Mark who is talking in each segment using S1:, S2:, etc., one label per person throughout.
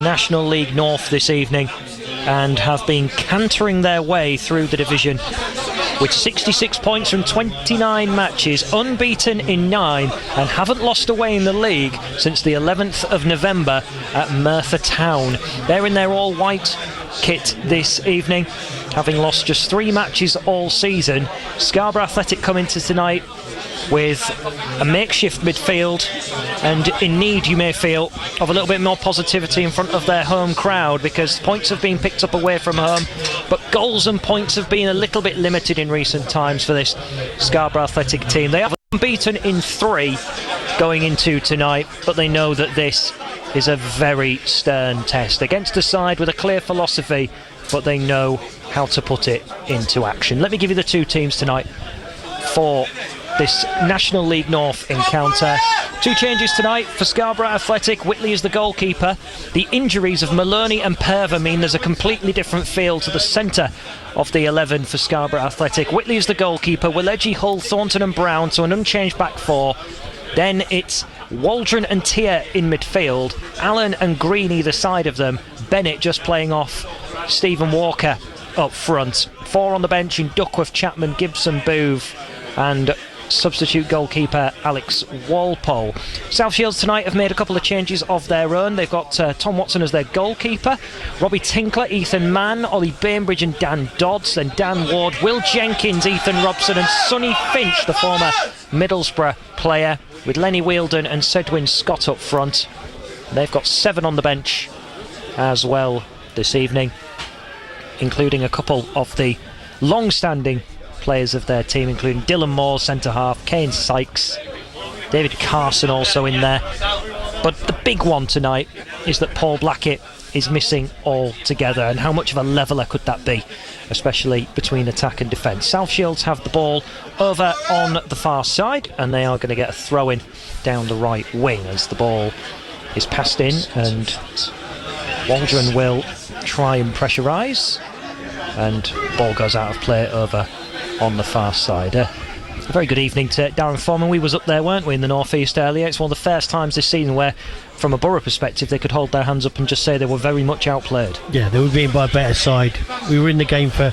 S1: National League North this evening and have been cantering their way through the division with 66 points from 29 matches, unbeaten in 9, and haven't lost away in the league since the 11th of November at Merthyr Town. They're in their all-white kit this evening, having lost just 3 matches all season. Scarborough Athletic come into tonight with a makeshift midfield and in need, you may feel, of a little bit more positivity in front of their home crowd, because points have been picked up away from home, but goals and points have been a little bit limited in recent times for this Scarborough Athletic team. They have unbeaten in 3 going into tonight, but they know that this is a very stern test against a side with a clear philosophy, but they know how to put it into action. Let me give you the 2 teams tonight for this National League North encounter. 2 changes tonight for Scarborough Athletic. Whitley is the goalkeeper. The injuries of Maloney and Perver mean there's a completely different feel to the centre of the 11 for Scarborough Athletic. Whitley is the goalkeeper. Willeji, Hull, Thornton and Brown, so an unchanged back 4. Then it's Waldron and Tier in midfield. Allen and Green either side of them. Bennett just playing off Stephen Walker up front. 4 on the bench in Duckworth, Chapman, Gibson, Booth and substitute goalkeeper Alex Walpole. South Shields tonight have made a couple of changes of their own. They've got Tom Watson as their goalkeeper, Robbie Tinkler, Ethan Mann, Ollie Bainbridge and Dan Dodds, then Dan Ward, Will Jenkins, Ethan Robson and Sonny Finch, the former Middlesbrough player, with Lenny Wheeldon and Sedwin Scott up front. They've got 7 on the bench as well this evening, including a couple of the long-standing players of their team, including Dylan Moore, centre-half, Kane Sykes, David Carson also in there. But the big one tonight is that Paul Blackett is missing altogether, and how much of a leveller could that be, especially between attack and defence. South Shields have the ball over on the far side, and they are going to get a throw-in down the right wing as the ball is passed in, and Waldron will try and pressurise, and ball goes out of play over on the far side. A very good evening to Darren Foreman. We was up there, weren't we, in the North East earlier. It's one of the first times this season where, from a Borough perspective, they could hold their hands up and just say they were very much outplayed. Yeah, they were being by a better side. We were in the game for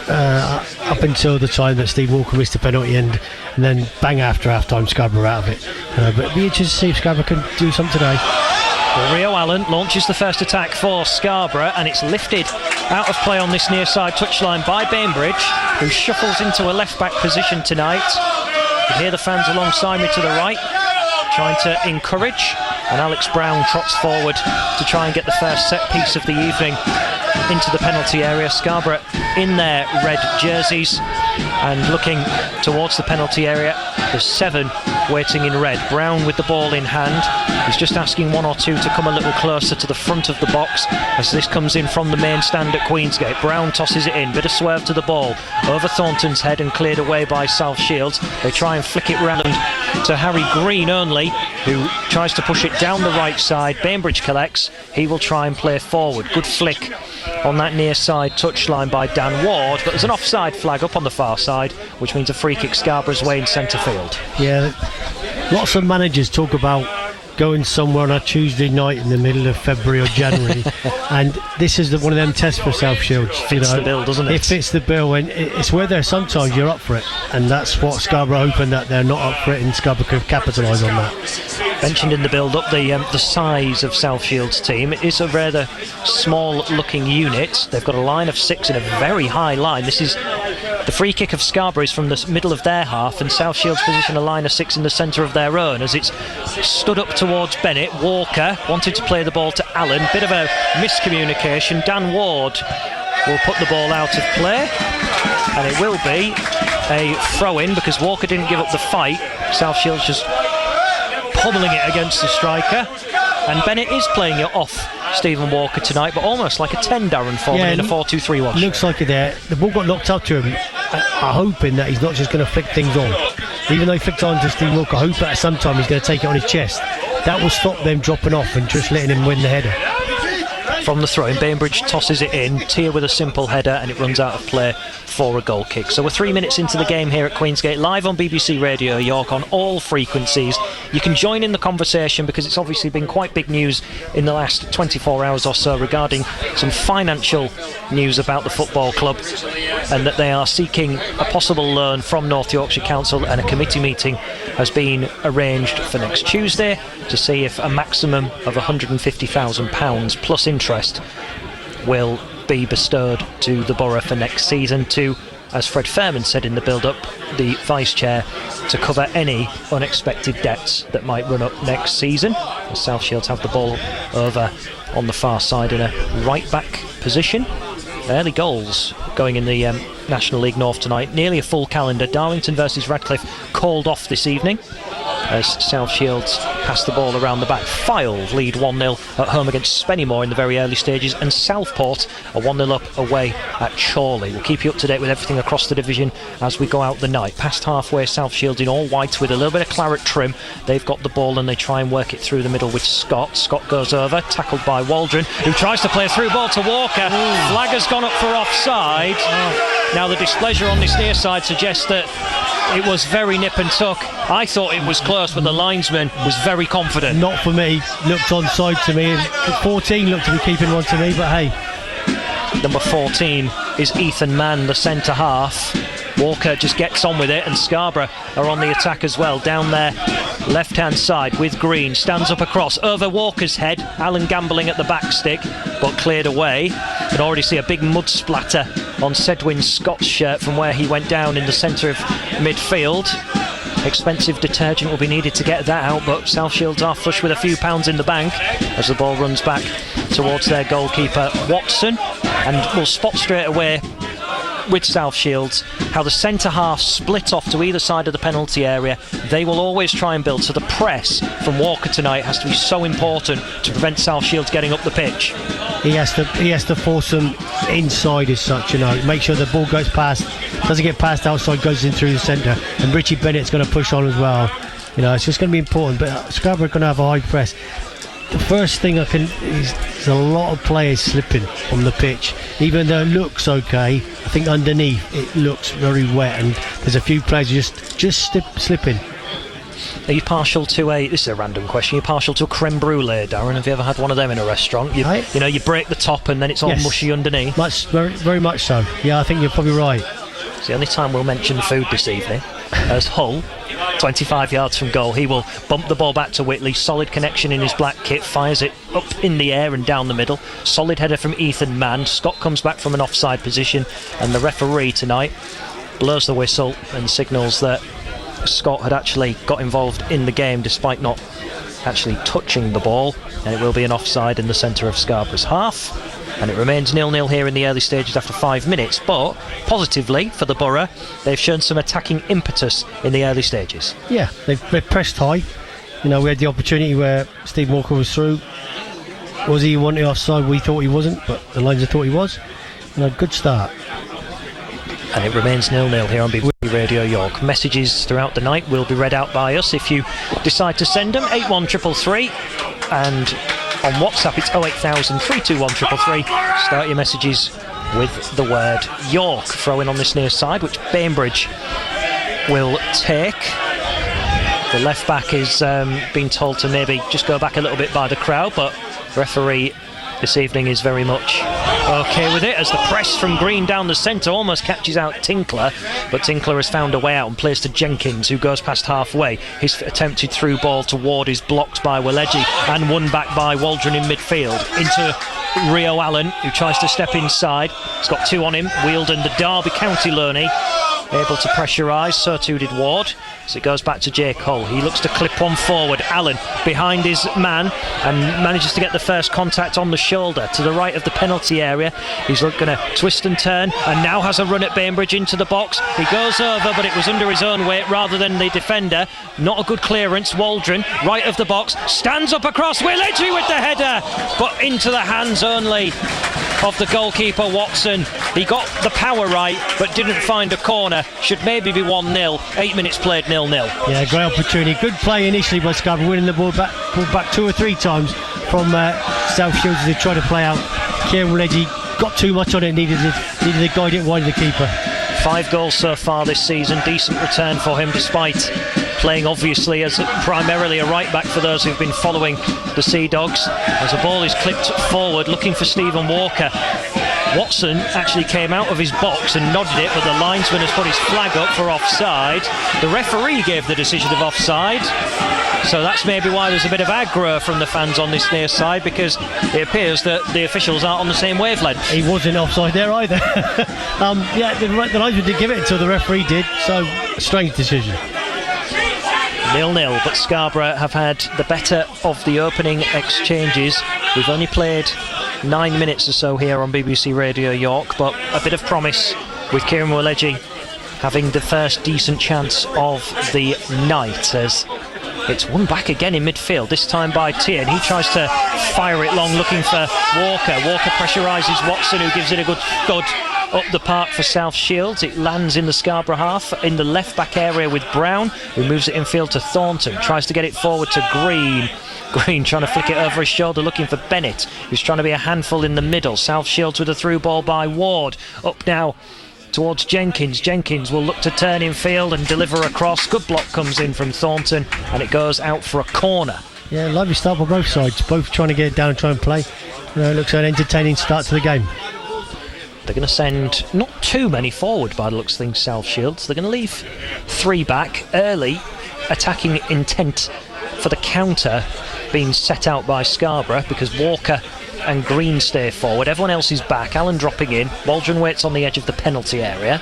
S1: up until the time that Steve Walker missed the penalty, and then bang after half-time, Scarborough out of it. But it'd be interesting to see if Scarborough can do something today. Well, Rio Allen launches the first attack for Scarborough, and it's lifted out of play on this near side touchline by Bainbridge, who shuffles into a left back position tonight. You can hear the fans alongside me to the right trying to encourage, and Alex Brown trots forward to try and get the first set piece of the evening into the penalty area. Scarborough in their red jerseys and looking towards the penalty area. There's 7 waiting in red. Brown with the ball in hand. He's just asking 1 or 2 to come a little closer to the front of the box as this comes in from the main stand at Queensgate. Brown tosses it in, bit of swerve to the ball, over Thornton's head and cleared away by South Shields. They try and flick it round to Harry Green only, who tries to push it down the right side. Bainbridge collects. He will try and play forward. Good flick on that near side touchline by Dan Ward, but there's an offside flag up on the far side, which means a free kick Scarborough's way in centre field. Yeah, lots of managers talk about going somewhere on a Tuesday night in the middle of February or January, and this is one of them tests for South Shields. Fits the bill, doesn't it? It fits the bill, and it's where there sometimes you're up for it, and that's what Scarborough hoping that they're not up for it, and Scarborough could capitalise on that. Mentioned in the build-up, the size of South Shields' team. It is a rather small-looking unit. They've got a line of 6 in a very high line. This is the free kick of Scarborough is from the middle of their half, and South Shields position a line of 6 in the centre of their own as it's stood up towards Bennett. Walker wanted to play the ball to Allen. Bit of a miscommunication. Dan Ward will put the ball out of play, and it will be a throw-in because Walker didn't give up the fight. South Shields just pummeling it against the striker, and Bennett is playing it off Stephen Walker tonight, but almost like a 10, Darren Foreman, in a 4-2-3 wash. Looks like it there. The ball got knocked up to him. I'm hoping that he's not just going to flick things on. Even though he flicked on to Stephen Walker, I hope that at some time he's going to take it on his chest. That will stop them dropping off and just letting him win the header. From the throw-in, Bainbridge tosses it in. Tier with a simple header, and it runs out of play for a goal kick. So we're 3 minutes into the game here at Queensgate, live on BBC Radio York on all frequencies. You can join in the conversation because it's obviously been quite big news in the last 24 hours or so regarding some financial news about the football club, and that they are seeking a possible loan from North Yorkshire Council, and a committee meeting has been arranged for next Tuesday to see if a maximum of £150,000 plus interest will be bestowed to the borough for next season to, as Fred Fairman said in the build-up, the Vice Chair, to cover any unexpected debts that might run up next season. The South Shields have the ball over on the far side in a right-back position. Early goals going in the National League North tonight. Nearly a full calendar. Darlington versus Radcliffe called off this evening as South Shields pass the ball around the back. Fylde lead 1-0 at home against Spennymoor in the very early stages, and Southport are 1-0 up away at Chorley. We'll keep you up to date with everything across the division as we go out the night. Past halfway, South Shields in all white with a little bit of claret trim. They've got the ball and they try and work it through the middle with Scott. Scott goes over, tackled by Waldron, who tries to play a through ball to Walker. Flag has gone up for offside. Now the displeasure on this near side suggests that it was very nip and tuck. I thought it was close, but the linesman was very confident.
S2: Not for me. Looked onside to me. 14 looked to be keeping one to me, but hey.
S1: Number 14 is Ethan Mann, the centre half. Walker just gets on with it, and Scarborough are on the attack as well. Down there, left-hand side with Green. Stands up across, over Walker's head. Alan gambling at the back stick, but cleared away. You can already see a big mud splatter on Sedwin Scott's shirt from where he went down in the centre of midfield. Expensive detergent will be needed to get that out, but South Shields are flush with a few pounds in the bank as the ball runs back towards their goalkeeper Watson. And we'll spot straight away with South Shields how the centre half split off to either side of the penalty area. They will always try and build, so the press from Walker tonight has to be so important to prevent South Shields getting up the pitch.
S2: He has to force them inside as such, make sure the ball goes past, doesn't get past outside, goes in through the centre, and Richie Bennett's going to push on as well. It's just going to be important, but Scarborough are going to have a high press. The first thing is there's a lot of players slipping on the pitch. Even though it looks okay, I think underneath it looks very wet, and there's a few players just slipping.
S1: Are you partial to this is a random question, are you partial to a creme brulee, Darren? Have you ever had one of them in a restaurant? You break the top and then it's all mushy underneath.
S2: Very, very much so. Yeah, I think you're probably right.
S1: It's the only time we'll mention food this evening. As Hull, 25 yards from goal, he will bump the ball back to Whitley. Solid connection in his black kit, fires it up in the air and down the middle. Solid header from Ethan Mann. Scott comes back from an offside position, and the referee tonight blows the whistle and signals that Scott had actually got involved in the game despite not actually touching the ball, and it will be an offside in the centre of Scarborough's half. And it remains 0-0 here in the early stages after 5 minutes, but positively for the Borough, they've shown some attacking impetus in the early stages.
S2: Yeah, they've pressed high. We had the opportunity where Steve Walker was through. Was he wanted offside? We thought he wasn't, but the linesman thought he was. Good start.
S1: And it remains 0-0 here on BBC Radio York. Messages throughout the night will be read out by us if you decide to send them. 81333, and on WhatsApp it's 08000 321 333. Start your messages with the word York. Throw in on this near side, which Bainbridge will take. The left back is being told to maybe just go back a little bit by the crowd, but referee this evening is very much okay with it, as the press from Green down the centre almost catches out Tinkler, but Tinkler has found a way out and plays to Jenkins, who goes past halfway. His attempted through ball to Ward is blocked by Waleji and won back by Waldron in midfield into Rio Allen, who tries to step inside. He's got two on him. Wheeldon, the Derby County loanee, able to pressurise, so too did Ward. So it goes back to Jake Hull. He looks to clip one forward. Allen behind his man and manages to get the first contact on the shoulder to the right of the penalty area. He's going to twist and turn and now has a run at Bainbridge into the box. He goes over, but it was under his own weight rather than the defender. Not a good clearance. Waldron, right of the box, stands up across. Willegy with the header, but into the hands only of the goalkeeper Watson. He got the power right but didn't find a corner. Should maybe be 1-0. 8 minutes played, 0-0.
S2: Yeah, great opportunity. Good play initially by Scarborough, winning the ball back 2 or 3 times from South Shields as they tried to play out. Kieran Willegy got too much on it, needed to guide it wide of the keeper.
S1: 5 goals so far this season. Decent return for him, despite playing obviously as primarily a right back for those who've been following the Sea Dogs. As the ball is clipped forward, looking for Stephen Walker. Watson actually came out of his box and nodded it, but the linesman has put his flag up for offside. The referee gave the decision of offside, so that's maybe why there's a bit of aggro from the fans on this near side, because it appears that the officials aren't on the same wavelength.
S2: He wasn't offside there either. The linesman didn't give it until the referee did, so strange decision.
S1: 0-0, but Scarborough have had the better of the opening exchanges. We've only played 9 minutes or so here on BBC Radio York, but a bit of promise with Kieran Waleji having the first decent chance of the night, as it's won back again in midfield, this time by Tier, and he tries to fire it long looking for Walker. Walker pressurises Watson, who gives it a good thud up the park for South Shields. It lands in the Scarborough half in the left back area with Brown, who moves it infield to Thornton, tries to get it forward to Green trying to flick it over his shoulder looking for Bennett, who's trying to be a handful in the middle. South Shields with a through ball by Ward, up now towards Jenkins. Jenkins will look to turn in field and deliver across. Good block comes in from Thornton, and it goes out for a corner.
S2: Yeah, lovely start by both sides, both trying to get it down and try and play. It looks like an entertaining start to the game.
S1: They're going to send not too many forward by the looks of things, South Shields. They're going to leave 3 back. Early attacking intent for the counter being set out by Scarborough, because Walker and Green stay forward. Everyone else is back. Allen dropping in. Waldron waits on the edge of the penalty area.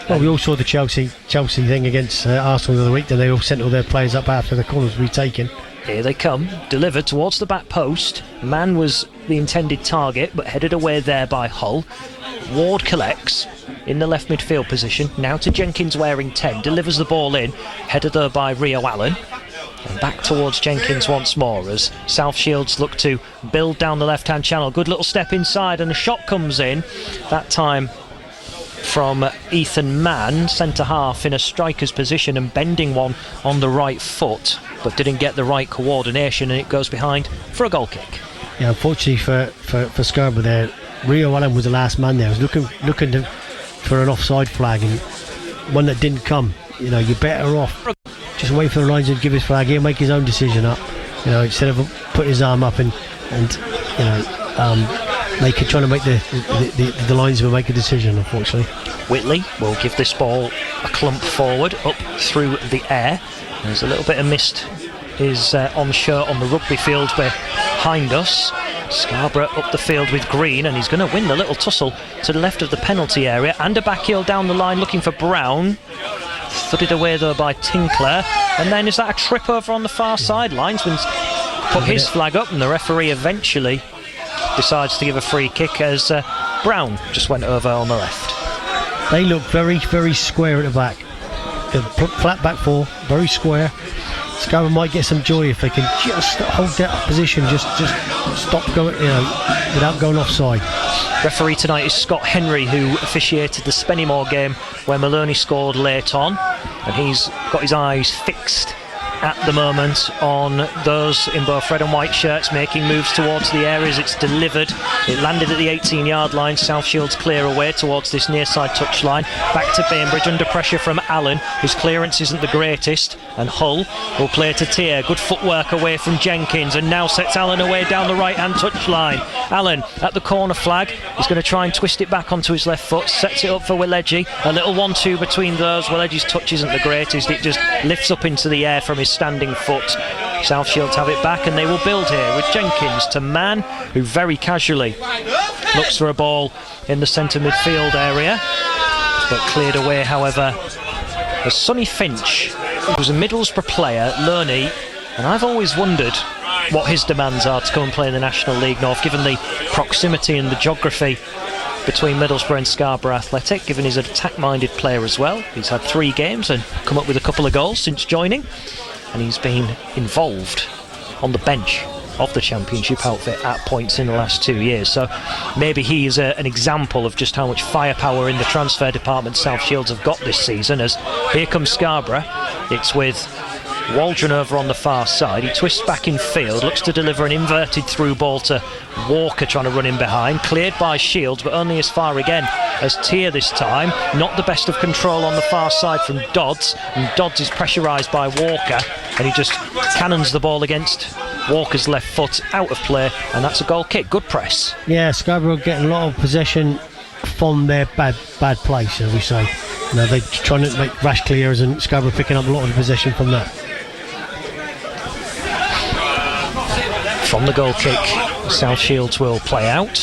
S2: Well, we all saw the Chelsea thing against Arsenal the other week. Then they all sent all their players up after the corners were taken.
S1: Here they come, delivered towards the back post. Mann was the intended target, but headed away there by Hull. Ward collects in the left midfield position, now to Jenkins wearing 10, delivers the ball in, headed there by Rio Allen. And back towards Jenkins once more as South Shields look to build down the left-hand channel. Good little step inside, and a shot comes in, that time from Ethan Mann, centre half in a striker's position and bending one on the right foot, but didn't get the right coordination, and it goes behind for a goal kick.
S2: Yeah, unfortunately for Scarborough there, Rio Allen was the last man there. He was looking for an offside flag, and one that didn't come. You're better off just wait for the linesman to give his flag. He'll make his own decision up. Instead of putting his arm up and trying to make the linesman make a decision. Unfortunately,
S1: Whitley will give this ball a clump forward up through the air. There's a little bit of mist is on show on the rugby field behind us. Scarborough up the field with Green, and he's going to win the little tussle to the left of the penalty area, and a back heel down the line looking for Brown. Thudded away though by Tinkler, and then is that a trip over on the far side? Linesman's put his flag up, and the referee eventually decides to give a free kick as Brown just went over on the left.
S2: They look very, very square at the back. Flat back four, very square. Scarborough might get some joy if they can just hold that position, just stop going, without going offside.
S1: Referee tonight is Scott Henry, who officiated the Spennymoor game where Maloney scored late on, and he's got his eyes fixed at the moment on those in both red and white shirts making moves towards the areas it's delivered. It landed at the 18-yard line. South Shields clear away towards this near side touchline. Back to Bainbridge under pressure from Allen. His clearance isn't the greatest, and Hull will play to Tier. Good footwork away from Jenkins, and now sets Allen away down the right hand touchline. Allen at the corner flag. He's going to try and twist it back onto his left foot. Sets it up for Waleji. A little 1-2 between those. Waleji's touch isn't the greatest. It just lifts up into the air from his standing foot. South Shields have it back, and they will build here with Jenkins to Mann, who very casually looks for a ball in the centre midfield area, but cleared away however as Sonny Finch, who's a Middlesbrough player, Loney, and I've always wondered what his demands are to come and play in the National League North, given the proximity and the geography between Middlesbrough and Scarborough Athletic, given he's an attack-minded player as well. He's had 3 games and come up with a couple of goals since joining, and he's been involved on the bench of the Championship outfit at points in the last 2 years. So maybe he is an example of just how much firepower in the transfer department South Shields have got this season, as here comes Scarborough. It's with Waldron over on the far side. He twists back in field, looks to deliver an inverted through ball to Walker, trying to run in behind. Cleared by Shields, but only as far again as Tier this time. Not the best of control on the far side from Dodds, and Dodds is pressurised by Walker, and he just cannons the ball against Walker's left foot, out of play, and that's a goal kick. Good press.
S2: Yeah, Scarborough getting a lot of possession from their bad place, as we say. You know, they're trying to make rash clears, and Scarborough picking up a lot of possession from that.
S1: From the goal kick, South Shields will play out.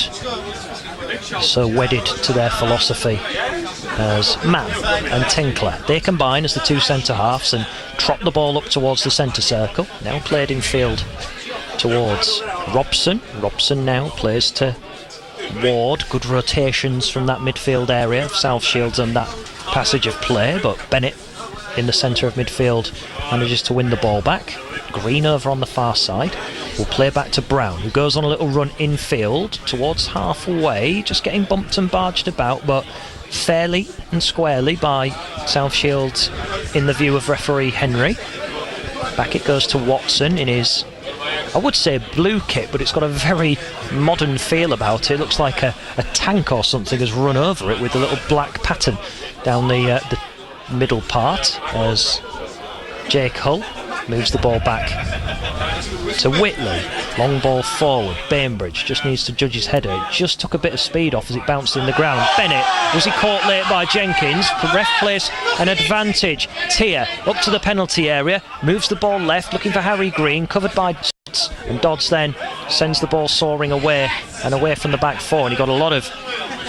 S1: So wedded to their philosophy as Mann and Tinkler. They combine as the two centre halves and trot the ball up towards the centre circle. Now played in field towards Robson. Robson now plays to Ward. Good rotations from that midfield area of South Shields and that passage of play, but Bennett in the centre of midfield manages to win the ball back. Green over on the far side will play back to Brown, who goes on a little run infield towards halfway, just getting bumped and barged about, but fairly and squarely by South Shields in the view of referee Henry. Back it goes to Watson in his, I would say, blue kit, but it's got a very modern feel about it. It looks like a tank or something has run over it with a little black pattern down the middle part as Jake Hull moves the ball back to Whitley. Long ball forward. Bainbridge just needs to judge his header. It just took a bit of speed off as it bounced in the ground. Bennett, was he caught late by Jenkins? Ref plays an advantage. Tier up to the penalty area, moves the ball left, looking for Harry Green, covered by Dodds, and Dodds then sends the ball soaring away and away from the back four, and he got a lot of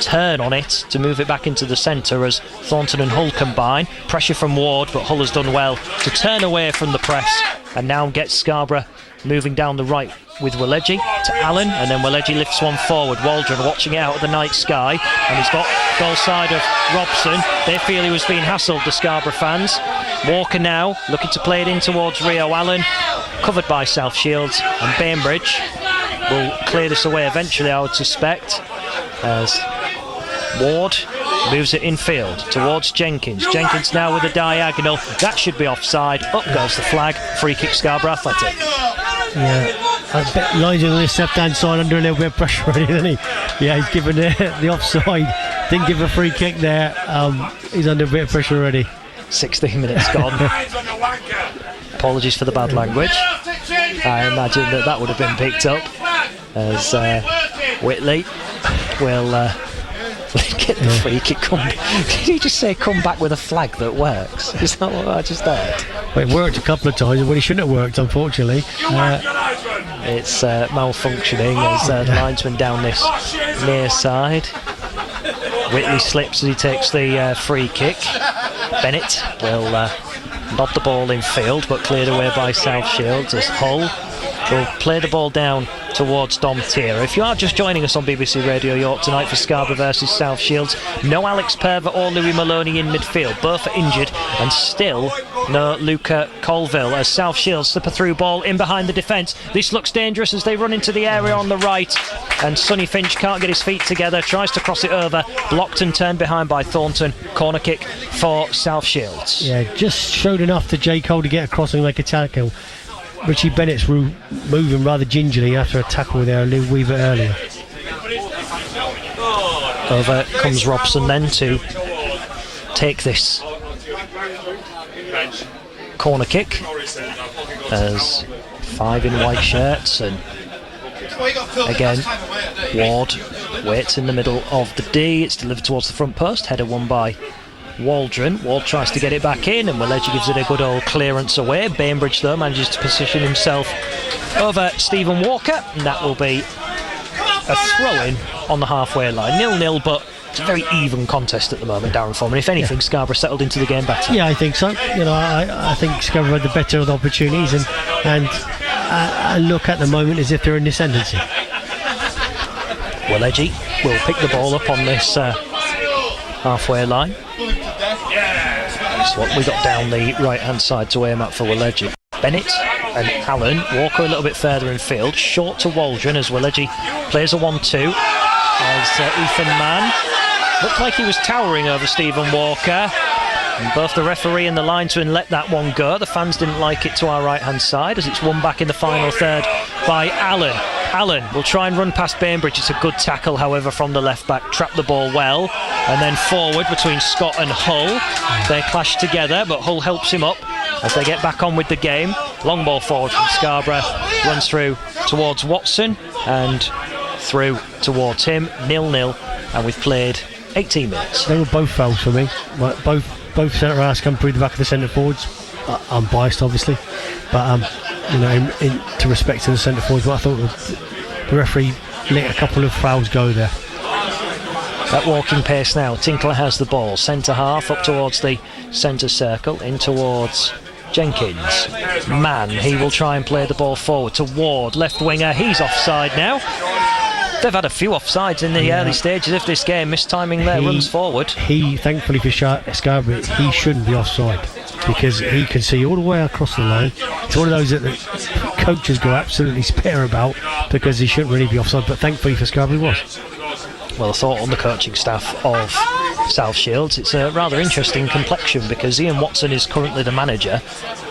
S1: turn on it to move it back into the centre as Thornton and Hull combine. Pressure from Ward, but Hull has done well to turn away from the press and now gets Scarborough moving down the right with Waleji to Allen, and then Waleji lifts one forward. Waldron watching it out of the night sky, and he's got goal side of Robson. They feel he was being hassled, the Scarborough fans. Walker now looking to play it in towards Rio Allen, covered by South Shields, and Bainbridge will clear this away eventually, I would suspect, as Ward moves it infield towards Jenkins. Jenkins now with a diagonal. That should be offside. Up goes the flag. Free kick Scarborough Athletic.
S2: Yeah, I bet Nigel on his left-hand side under a little bit of pressure already, isn't he? Yeah, he's given the offside. Didn't give a free kick there. He's under a bit of pressure already. 16 minutes gone. Apologies for the bad language. I imagine that would have been picked up as Whitley will get the free kick. Did he just say come back with a flag that works? Is that what I just heard? Well, it worked a couple of times, but it shouldn't have worked, unfortunately.
S1: It's malfunctioning as the linesman down this near side. Whitley slips as he takes the free kick. Bennett will nod the ball in field, but cleared away by South Shields as Hull will play the ball down towards Dom Tier. If you are just joining us on BBC Radio York tonight for Scarborough versus South Shields, no Alex Perver or Louis Maloney in midfield. Both are injured, and still no Luca Colville as South Shields slip a through ball in behind the defence. This looks dangerous as they run into the area on the right, and Sonny Finch can't get his feet together, tries to cross it over, blocked and turned behind by Thornton. Corner kick for South Shields.
S2: Yeah, just showed enough to J. Cole to get across and make a tackle. Richie Bennett's moving rather gingerly after a tackle there, Lou Weaver earlier.
S1: Over comes Robson then to take this corner kick as 5 in white shirts, and again Ward waits in the middle of the D. It's delivered towards the front post, header won by Waldron. Ward tries to get it back in, and Waleji gives it a good old clearance away. Bainbridge though manages to position himself over Stephen Walker, and that will be a throw-in on the halfway line. 0-0, but it's a very even contest at the moment, Darren Foreman. If anything, Scarborough settled into the game better.
S2: Yeah, I think so. You know, I think Scarborough had the better of the opportunities, and I look at the moment as if they're in the ascendancy.
S1: Waleji will pick the ball up on this halfway line. That's what we got down the right hand side to aim at for Waleji. Bennett and Allen. Walker a little bit further in field, short to Waldron as Waleji plays a 1-2 as Ethan Mann looked like he was towering over Stephen Walker, And both the referee and the linesman let that one go. The fans didn't like it to our right-hand side as it's won back in the final third by Allen. Allen will try and run past Bainbridge. It's a good tackle, however, from the left-back. Trap the ball well. And then forward between Scott and Hull. They clash together, but Hull helps him up as they get back on with the game. Long ball forward from Scarborough. Runs through towards Watson and through towards him. 0-0. And we've played 18 minutes.
S2: They were both fouls for me. Both centre halves come through the back of the centre forwards. I'm biased, obviously, but to respect to the centre forwards, but I thought the referee let a couple of fouls go there.
S1: At walking pace now, Tinkler has the ball. Centre half up towards the centre circle, in towards Jenkins. Mann, he will try and play the ball forward to Ward, left winger. He's offside now. They've had a few offsides in the early stages of this game. Mistiming their runs forward.
S2: He, thankfully for Scarborough, he shouldn't be offside because he can see all the way across the line. It's one of those that the coaches go absolutely spare about because he shouldn't really be offside, but thankfully for Scarborough he was.
S1: Well, I thought on the coaching staff of South Shields, it's a rather interesting complexion because Ian Watson is currently the manager.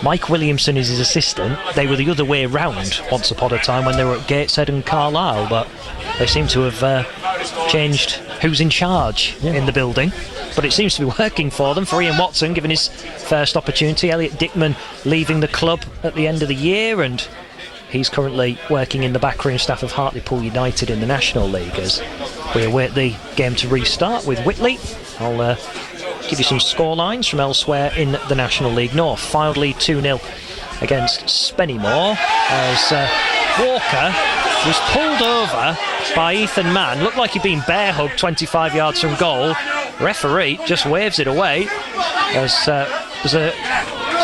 S1: Mike Williamson is his assistant. They were the other way round once upon a time when they were at Gateshead and Carlisle, but they seem to have changed who's in charge in the building. But it seems to be working for them, for Ian Watson, given his first opportunity. Elliot Dickman leaving the club at the end of the year, and he's currently working in the backroom staff of Hartlepool United in the National League as we await the game to restart with Whitley. I'll give you some score lines from elsewhere in the National League North. Fylde 2-0 against Spennymoor as Walker was pulled over by Ethan Mann. Looked like he'd been bear hugged 25 yards from goal. Referee just waves it away as there's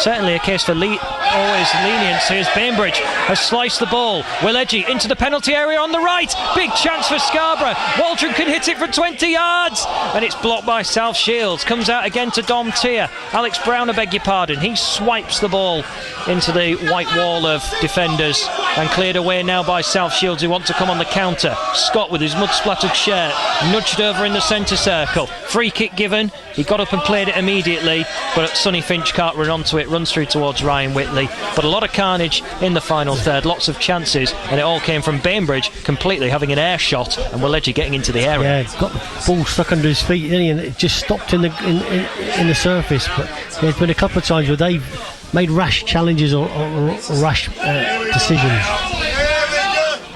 S1: certainly a case for always leniency as Bainbridge has sliced the ball. Will Edgy into the penalty area on the right. Big chance for Scarborough. Waldron can hit it from 20 yards and it's blocked by South Shields. Comes out again to Dom Tier. Alex Brown, I beg your pardon. He swipes the ball into the white wall of defenders and cleared away now by South Shields who want to come on the counter. Scott with his mud splattered shirt nudged over in the centre circle. Free kick given. He got up and played it immediately, but Sonny Finch can't run onto it. Runs through towards Ryan Whitley. But a lot of carnage in the final third, lots of chances, and it all came from Bainbridge completely having an air shot and Willedgy getting into the area.
S2: Yeah, got the ball stuck under his feet, didn't he? And it just stopped in the surface. But there's been a couple of times where they've made rash challenges or rash decisions.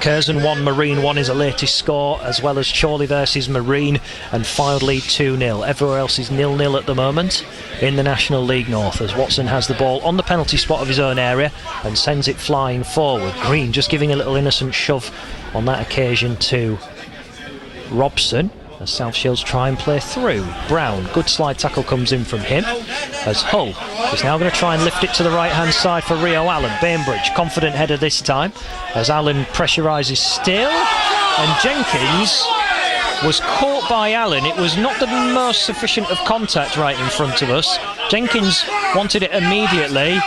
S1: Curzon 1, Marine 1 is the latest score, as well as Chorley versus Marine, and Fylde 2-0. Everywhere else is 0-0 at the moment in the National League North, as Watson has the ball on the penalty spot of his own area and sends it flying forward. Green just giving a little innocent shove on that occasion to Robson, as South Shields try and play through. Brown, good slide tackle comes in from him, as Hull is now going to try and lift it to the right hand side for Rio Allen. Bainbridge, confident header this time, as Allen pressurises still, and Jenkins was caught by Allen. It was not the most sufficient of contact right in front of us. Jenkins wanted it immediately,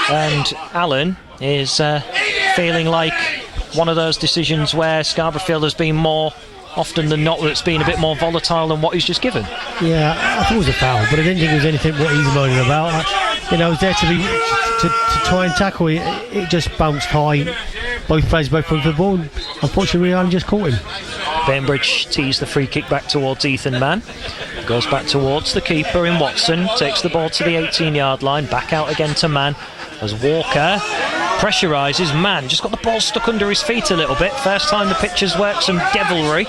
S1: and Allen is feeling like one of those decisions where Scarborough Field has been more often than not, it's been a bit more volatile than what he's just given.
S2: Yeah, I thought it was a foul, but I didn't think it was anything what he's moaning about. I was there to try and tackle it. It just bounced high. Both players both went for the ball. Unfortunately, Allen just caught him.
S1: Bainbridge tees the free kick back towards Ethan Mann. Goes back towards the keeper in Watson. Takes the ball to the 18-yard line. Back out again to Mann as Walker pressurises. Mann just got the ball stuck under his feet a little bit. First time the pitcher's worked some devilry.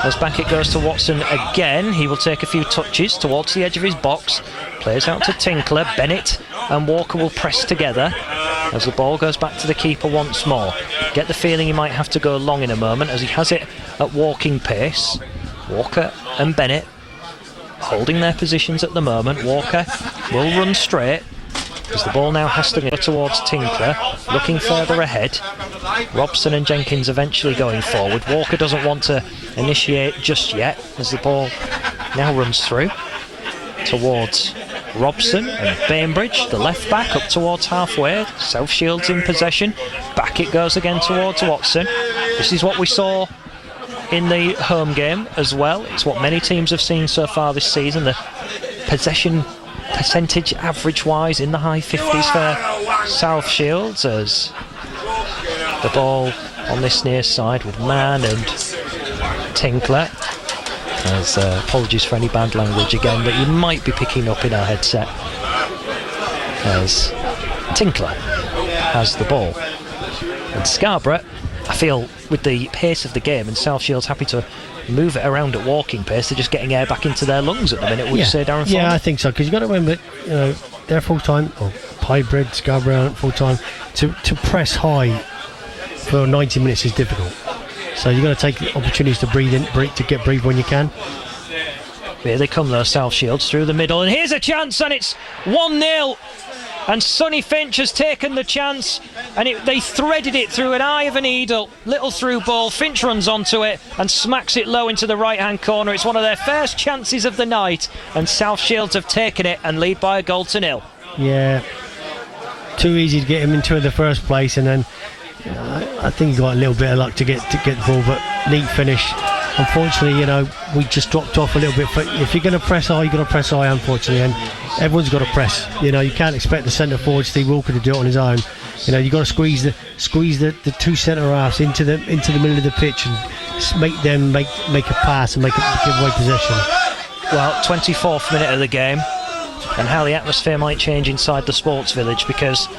S1: As back it goes to Watson again. He will take a few touches towards the edge of his box. Plays out to Tinkler. Bennett and Walker will press together as the ball goes back to the keeper once more. Get the feeling he might have to go long in a moment as he has it at walking pace. Walker and Bennett holding their positions at the moment. Walker will run straight as the ball now has to go towards Tinkler, looking further ahead. Robson and Jenkins eventually going forward. Walker doesn't want to initiate just yet as the ball now runs through towards Robson and Bainbridge, the left back, up towards halfway. South Shields in possession. Back it goes again towards Watson. This is what we saw in the home game as well. It's what many teams have seen so far this season. The possession percentage average-wise in the high 50s for South Shields, as the ball on this near side with Mann and Tinkler. As apologies for any bad language again that you might be picking up in our headset, as Tinkler has the ball. And Scarborough, I feel, with the pace of the game, and South Shields happy to move it around at walking pace, they're just getting air back into their lungs at the minute, would you say, Darren?
S2: Yeah, I think so, because you've got to remember, they're full-time, or hybrid, Scarborough full-time, to press high for 90 minutes is difficult. So you've got to take opportunities to breathe when you can.
S1: Here they come though, South Shields through the middle, and here's a chance, and it's 1-0. And Sonny Finch has taken the chance, and they threaded it through an eye of a needle. Little through ball. Finch runs onto it and smacks it low into the right-hand corner. It's one of their first chances of the night, and South Shields have taken it and lead by a 1-0.
S2: Yeah, too easy to get him into in the first place, and then I think he got a little bit of luck to get the ball, but neat finish. Unfortunately, we just dropped off a little bit. If you're going to press high, you've got to press high, unfortunately, and everyone's got to press. You can't expect the centre forward Steve Walker to do it on his own. You've got to squeeze the two centre halves into the middle of the pitch and make them make a pass and give away possession.
S1: Well, 24th minute of the game, and how the atmosphere might change inside the sports village, because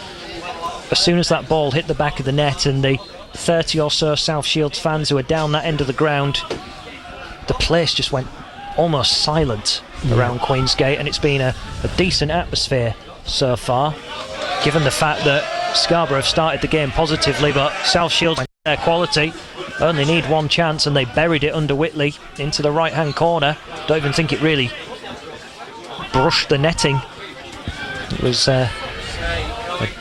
S1: as soon as that ball hit the back of the net and the 30 or so South Shields fans who are down that end of the ground, the place just went almost silent around Queensgate, and it's been a decent atmosphere so far, given the fact that Scarborough have started the game positively, but South Shields, their quality, only need one chance, and they buried it under Whitley into the right hand corner. Don't even think it really brushed the netting. It was a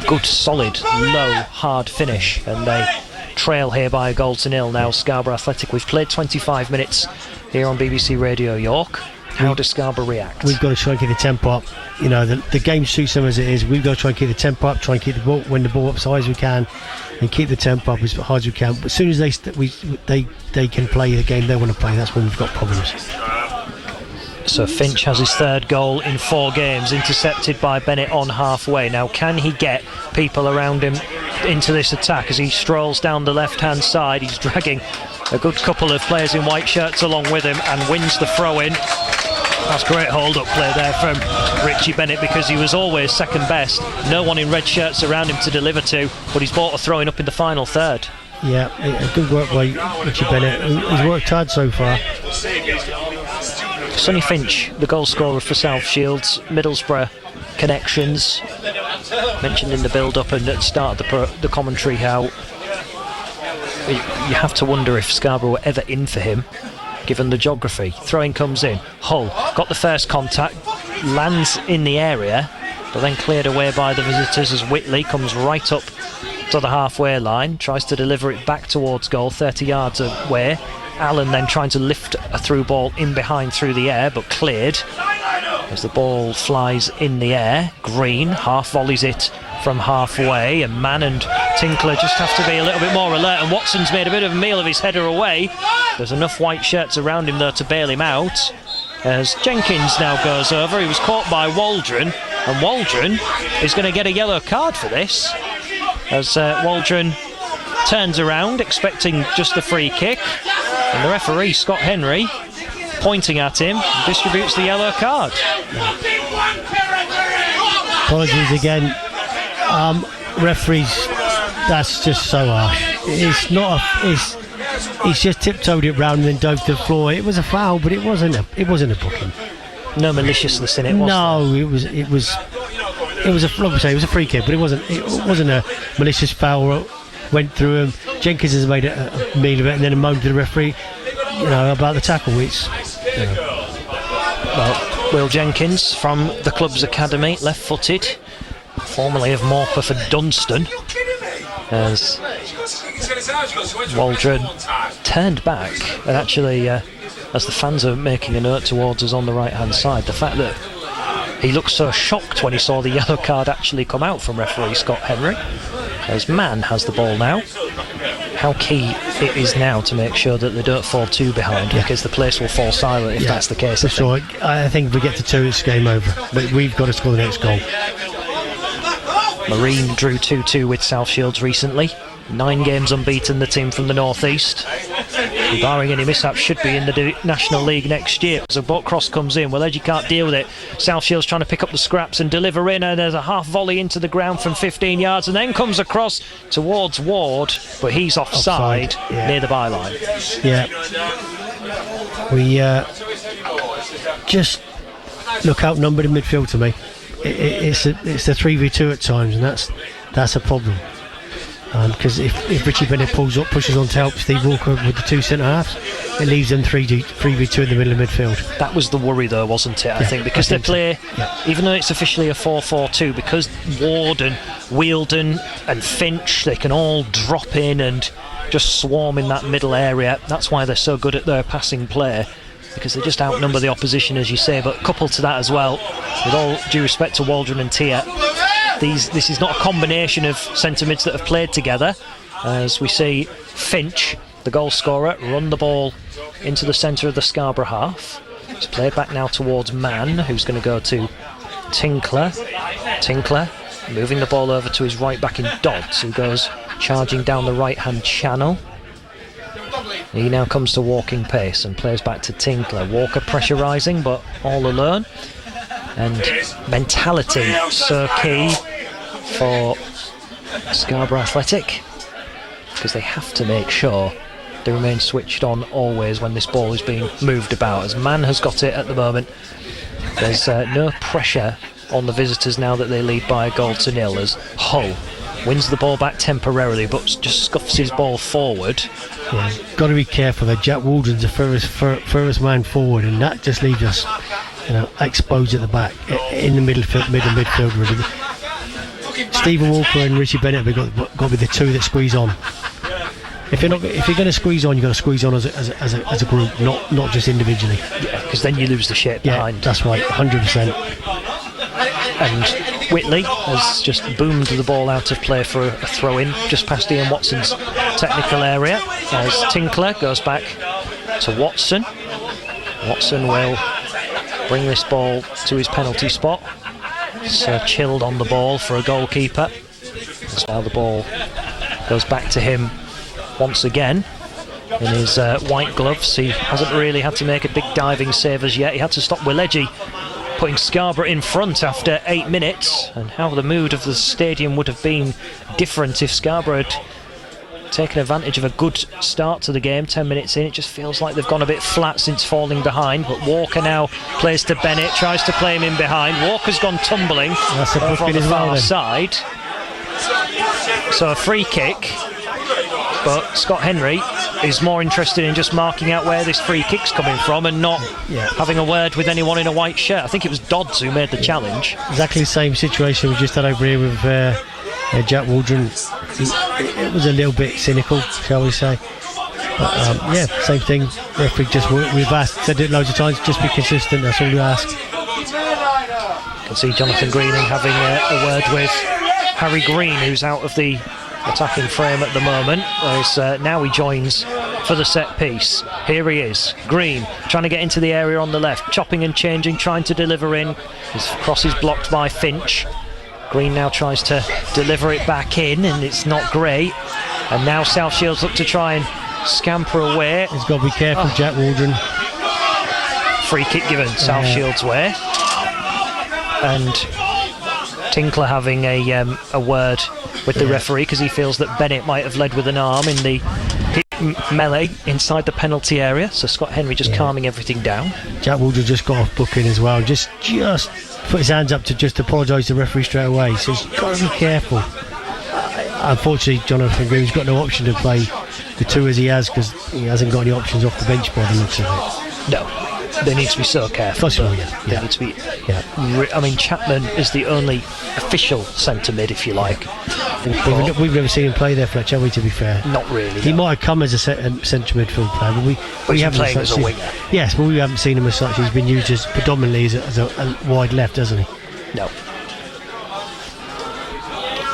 S1: good, solid, low, hard finish, and they trail here by a 1-0 now. Scarborough Athletic. We've played 25 minutes here on BBC Radio York. How does Scarborough react?
S2: We've got to try and keep the tempo up. The game suits them as it is. We've got to try and keep the tempo up, try and keep the ball, win the ball up as high as we can, and keep the tempo up as high as we can. But as soon as they can play the game they want to play, that's when we've got problems.
S1: So Finch has his third goal in 4 games, intercepted by Bennett on halfway. Now, can he get people around him into this attack as he strolls down the left-hand side? He's dragging a good couple of players in white shirts along with him and wins the throw-in. That's great hold-up play there from Richie Bennett, because he was always second best. No one in red shirts around him to deliver to, but he's bought a throw-in up in the final third.
S2: Yeah, good work by Richie Bennett. He's worked hard so far.
S1: Sonny Finch, the goal scorer for South Shields, Middlesbrough connections. Mentioned in the build-up and at the start of the commentary how you have to wonder if Scarborough were ever in for him, given the geography. Throwing comes in. Hull got the first contact, lands in the area, but then cleared away by the visitors as Whitley comes right up to the halfway line, tries to deliver it back towards goal, 30 yards away. Allen then trying to lift a through ball in behind through the air, but cleared as the ball flies in the air. Green half volleys it from halfway, and Mann and Tinkler just have to be a little bit more alert, and Watson's made a bit of a meal of his header away. There's enough white shirts around him though to bail him out, as Jenkins now goes over. He was caught by Waldron, and Waldron is going to get a yellow card for this, as Waldron turns around expecting just a free kick, and the referee, Scott Henry, pointing at him, distributes the yellow card.
S2: Apologies again. Referees, that's just so harsh. It's not he's just tiptoed it round and then dove to the floor. It was a foul, but it wasn't a booking.
S1: No maliciousness in it, was
S2: no,
S1: there?
S2: it was a free kick, but it wasn't a malicious foul. Went through him. Jenkins has made a meal of it, and then moaned to the referee, about the tackle.
S1: Well, Will Jenkins from the club's academy, left-footed, formerly of Morpeth and Dunstan, as Waldron turned back, and actually, as the fans are making a note towards us on the right-hand side, the fact that he looked so shocked when he saw the yellow card actually come out from referee Scott Henry, as Mann has the ball now. how key it is now to make sure that they don't fall too behind, because the place will fall silent if that's the case.
S2: That's right. I think if we get to 2, it's game over. But we've got to score the next goal.
S1: Marine drew 2-2 with South Shields recently. 9 games unbeaten, the team from the northeast. Barring any mishaps, should be in the National League next year. So Boatcross comes in, well, Edgy can't deal with it. South Shields trying to pick up the scraps and deliver in, and there's a half volley into the ground from 15 yards, and then comes across towards Ward, but he's offside near the byline.
S2: Yeah. We just look outnumbered in midfield to me. It's a 3v2 at times, and that's a problem. Because if Richie Bennett pulls up, pushes on to help Steve Walker with the 2 centre halves, it leaves them 3v2 in the middle of midfield.
S1: That was the worry though, wasn't it? I think because they play, even though it's officially a 4-4-2, because Ward and Wheeldon and Finch, they can all drop in and just swarm in that middle area. That's why they're so good at their passing play, because they just outnumber the opposition, as you say. But coupled to that as well, with all due respect to Waldron and Tia, this is not a combination of centre mids that have played together, as we see Finch, the goal scorer, run the ball into the centre of the Scarborough half. It's played back now towards Mann, who's going to go to Tinkler. Tinkler moving the ball over to his right back in Dodds, who goes charging down the right hand channel. He now comes to walking pace and plays back to Tinkler. Walker pressurising, but all alone. And mentality so key for Scarborough Athletic, because they have to make sure they remain switched on always when this ball is being moved about. As Mann has got it at the moment, there's no pressure on the visitors now that they lead by a 1-0, as Hull wins the ball back temporarily but just scuffs his ball forward.
S2: Yeah, got to be careful there. Jack Waldron's the furthest man forward, and that just leaves us exposed at the back in the middle midfield really. Stephen Walker and Richie Bennett have got to be the 2 that squeeze on. If you're going to squeeze on, you've got to squeeze on as a group, not just individually. Yeah,
S1: because then you lose the shape behind.
S2: That's right, 100%.
S1: And Whitley has just boomed the ball out of play for a throw-in just past Ian Watson's technical area, as Tinkler goes back to Watson. Watson will bring this ball to his penalty spot. So chilled on the ball for a goalkeeper. As now the ball goes back to him once again in his white gloves. He hasn't really had to make a big diving save as yet. He had to stop Wiledji putting Scarborough in front after 8 minutes, and how the mood of the stadium would have been different if Scarborough had taken advantage of a good start to the game. 10 minutes in, it just feels like they've gone a bit flat since falling behind. But Walker now plays to Bennett, tries to play him in behind. Walker's gone tumbling over on the far side. So a free kick, but Scott Henry is more interested in just marking out where this free kick's coming from and not having a word with anyone in a white shirt. I think it was Dodds who made the challenge.
S2: Exactly the same situation we just had over here with Jack Waldron. It was a little bit cynical, shall we say. But, same thing. Referee we've said it loads of times, just be consistent, that's all we ask.
S1: You can see Jonathan Greening having a word with Harry Green, who's out of the attacking frame at the moment, whereas now he joins for the set piece. Here he is, Green, trying to get into the area on the left, chopping and changing, trying to deliver in. His cross is blocked by Finch. Green now tries to deliver it back in, and it's not great. And now South Shields look to try and scamper away.
S2: He's got to be careful, Jack Waldron.
S1: Free kick given South Shields' way. And Tinkler having a word with the referee, because he feels that Bennett might have led with an arm in the melee inside the penalty area. So Scott Henry just calming everything down. Jack
S2: Waldron just got off booking as well. Just put his hands up to just apologise to the referee straight away. So he's got to be careful. Unfortunately, Jonathan Green's got no option to play the 2 as he has, because he hasn't got any options off the bench by the looks of it.
S1: No. They need to be so careful. They need to be. I mean, Chapman is the only official centre mid, if you like.
S2: We've never seen him play there, Fletch, have we? To be fair,
S1: not really.
S2: He might have come as a centre midfield player, but we haven't
S1: playing as a winger.
S2: Yes, but we haven't seen him as such. He's been used as predominantly as a wide left, hasn't he?
S1: No.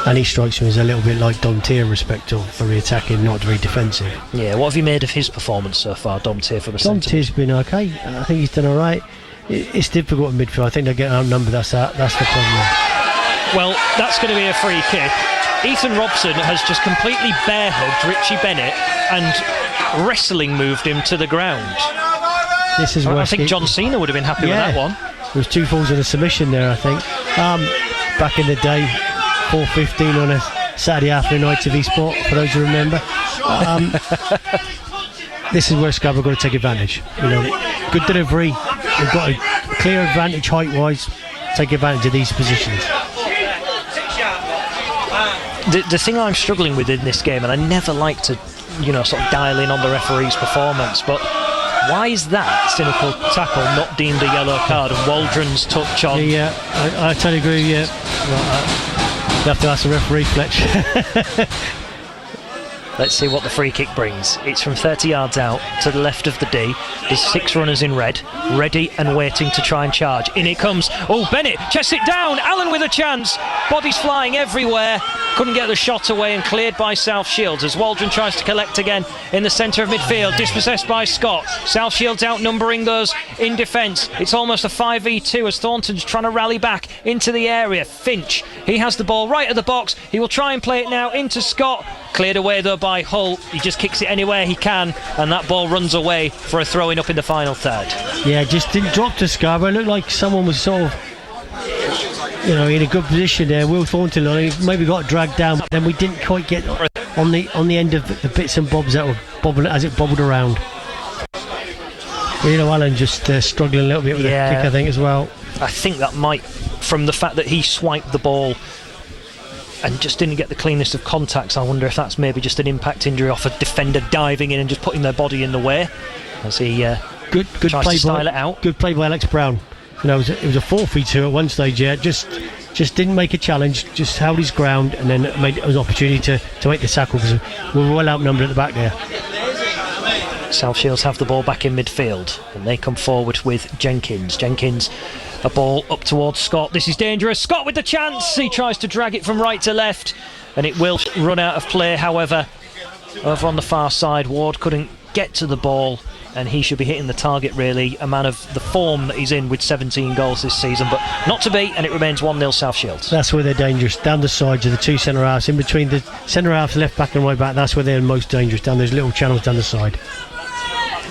S2: And he strikes me as a little bit like Dom Tier in respect of very attacking, not very defensive.
S1: Yeah, what have you made of his performance so far, Dom Tier, from a
S2: Dom
S1: centre?
S2: Tier's been okay. I think he's done all right. It's difficult in midfield. I think they're getting outnumbered. That's the problem.
S1: Well, that's going to be a free kick. Ethan Robson has just completely bear hugged Richie Bennett and wrestling moved him to the ground.
S2: This is where
S1: I think John Cena would have been happy with that one.
S2: There was 2 falls and a submission there, I think. Back in the day, 4:15 on a Saturday afternoon night TV Sport, for those who remember. This is where Scarborough got to take advantage. Good delivery. They've got a clear advantage height-wise. Take advantage of these positions.
S1: The thing I'm struggling with in this game, and I never like to, sort of dial in on the referee's performance, but why is that cynical tackle not deemed a yellow card and Waldron's touch on?
S2: Yeah, I totally agree with you. You have to ask the referee, Fletch.
S1: Let's see what the free kick brings. It's from 30 yards out to the left of the D. There's 6 runners in red, ready and waiting to try and charge. In it comes. Oh, Bennett chests it down. Allen with a chance. Bodies flying everywhere. Couldn't get the shot away and cleared by South Shields as Waldron tries to collect again in the centre of midfield. Dispossessed by Scott. South Shields outnumbering those in defence. It's almost a 5v2 as Thornton's trying to rally back into the area. Finch, he has the ball right at the box. He will try and play it now into Scott. Cleared away though by Hull. He just kicks it anywhere he can and that ball runs away for a throw-in up in the final third.
S2: Yeah, just didn't drop to Scarborough. It looked like someone was sort of in a good position there. Will Thornton maybe got dragged down, but then we didn't quite get on the end of the bits and bobs that were bobbling as it bobbled around. Allen just struggling a little bit with the kick, I think, as well.
S1: I think that might, from the fact that he swiped the ball and just didn't get the cleanest of contacts. I wonder if that's maybe just an impact injury off a defender diving in and just putting their body in the way as he
S2: good
S1: tries
S2: play
S1: to style it out.
S2: Good play by Alex Brown. It was a 4-3-2 at one stage. Yeah, just didn't make a challenge. Just held his ground and then made it an opportunity to make the tackle because we were well outnumbered at the back there.
S1: South Shields have the ball back in midfield and they come forward with Jenkins. A ball up towards Scott. This is dangerous. Scott with the chance. He tries to drag it from right to left and it will run out of play. However, over on the far side, Ward couldn't get to the ball and he should be hitting the target, really. A man of the form that he's in with 17 goals this season, but not to be, and it remains 1-0 South Shields.
S2: That's where they're dangerous. Down the sides of the 2 centre halves, in between the centre halves, left back and right back, that's where they're most dangerous, down those little channels down the side.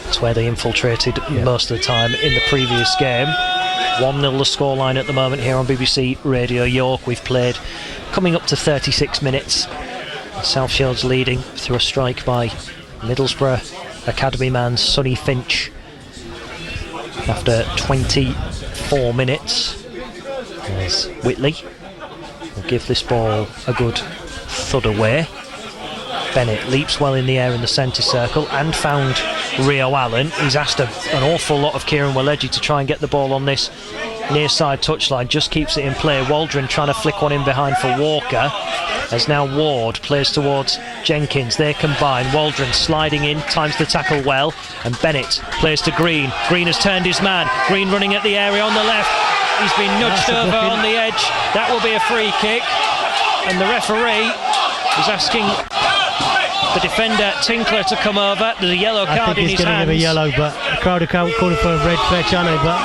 S1: That's where they infiltrated most of the time in the previous game. 1-0 the scoreline at the moment here on BBC Radio York. We've played coming up to 36 minutes. South Shields leading through a strike by Middlesbrough Academy man Sonny Finch after 24 minutes. As Whitley will give this ball a good thud away. Bennett leaps well in the air in the centre circle and found Rio Allen. He's asked an awful lot of Kieran Waleji to try and get the ball on this near side touchline, just keeps it in play. Waldron trying to flick one in behind for Walker as now Ward plays towards Jenkins. They combine. Waldron sliding in, times the tackle well, and Bennett plays to Green. Green has turned his man. Green running at the area on the left. He's been nudged over on the edge. That will be a free kick, and the referee is asking the defender Tinkler to come over. There's a yellow card in his hands.
S2: I think he's going to give a yellow, but Crowder calling for a red fetch, aren't they? But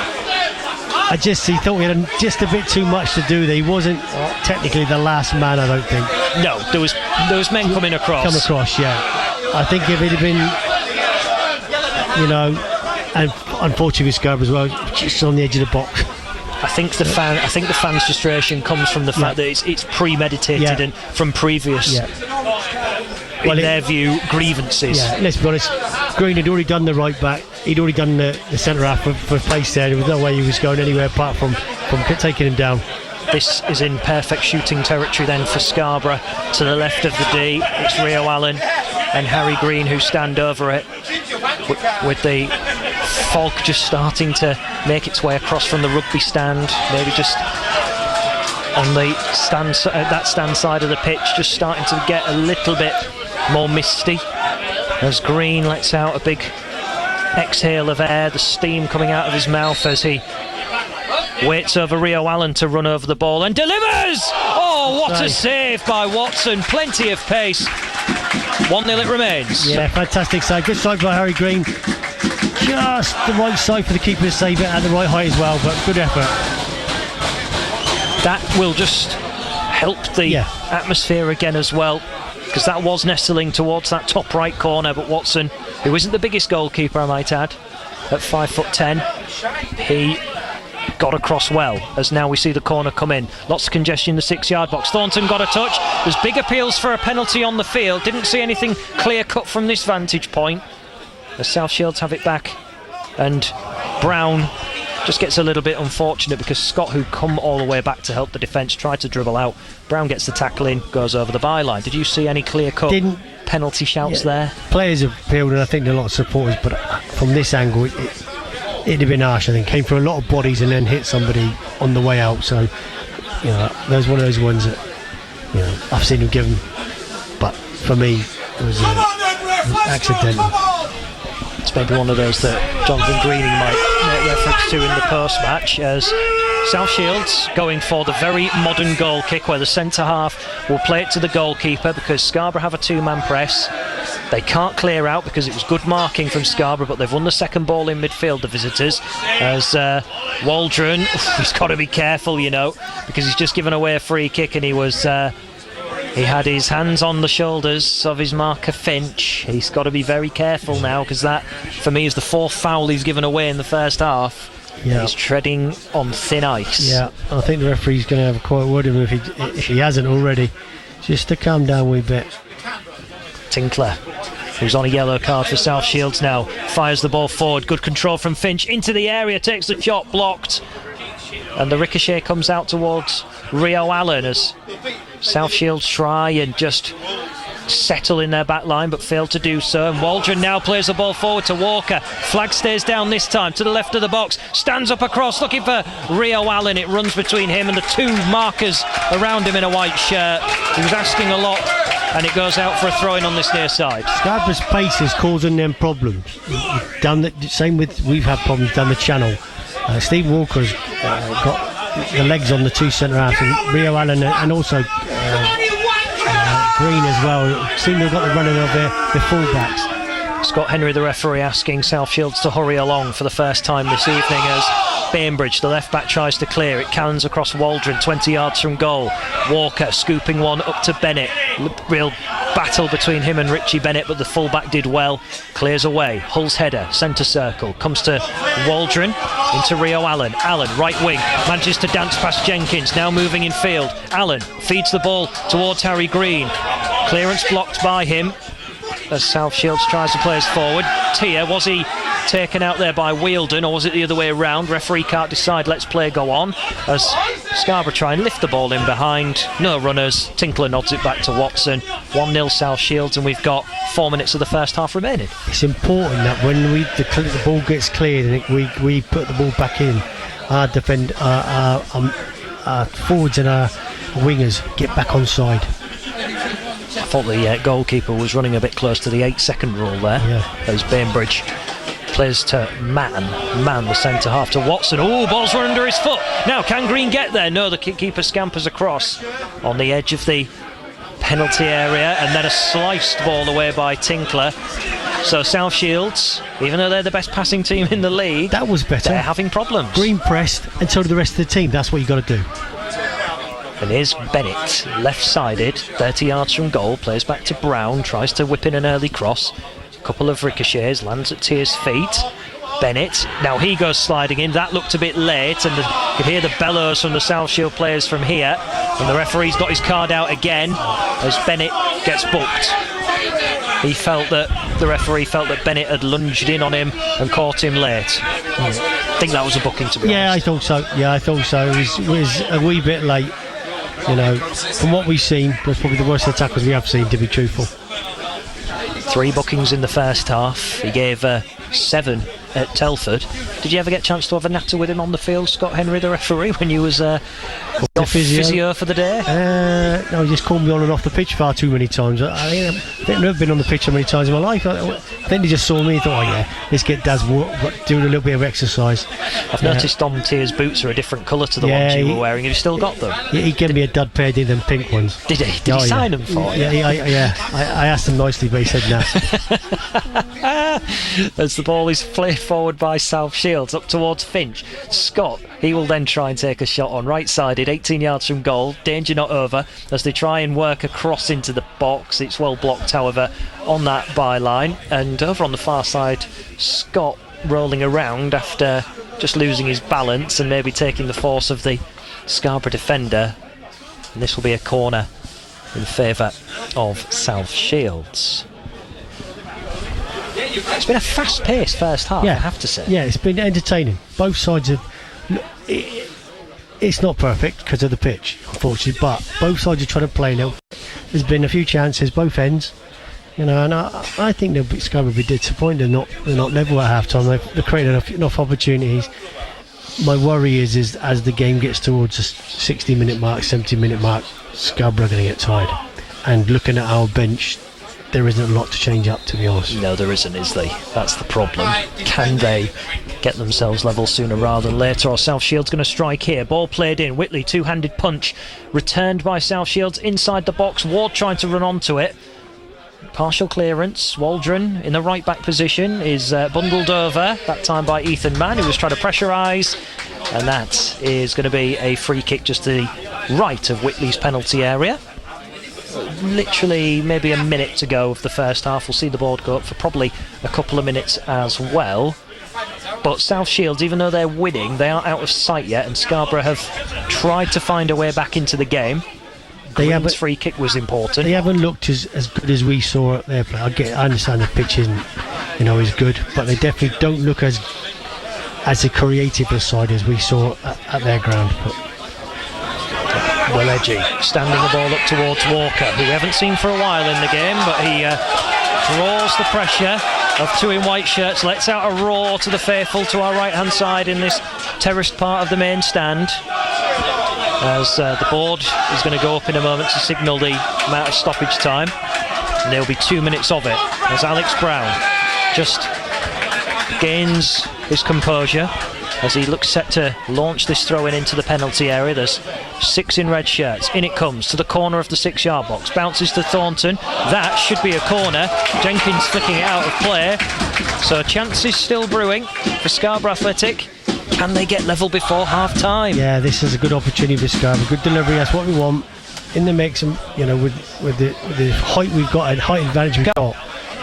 S2: he thought we had just a bit too much to do there. He wasn't technically the last man, I don't think.
S1: No, there was men coming across.
S2: Yeah. I think if it had been, and unfortunately Scarborough as well, just on the edge of the box.
S1: I think the fans' frustration comes from the fact that it's premeditated and from previous, in their view, grievances.
S2: Yeah, let's be honest. Green had already done the right back. He'd already done the centre half for place there. There was no way he was going anywhere apart from taking him down.
S1: This is in perfect shooting territory then for Scarborough. To the left of the D, it's Rio Allen and Harry Green who stand over it, with the fog just starting to make its way across from the rugby stand, maybe just on the stand side of the pitch, just starting to get a little bit more misty as Green lets out a big exhale of air, the steam coming out of his mouth as he Waits over Rio Allen to run over the ball and delivers! Oh, what a save by Watson. Plenty of pace. 1-0 it remains.
S2: Yeah, fantastic save. Good save by Harry Green. Just the right side for the keeper to save it at the right height as well, but good effort.
S1: That will just help the atmosphere again as well, because that was nestling towards that top right corner, but Watson, who isn't the biggest goalkeeper I might add, at 5'10", he got across well, as now we see the corner come in. Lots of congestion in the 6-yard box. Thornton got a touch. There's big appeals for a penalty on the field. Didn't see anything clear cut from this vantage point. The South Shields have it back, and Brown just gets a little bit unfortunate because Scott, who come all the way back to help the defence, tried to dribble out. Brown gets the tackle in, goes over the byline. Did you see any clear cut penalty shouts there? Players
S2: have appealed, and I think there are a lot of supporters, but from this angle it'd have been harsh. I think came for a lot of bodies and then hit somebody on the way out. So there's one of those ones that I've seen him given, but for me it was accidental.
S1: It's maybe one of those that Jonathan Greening might make reference to in the post-match, as South Shields going for the very modern goal kick where the centre-half will play it to the goalkeeper because Scarborough have a two-man press. They can't clear out because it was good marking from Scarborough, but they've won the second ball in midfield, the visitors, as Waldron, he's got to be careful, because he's just given away a free kick, and he had his hands on the shoulders of his marker Finch. He's got to be very careful now, because that, for me, is the fourth foul he's given away in the first half. Yeah. He's treading on thin ice.
S2: Yeah, I think the referee's going to have a quiet word with him if he hasn't already, just to calm down a wee bit.
S1: Tinkler, who's on a yellow card for South Shields now, fires the ball forward. Good control from Finch into the area, takes the shot, blocked, and the ricochet comes out towards Rio Allen as South Shields try and just settle in their back line but fail to do so, and Waldron now plays the ball forward to Walker. Flag stays down this time to the left of the box, stands up across looking for Rio Allen. It runs between him and the two markers around him in a white shirt. He was asking a lot, and it goes out for a throw-in on this near side.
S2: Scarborough's pace is causing them problems. Same with, we've had problems down the channel. Steve Walker's got the legs on the two centre-halves, and Rio Allen and also Green as well seem to have got the running of the full-backs.
S1: Scott Henry, the referee, asking South Shields to hurry along for the first time this evening as Bainbridge, the left back, tries to clear. It cannons across Waldron, 20 yards from goal. Walker scooping one up to Bennett. Real battle between him and Richie Bennett, but the full-back did well. Clears away. Hull's header, centre circle, comes to Waldron, into Rio Allen. Allen, right wing, manages to dance past Jenkins, now moving in field. Allen feeds the ball towards Harry Green. Clearance blocked by him as South Shields tries to play us forward. Tier, was he taken out there by Wielden, or was it the other way around? Referee can't decide. Let's play go on as Scarborough try and lift the ball in behind. No runners. Tinkler nods it back to Watson. 1-0 South Shields, and we've got 4 minutes of the first half remaining.
S2: It's important that when the ball gets cleared and we put the ball back in, our forwards and our wingers get back on side.
S1: I thought the goalkeeper was running a bit close to the 8-second rule there. As Bainbridge plays to Man, the centre half to Watson. Oh, ball's run under his foot. Now, can Green get there? No, the keeper scampers across on the edge of the penalty area, and then a sliced ball away by Tinkler. So South Shields, even though they're the best passing team in the league,
S2: that was better.
S1: They're having problems.
S2: Green pressed, and so did the rest of the team. That's what you got to do.
S1: And here's Bennett, left-sided, 30 yards from goal, plays back to Brown, tries to whip in an early cross. A couple of ricochets, lands at Tier's feet. Bennett, now he goes sliding in. That looked a bit late, and you could hear the bellows from the South Shield players from here. And the referee's got his card out again as Bennett gets booked. The referee felt that Bennett had lunged in on him and caught him late. I think that was a booking, to be honest.
S2: I thought so. It was a wee bit late. From what we've seen, that's probably the worst attackers we have seen, to be truthful.
S1: 3 bookings in the first half. He gave 7 at Telford. Did you ever get a chance to have a natter with him on the field, Scott Henry, the referee, when you was physio for the day?
S2: No, he just called me on and off the pitch far too many times. I've never been on the pitch so many times in my life. I think he just saw me and thought, oh yeah, let's get Daz doing a little bit of exercise.
S1: I've noticed Dom Tier's boots are a different colour to the ones you were wearing. Have you still got them?
S2: Yeah, he gave me a dud pair of them pink ones.
S1: Did he? Did he sign them for you?
S2: Yeah. I asked him nicely, but he said no.
S1: As the ball is flared forward by South Shields up towards Finch. Scott, he will then try and take a shot on right-sided, 18 yards from goal. Danger not over as they try and work across into the box. It's well blocked, however, on that byline. And over on the far side, Scott rolling around after just losing his balance and maybe taking the force of the Scarborough defender. And this will be a corner in favour of South Shields. It's been a fast-paced first half, I have to say.
S2: Yeah, it's been entertaining. Both sides have... It's not perfect because of the pitch, unfortunately, but both sides are trying to play now. There's been a few chances, both ends. And I think Scarborough will be disappointed. They're not level at half-time. They've created enough opportunities. My worry is as the game gets towards the 60-minute mark, 70-minute mark, Scarborough are going to get tired. And looking at our bench, there isn't a lot to change up, to be honest.
S1: No, there isn't, is there? That's the problem. Can they get themselves level sooner rather than later, or South Shields going to strike here? Ball played in. Whitley, two-handed punch returned by South Shields inside the box. Ward trying to run onto it. Partial clearance. Waldron in the right back position is bundled over, that time by Ethan Mann, who was trying to pressurise, and that is going to be a free kick just to the right of Whitley's penalty area. Literally maybe a minute to go of the first half. We'll see the board go up for probably a couple of minutes as well. But South Shields, even though they're winning, they aren't out of sight yet, and Scarborough have tried to find a way back into the game. Green's free kick was important.
S2: They haven't looked as good as we saw at their play. I understand the pitch isn't is good, but they definitely don't look as a creative a side as we saw at their ground. But
S1: Willegy standing the ball up towards Walker, who we haven't seen for a while in the game, but he draws the pressure of two in white shirts, lets out a roar to the faithful to our right hand side in this terraced part of the main stand, as the board is going to go up in a moment to signal the amount of stoppage time, and there'll be 2 minutes of it as Alex Brown just gains his composure as he looks set to launch this throw in into the penalty area. There's 6 in red shirts. In it comes to the corner of the 6-yard box. Bounces to Thornton. That should be a corner. Jenkins flicking it out of play. So chances still brewing for Scarborough Athletic. Can they get level before half time?
S2: Yeah, this is a good opportunity for Scarborough. Good delivery, that's what we want. In the mix, and with the height we've got and height advantage we've got,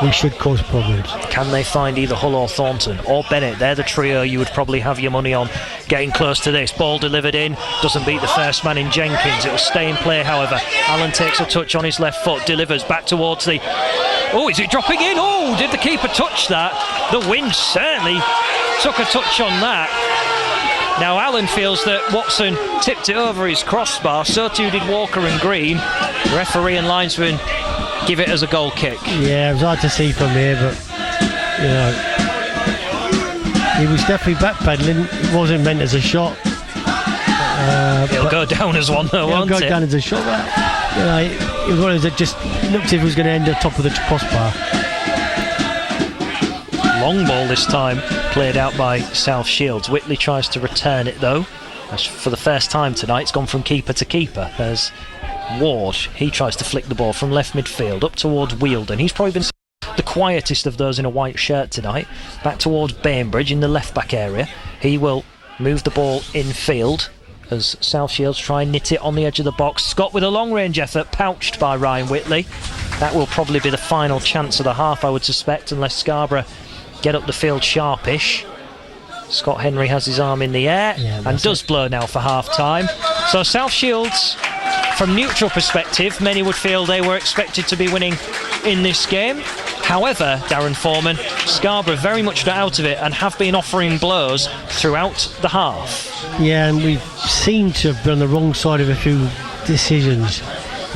S2: we should cause problems.
S1: Can they find either Hull or Thornton or Bennett? They're the trio you would probably have your money on getting close to this. Ball delivered in, doesn't beat the first man in Jenkins. It'll stay in play, however. Allen takes a touch on his left foot, delivers back towards the... Oh, is it dropping in? Oh, did the keeper touch that? The wind certainly took a touch on that. Now Allen feels that Watson tipped it over his crossbar, so too did Walker and Green. Referee and linesman give it as a goal kick.
S2: Yeah, it was hard to see from here, but he was definitely backpedaling. It wasn't meant as a shot.
S1: It'll go down as one though, won't it?
S2: It'll go down as a shot, but it just looked as if it was going to end at the top of the crossbar.
S1: Long ball this time, played out by South Shields. Whitley tries to return it though. For the first time tonight, it's gone from keeper to keeper. There's Ward, he tries to flick the ball from left midfield up towards Wheeldon. He's probably been the quietest of those in a white shirt tonight. Back towards Bainbridge in the left back area. He will move the ball infield as South Shields try and knit it on the edge of the box. Scott with a long range effort, pouched by Ryan Whitley. That will probably be the final chance of the half, I would suspect, unless Scarborough get up the field sharpish. Scott Henry has his arm in the air and does blow now for half time. So South Shields, from neutral perspective, many would feel they were expected to be winning in this game. However, Darren Foreman, Scarborough very much not out of it and have been offering blows throughout the half.
S2: Yeah, and we seem to have been on the wrong side of a few decisions.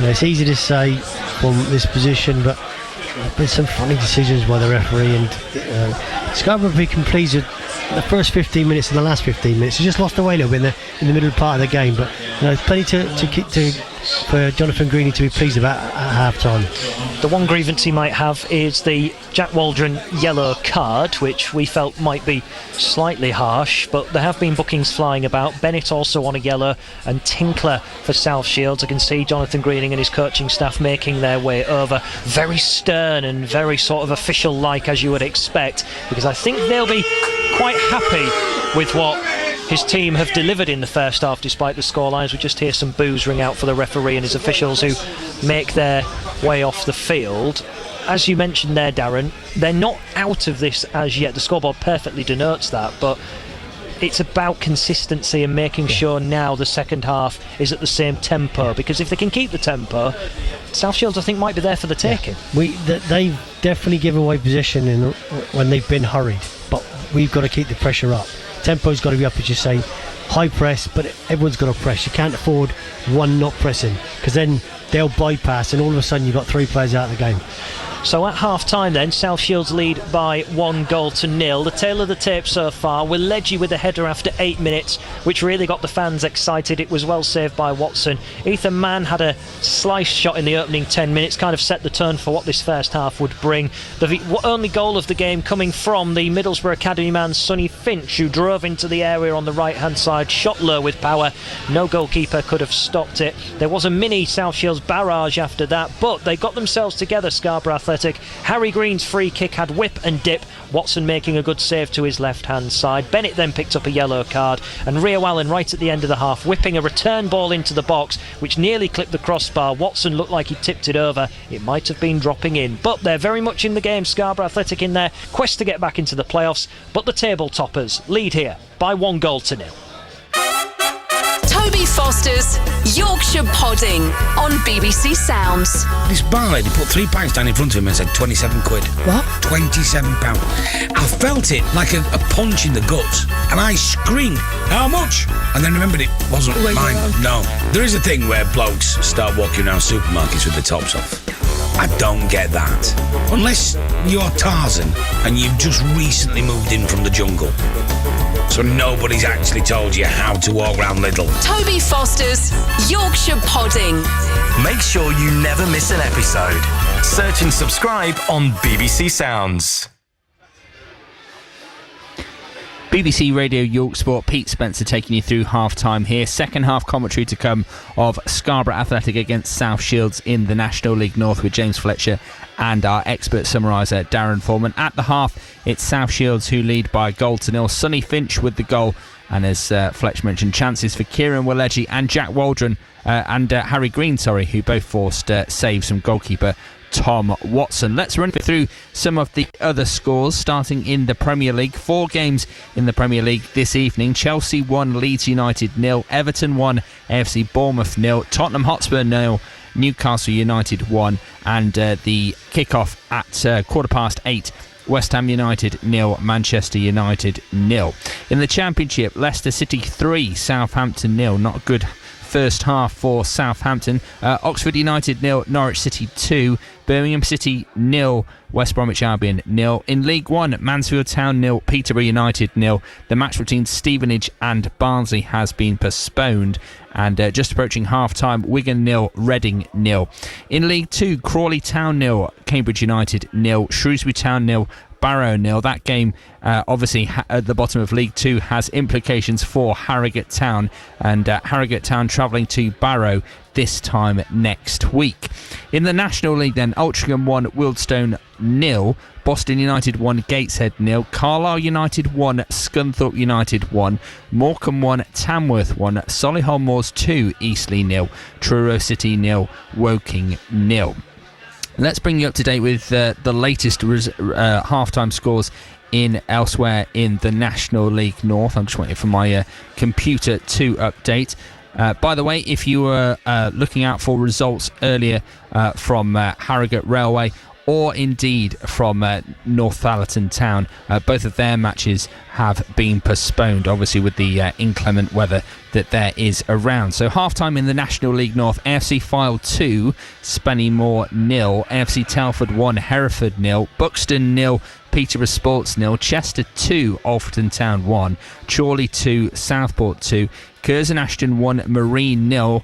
S2: It's easy to say from this position, but there's been some funny decisions by the referee, and Scarborough have been pleased with the first 15 minutes and the last 15 minutes. He just lost away a little bit in the middle part of the game, but plenty for Jonathan Greeny to be pleased about at half time.
S1: The one grievance he might have is the Jack Waldron yellow card, which we felt might be slightly harsh, but there have been bookings flying about. Bennett also on a yellow, and Tinkler for South Shields. I can see Jonathan Greening and his coaching staff making their way over. Very stern and very sort of official-like, as you would expect, because I think they'll be quite happy with what his team have delivered in the first half despite the scorelines. We just hear some boos ring out for the referee and his officials who make their way off the field. As you mentioned there, Darren, they're not out of this as yet. The scoreboard perfectly denotes that, but it's about consistency and making sure now the second half is at the same tempo, because if they can keep the tempo, South Shields I think might be there for the taking.
S2: They've definitely given away position when they've been hurried, but we've got to keep the pressure up. Tempo's got to be up, as you say. High press, but everyone's got to press. You can't afford one not pressing, because then they'll bypass, and all of a sudden you've got 3 players out of the game.
S1: So at half-time then, South Shields lead by 1-0. The tale of the tape so far, Willeji with a header after 8 minutes, which really got the fans excited. It was well saved by Watson. Ethan Mann had a slice shot in the opening 10 minutes, kind of set the tone for what this first half would bring. The only goal of the game coming from the Middlesbrough Academy man Sonny Finch, who drove into the area on the right-hand side, shot low with power. No goalkeeper could have stopped it. There was a mini South Shields barrage after that, but they got themselves together, Scarborough Athletic. Harry Green's free kick had whip and dip, Watson making a good save to his left-hand side. Bennett then picked up a yellow card, and Rio Allen right at the end of the half whipping a return ball into the box which nearly clipped the crossbar. Watson looked like he tipped it over. It might have been dropping in, but they're very much in the game, Scarborough Athletic, in their quest to get back into the playoffs. But the table toppers lead here by 1-0.
S3: Toby Foster's Yorkshire Podding on BBC Sounds.
S4: This bar lady put £3 down in front of him and said 27 quid.
S2: What?
S4: £27. I felt it like a punch in the guts, and I screamed, how much? And then remembered it wasn't mine. No. There is a thing where blokes start walking around supermarkets with the tops off. I don't get that. Unless you're Tarzan and you've just recently moved in from the jungle. So nobody's actually told you how to walk around Lidl.
S3: Toby Foster's Yorkshire Podding.
S5: Make sure you never miss an episode. Search and subscribe on BBC Sounds.
S6: BBC Radio York Sport, Pete Spencer taking you through half-time here. Second half commentary to come of Scarborough Athletic against South Shields in the National League North with James Fletcher and our expert summariser Darren Foreman. At the half, it's South Shields who lead by 1-0. Sonny Finch with the goal, and as Fletch mentioned, chances for Kieran Willeji and Jack Waldron and Harry Green, who both forced saves from goalkeeper Tom Watson. Let's run through some of the other scores, starting in the Premier League. 4 games in the Premier League this evening. Chelsea 1, Leeds United 0, Everton 1, AFC Bournemouth 0, Tottenham Hotspur 0, Newcastle United 1, and the kick-off at 8:15, West Ham United 0, Manchester United 0. In the Championship, Leicester City 3, Southampton 0. Not good first half for Southampton. Oxford United 0, Norwich City 2, Birmingham City 0, West Bromwich Albion 0. In League 1, Mansfield Town 0, Peterborough United 0. The match between Stevenage and Barnsley has been postponed. And just approaching half-time, Wigan 0, Reading 0. In League 2, Crawley Town 0, Cambridge United 0, Shrewsbury Town 0, Barrow 0. That game, obviously, at the bottom of League 2 has implications for Harrogate Town, and Harrogate Town travelling to Barrow this time next week. In the National League then, Altrincham 1, Wildstone 0, Boston United 1, Gateshead 0, Carlisle United 1, Scunthorpe United 1, Morecambe 1, Tamworth 1, Solihull Moors 2, Eastleigh 0, Truro City 0, Woking 0. Let's bring you up to date with the latest half-time scores in elsewhere in the National League North. I'm just waiting for my computer to update. By the way, if you were looking out for results earlier from Harrogate Railway or indeed from Northallerton Town. Both of their matches have been postponed, obviously with the inclement weather that there is around. So half-time in the National League North: AFC Fylde 2, Spennymoor 0, AFC Telford 1, Hereford 0, Buxton 0, Peterborough Sports 0, Chester 2, Alfreton Town 1, Chorley 2, Southport 2, Curzon Ashton 1, Marine 0.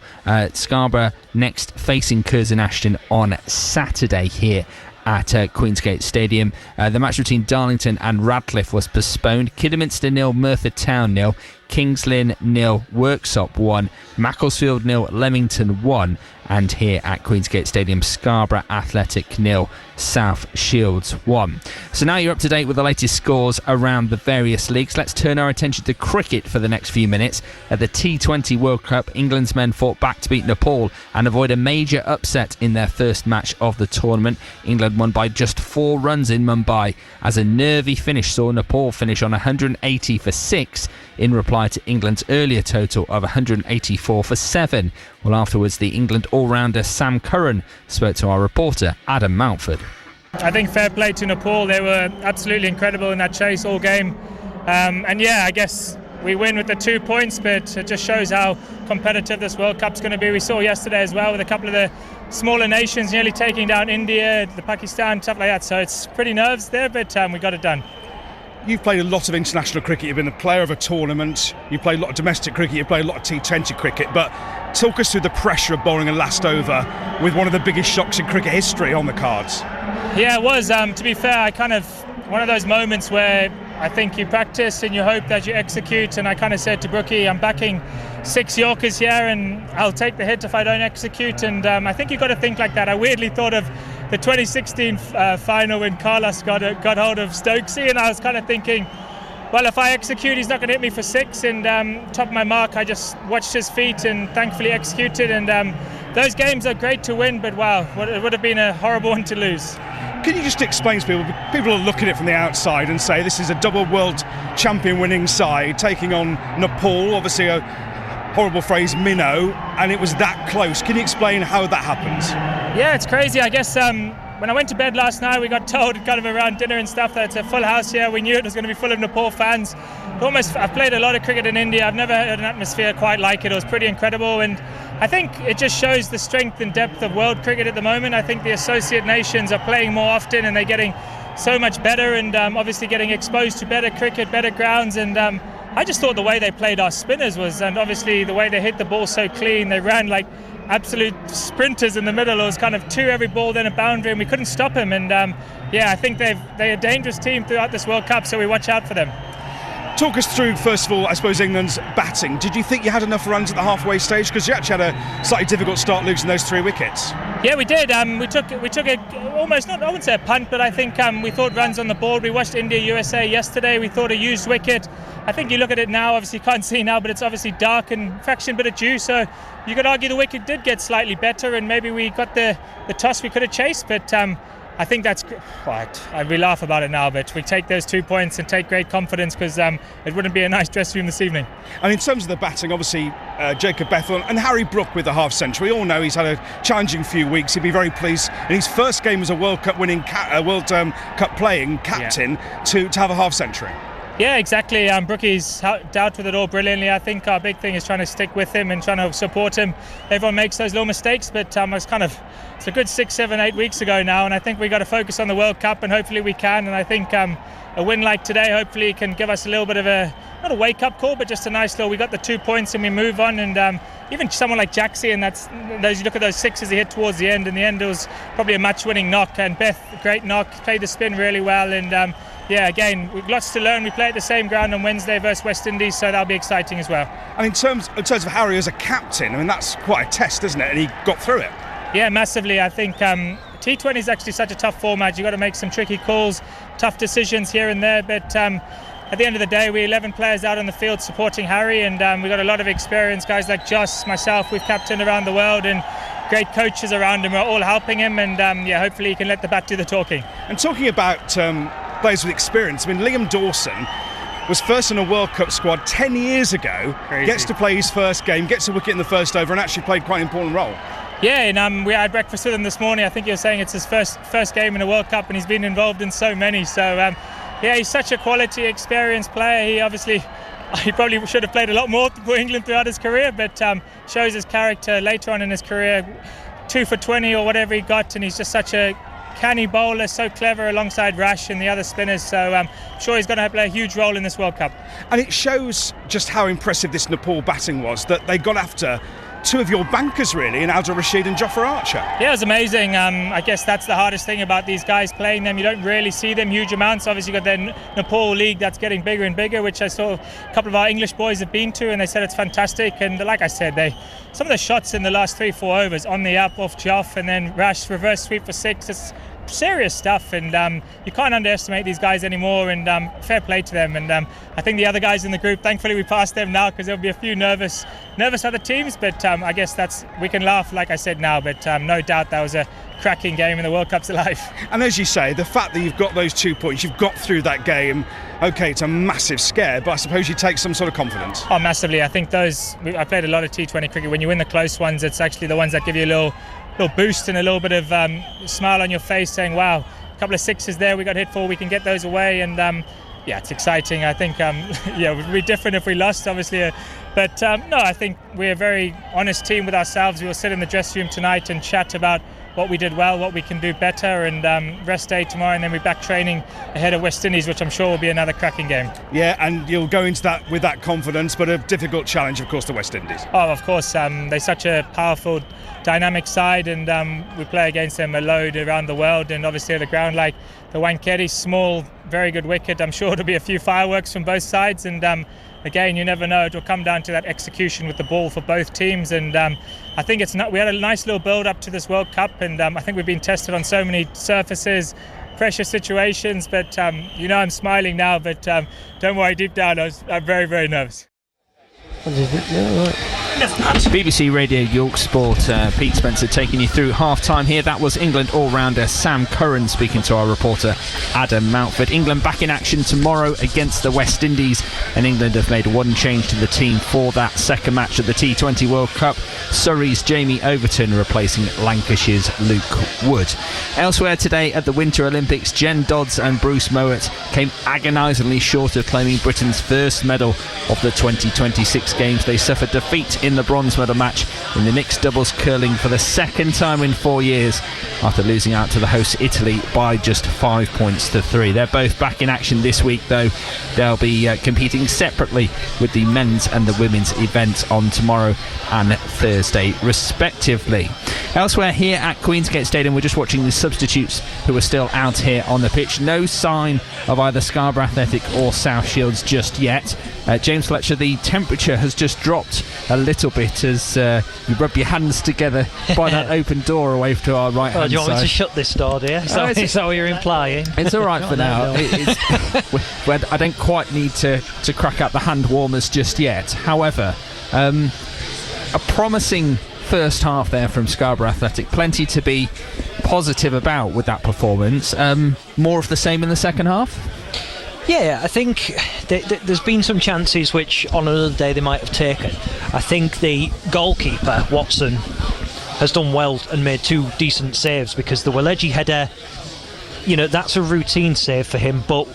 S6: Scarborough next facing Curzon Ashton on Saturday here at Queensgate Stadium. The match between Darlington and Radcliffe was postponed. Kidderminster 0, Merthyr Town 0, Kings Lynn 0, Worksop 1, Macclesfield 0, Leamington 1, and here at Queensgate Stadium, Scarborough Athletic 0, South Shields 1. So now you're up to date with the latest scores around the various leagues. Let's turn our attention to cricket for the next few minutes. At the T20 World Cup, England's men fought back to beat Nepal and avoid a major upset in their first match of the tournament. England won by just 4 runs in Mumbai, as a nervy finish saw Nepal finish on 180 for 6 in reply to England's earlier total of 184 for 7. Well, afterwards, the England all-rounder Sam Curran spoke to our reporter Adam Mountford.
S7: I think fair play to Nepal. They were absolutely incredible in that chase all game. And yeah, I guess we win with the 2 points, but it just shows how competitive this World Cup's going to be. We saw yesterday as well with a couple of the smaller nations nearly taking down India, the Pakistan, stuff like that. So it's pretty nerves there, but we got it done.
S8: You've played a lot of international cricket, you've been a player of a tournament, you played a lot of domestic cricket, you played a lot of T20 cricket, but talk us through the pressure of bowling a last over with one of the biggest shocks in cricket history on the cards.
S7: Yeah, it was. To be fair, one of those moments where I think you practice and you hope that you execute, and I kind of said to Brookie, I'm backing 6 Yorkers here and I'll take the hit if I don't execute, and I think you've got to think like that. I weirdly thought of the 2016 final when Carlos got hold of Stokesy, and I was kind of thinking, well, if I execute, he's not going to hit me for 6, and top of my mark, I just watched his feet and thankfully executed, and those games are great to win, but wow, it would have been a horrible one to lose.
S8: Can you just explain to people are looking at it from the outside and say this is a double world champion winning side taking on Nepal, obviously a horrible phrase, minnow, and it was that close. Can you explain how that happened?
S7: Yeah, it's crazy. I guess when I went to bed last night, we got told kind of around dinner and stuff that it's a full house here. We knew it was going to be full of Nepal fans. I've played a lot of cricket in India. I've never had an atmosphere quite like it. It was pretty incredible, and I think it just shows the strength and depth of world cricket at the moment. I think the associate nations are playing more often and they're getting so much better, and obviously getting exposed to better cricket, better grounds, and I just thought the way they played our spinners was, and obviously the way they hit the ball so clean, they ran like absolute sprinters in the middle. It was kind of 2 every ball, then a boundary, and we couldn't stop them, and yeah, I think they're a dangerous team throughout this World Cup, so we watch out for them.
S8: Talk us through, first of all, I suppose, England's batting. Did you think you had enough runs at the halfway stage? Because you actually had a slightly difficult start losing those 3 wickets.
S7: Yeah, we did. We took a almost, not, I wouldn't say a punt, but I think we thought runs on the board. We watched India-USA yesterday. We thought a used wicket. I think you look at it now, obviously you can't see now, but it's obviously dark and fraction bit of dew. So you could argue the wicket did get slightly better, and maybe we got the toss we could have chased, but I think that's we laugh about it now, but we take those 2 points and take great confidence, because it wouldn't be a nice dressing room this evening.
S8: And in terms of the batting, obviously Jacob Bethel and Harry Brook with the half century. We all know he's had a challenging few weeks. He'd be very pleased in his first game as a World Cup winning World Cup playing captain to have a half century.
S7: Yeah, exactly. Brookie's dealt with it all brilliantly. I think our big thing is trying to stick with him and trying to support him. Everyone makes those little mistakes, but it's a good 6, 7, 8 weeks ago now, and I think we got to focus on the World Cup, and hopefully we can. And I think a win like today hopefully can give us a little bit of not a wake-up call, but just a nice little, we got the 2 points and we move on. And even someone like Jaxie, and you look at those 6s he hit towards the end. In the end, it was probably a match-winning knock, and Beth, great knock, played the spin really well, and yeah, again, we've lots to learn. We play at the same ground on Wednesday versus West Indies, so that'll be exciting as well.
S8: And in terms of Harry as a captain, I mean, that's quite a test, isn't it? And he got through it.
S7: Yeah, massively. I think T20 is actually such a tough format. You've got to make some tricky calls, tough decisions here and there, but at the end of the day, we're 11 players out on the field supporting Harry, and we've got a lot of experience. Guys like Joss, myself, we've captained around the world, and great coaches around him are all helping him, and yeah, hopefully he can let the bat do the talking.
S8: And talking about players with experience, I mean, Liam Dawson was first in a World Cup squad 10 years ago.
S7: Crazy.
S8: Gets to play his first game, gets a wicket in the first over, and actually played quite an important role.
S7: Yeah, and we had breakfast with him this morning. I think he was saying it's his first game in the World Cup, and he's been involved in so many. So yeah, he's such a quality, experienced player. He probably should have played a lot more for England throughout his career, but shows his character later on in his career. 2 for 20 or whatever he got, and he's just such a canny bowler, so clever alongside Rash and the other spinners. So I'm sure he's going to play a huge role in this World Cup.
S8: And it shows just how impressive this Nepal batting was, that they got after two of your bankers really, in Abdul Rashid and Jofra Archer.
S7: Yeah, it was amazing. I guess that's the hardest thing about these guys playing them. You don't really see them huge amounts. Obviously you've got the Nepal league that's getting bigger and bigger, which I saw a couple of our English boys have been to, and they said it's fantastic. And like I said, some of the shots in the last 3-4 overs on the up off Joff, and then Rash reverse sweep for 6, it's serious stuff, and you can't underestimate these guys anymore, and fair play to them. And I think the other guys in the group, thankfully we passed them now, because there'll be a few nervous other teams, but I guess we can laugh like I said now, but no doubt that was a cracking game and the World Cup's alive.
S8: And as you say, the fact that you've got those 2 points, you've got through that game, okay, it's a massive scare, but I suppose you take some sort of confidence.
S7: Oh, massively. I think I played a lot of T20 cricket. When you win the close ones, it's actually the ones that give you a little boost and a little bit of smile on your face, saying, wow, a couple of sixes there we got hit for, we can get those away. And yeah, it's exciting. I think it would be different if we lost, obviously, but no, I think we're a very honest team with ourselves. We'll sit in the dressing room tonight and chat about what we did well, what we can do better, and rest day tomorrow, and then we're back training ahead of West Indies, which I'm sure will be another cracking game. Yeah,
S8: and you'll go into that with that confidence, but a difficult challenge, of course, the West Indies.
S7: Oh, of course. They're such a powerful, dynamic side, and we play against them a load around the world, and obviously the ground like the Wankhede, small, very good wicket. I'm sure there'll be a few fireworks from both sides, and again, you never know. It will come down to that execution with the ball for both teams, and I think we had a nice little build up to this World Cup, and I think we've been tested on so many surfaces, pressure situations, but I'm smiling now, but don't worry, deep down I'm very, very nervous.
S6: BBC Radio York Sport, Pete Spencer taking you through half-time here. That was England all-rounder Sam Curran speaking to our reporter Adam Mountford. England back in action tomorrow against the West Indies, and England have made one change to the team for that second match of the T20 World Cup. Surrey's Jamie Overton replacing Lancashire's Luke Wood. Elsewhere today at the Winter Olympics, Jen Dodds and Bruce Mowat came agonisingly short of claiming Britain's first medal of the 2026 Games. They suffered defeat in the bronze medal match in the mixed doubles curling for the second time in 4 years, after losing out to the hosts Italy by just 5 points to 3. They're both back in action this week, though. They'll be competing separately with the men's and the women's events on tomorrow and Thursday respectively. Elsewhere here at Queensgate Stadium, we're just watching the substitutes who are still out here on the pitch. No sign of either Scarborough Athletic or South Shields just yet. James Fletcher, the temperature has just dropped a little bit as you rub your hands together by that open door away to our right hand side.
S1: Do you want me to shut this door, dear? Is that what you're implying?
S6: It's all right for now. I don't quite need to crack out the hand warmers just yet. However, a promising first half there from Scarborough Athletic. Plenty to be positive about with that performance. More of the same in the second half?
S1: Yeah, I think there's been some chances which on another day they might have taken. I think the goalkeeper, Watson, has done well and made 2 decent saves, because the Waleji header, that's a routine save for him, but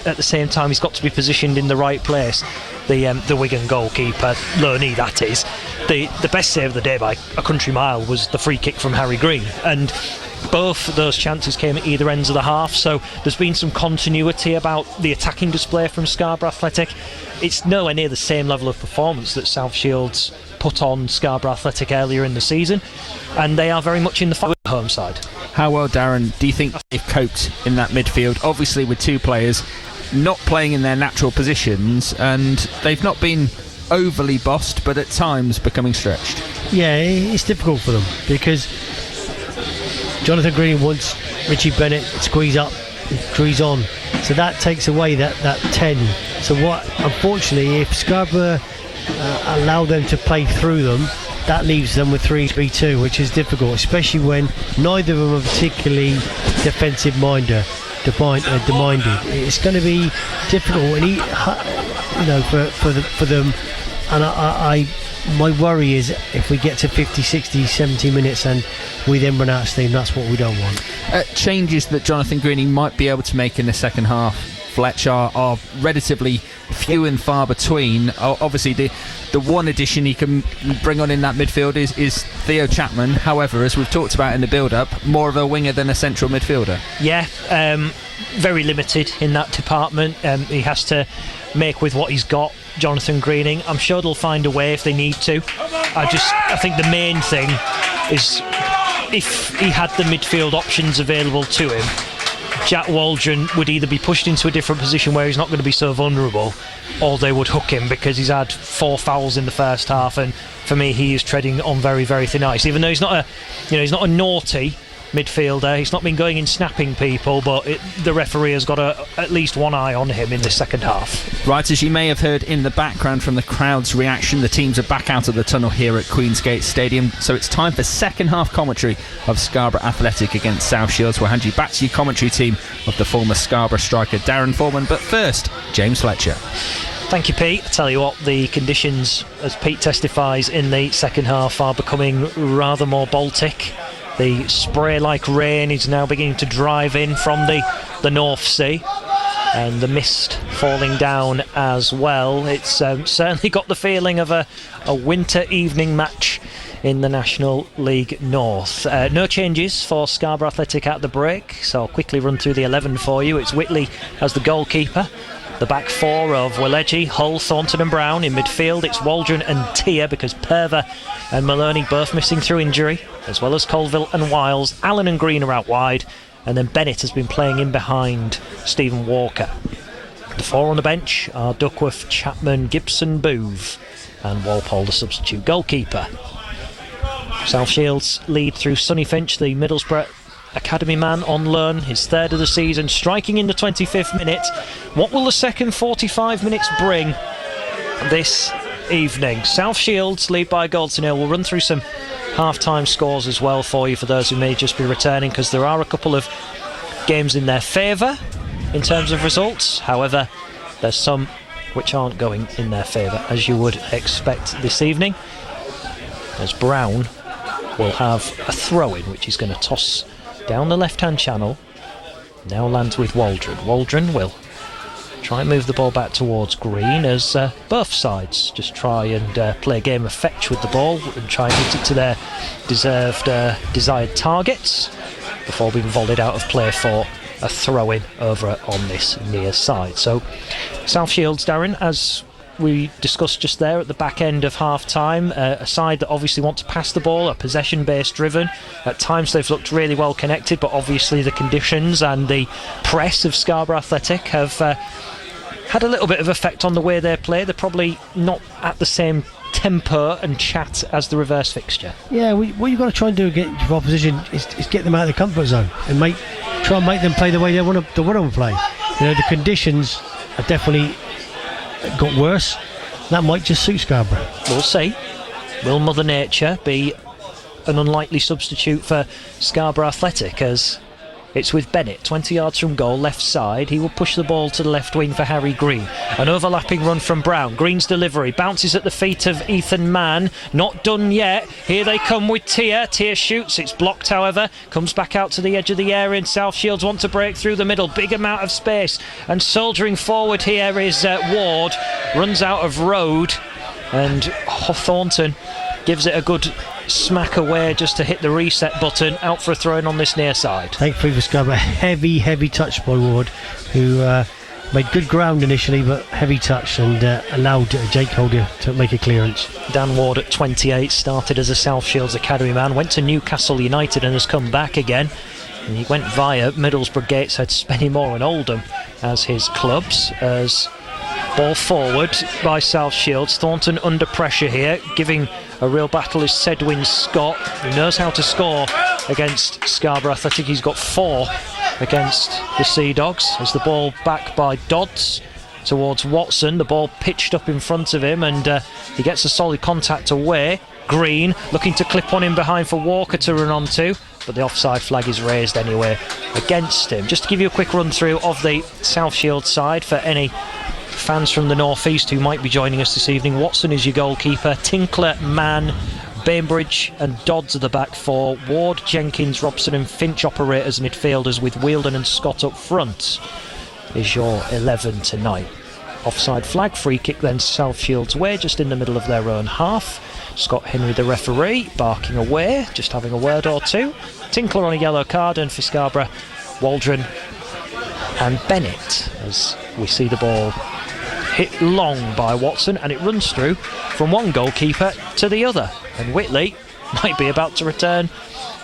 S1: at the same time he's got to be positioned in the right place. The Wigan goalkeeper, Loney that is, the best save of the day by a country mile was the free kick from Harry Green, and both of those chances came at either ends of the half, so there's been some continuity about the attacking display from Scarborough Athletic. It's nowhere near the same level of performance that South Shields put on Scarborough Athletic earlier in the season, and they are very much in the fight with the home side.
S6: How well, Darren, do you think they've coped in that midfield? Obviously with 2 players not playing in their natural positions, and they've not been overly bossed, but at times becoming stretched.
S2: Yeah, it's difficult for them, because Jonathan Green wants Richie Bennett squeeze up, squeeze on, so that takes away that 10. So unfortunately, if Scarborough allow them to play through them, that leaves them with 3-3-2, which is difficult, especially when neither of them are particularly defensive minded. It's going to be difficult, and for them I my worry is if we get to 50, 60, 70 minutes and we then run out of steam, that's what we don't want.
S6: Changes that Jonathan Greening might be able to make in the second half, Fletch, are relatively few and far between. Obviously the one addition he can bring on in that midfield is Theo Chapman. However, as we've talked about in the build-up, more of a winger than a central midfielder.
S1: Yeah, very limited in that department. He has to make with what he's got, Jonathan Greening. I'm sure they'll find a way if they need to. I think the main thing is if he had the midfield options available to him, Jack Waldron would either be pushed into a different position where he's not going to be so vulnerable, or they would hook him, because he's had 4 fouls in the first half, and for me he is treading on very, very thin ice. Even though he's not a naughty midfielder, he's not been going in snapping people, but the referee has got at least one eye on him in the second half.
S6: Right, as you may have heard in the background from the crowd's reaction, the teams are back out of the tunnel here at Queensgate Stadium, so it's time for second half commentary of Scarborough Athletic against South Shields. We'll hand you back to your commentary team of the former Scarborough striker Darren Foreman, but first, James Fletcher.
S1: Thank you, Pete. I tell you what, the conditions, as Pete testifies, in the second half are becoming rather more Baltic. The spray-like rain is now beginning to drive in from the North Sea, and the mist falling down as well. It's certainly got the feeling of a winter evening match in the National League North. No changes for Scarborough Athletic at the break, so I'll quickly run through the 11 for you. It's Whitley as the goalkeeper. The back four of Willeji, Hull, Thornton and Brown. In midfield it's Waldron and Tia, because Perver and Maloney both missing through injury, as well as Colville and Wiles. Allen and Green are out wide, and then Bennett has been playing in behind Stephen Walker. The four on the bench are Duckworth, Chapman, Gibson, Booth and Walpole, the substitute goalkeeper. South Shields lead through Sonny Finch, the Middlesbrough academy man on loan, his third of the season, striking in the 25th minute. What will the second 45 minutes bring this evening? South Shields lead by a goal to nil. We'll run through some half-time scores as well for you, for those who may just be returning, because there are a couple of games in their favour in terms of results. However, there's some which aren't going in their favour, as you would expect this evening, as Brown will have a throw-in, which he's going to toss down the left-hand channel. Now lands with Waldron. Waldron will try and move the ball back towards Green, as both sides just try and play a game of fetch with the ball and try and hit it to their desired targets before being volleyed out of play for a throw-in over on this near side. So South Shields, Darren, as we discussed just there at the back end of half-time, a side that obviously want to pass the ball, are possession-based driven. At times they've looked really well connected, but obviously the conditions and the press of Scarborough Athletic have had a little bit of effect on the way they play. They're probably not at the same tempo and chat as the reverse fixture. Yeah,
S2: what you've got to try and do against your opposition is get them out of the comfort zone and try and make them play the way they want to play. You know, the conditions are definitely got worse. That might just suit Scarborough.
S1: We'll see. Will Mother Nature be an unlikely substitute for Scarborough Athletic, as it's with Bennett 20 yards from goal, left side. He will push the ball to the left wing for Harry Green. An overlapping run from Brown. Green's delivery bounces at the feet of Ethan Mann. Not done yet. Here they come with Tia. Tia shoots. It's blocked, however. Comes back out to the edge of the area, and South Shields want to break through the middle. Big amount of space. And soldiering forward here is Ward. Runs out of road. And Thornton gives it a good smack away just to hit the reset button. Out for a throw-in on this near side.
S2: Thankfully for Scarborough, heavy touch by Ward, who made good ground initially, but heavy touch, and allowed Jake Holder to make a clearance.
S1: Dan Ward at 28 started as a South Shields academy man, went to Newcastle United and has come back again, and he went via Middlesbrough, Gateshead, Spennymoor and Oldham as his clubs. As ball forward by South Shields. Thornton under pressure here, giving a real battle is Sedwin Scott, who knows how to score against Scarborough Athletic. He's got 4 against the Sea Dogs. As the ball back by Dodds towards Watson, the ball pitched up in front of him, and he gets a solid contact away. Green looking to clip on in behind for Walker to run onto, but the offside flag is raised anyway against him. Just to give you a quick run through of the South Shields side for any fans from the northeast who might be joining us this evening, Watson is your goalkeeper, Tinkler, Mann, Bainbridge and Dodds are the back four, Ward, Jenkins, Robson and Finch operate as midfielders, with Wheeldon and Scott up front is your 11 tonight. Offside flag, free kick then South Shields way, just in the middle of their own half. Scott Henry the referee barking away, just having a word or two. Tinkler on a yellow card, and for Scarborough, Waldron and Bennett, as we see the ball hit long by Watson, and it runs through from one goalkeeper to the other, and Whitley might be about to return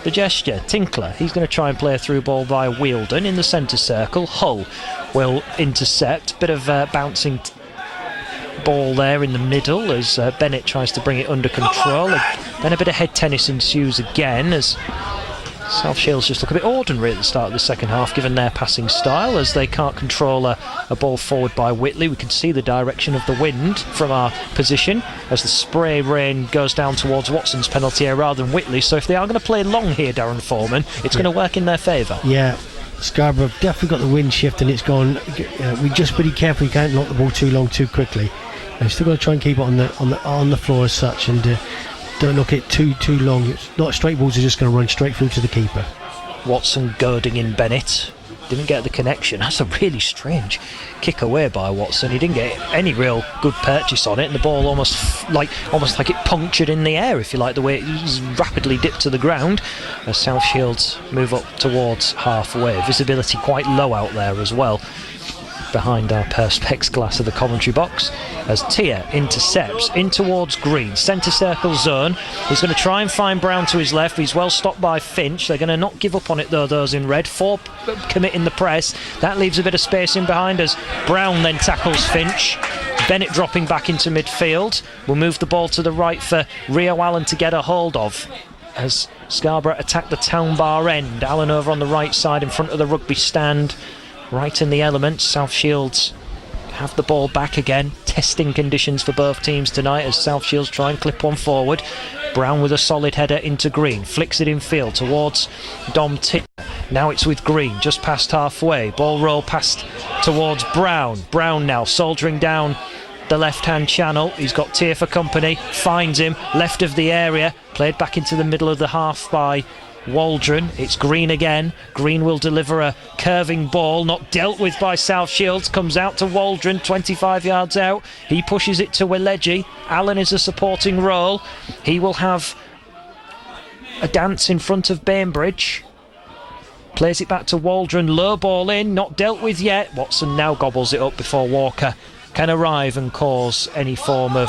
S1: the gesture. Tinkler, he's going to try and play a through ball by Wheeldon in the centre circle. Hull will intercept, bit of bouncing ball there in the middle as Bennett tries to bring it under control. Then a bit of head tennis ensues again as South Shields just look a bit ordinary at the start of the second half, given their passing style, as they can't control a ball forward by Whitley. We can see the direction of the wind from our position as the spray rain goes down towards Watson's penalty area rather than Whitley. So if they are going to play long here, Darren Foreman, it's going to work in their favour. Yeah,
S2: Scarborough definitely got the wind shift, and it's gone. We just be careful you can't knock the ball too long too quickly. They've still got to try and keep it on the floor as such, and don't knock it too long. It's not straight balls are just going to run straight through to the keeper.
S1: Watson goading in Bennett, didn't get the connection. That's a really strange kick away by Watson. He didn't get any real good purchase on it, and the ball almost like it punctured in the air, if you like, the way it rapidly dipped to the ground as South Shields move up towards halfway. Visibility quite low out there as well, behind our perspex glass of the commentary box, as Tia intercepts in towards Green, centre circle zone. He's going to try and find Brown to his left. He's well stopped by Finch. They're going to not give up on it though, those in red. 4 committing the press. That leaves a bit of space in behind as Brown then tackles Finch. Bennett dropping back into midfield. We'll move the ball to the right for Rio Allen to get a hold of as Scarborough attack the town bar end. Allen over on the right side in front of the rugby stand, right in the elements. South Shields have the ball back again. Testing conditions for both teams tonight as South Shields try and clip one forward. Brown with a solid header into Green, flicks it in field towards Dom Tick. Now it's with Green just past halfway. Ball roll past towards Brown. Brown now soldiering down the left hand channel. He's got Tier for company, finds him left of the area, played back into the middle of the half by Waldron. It's Green again. Green will deliver a curving ball, not dealt with by South Shields. Comes out to Waldron, 25 yards out. He pushes it to Weleji. Allen is a supporting role. He will have a dance in front of Bainbridge. Plays it back to Waldron. Low ball in, not dealt with yet. Watson now gobbles it up before Walker can arrive and cause any form of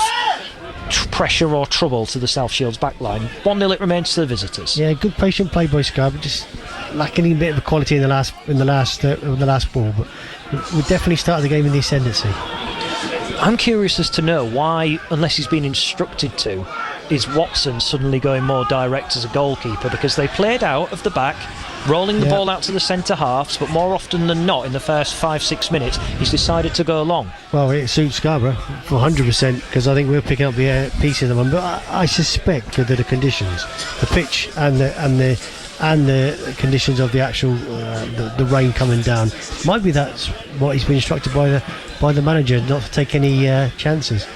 S1: pressure or trouble to the South Shields backline. 1-0 it remains to the visitors.
S2: Yeah, good patient play by Scarborough, just lacking a bit of quality in the last ball, but we definitely started the game in the ascendancy.
S1: I'm curious as to know why, unless he's been instructed to, is Watson suddenly going more direct as a goalkeeper, because they played out of the back, rolling the ball out to the centre halves, but more often than not in the first 5-6 minutes he's decided to go long.
S2: Well, it suits Scarborough for 100%, because I think we're picking up the pieces of them, but I suspect that the conditions, the pitch and the conditions of the actual the rain coming down, might be that's what he's been instructed by the manager, not to take any chances.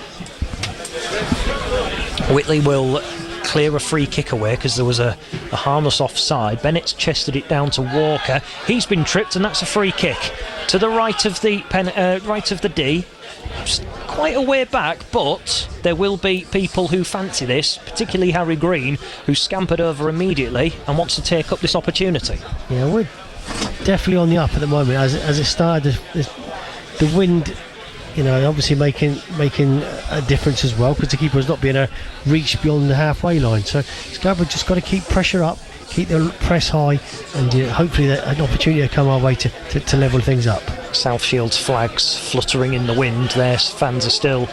S1: Whitley will clear a free kick away because there was a harmless offside. Bennett's chested it down to Walker. He's been tripped, and that's a free kick to the right of the D. Just quite a way back, but there will be people who fancy this, particularly Harry Green, who scampered over immediately and wants to take up this opportunity.
S2: Yeah, we're definitely on the up at the moment. As it started, the wind, obviously making a difference as well, because the keeper has not been able to reach beyond the halfway line. So Scarborough just got to keep pressure up, keep the press high, and hopefully an opportunity will come our way to level things up.
S1: South Shields flags fluttering in the wind. Their fans are still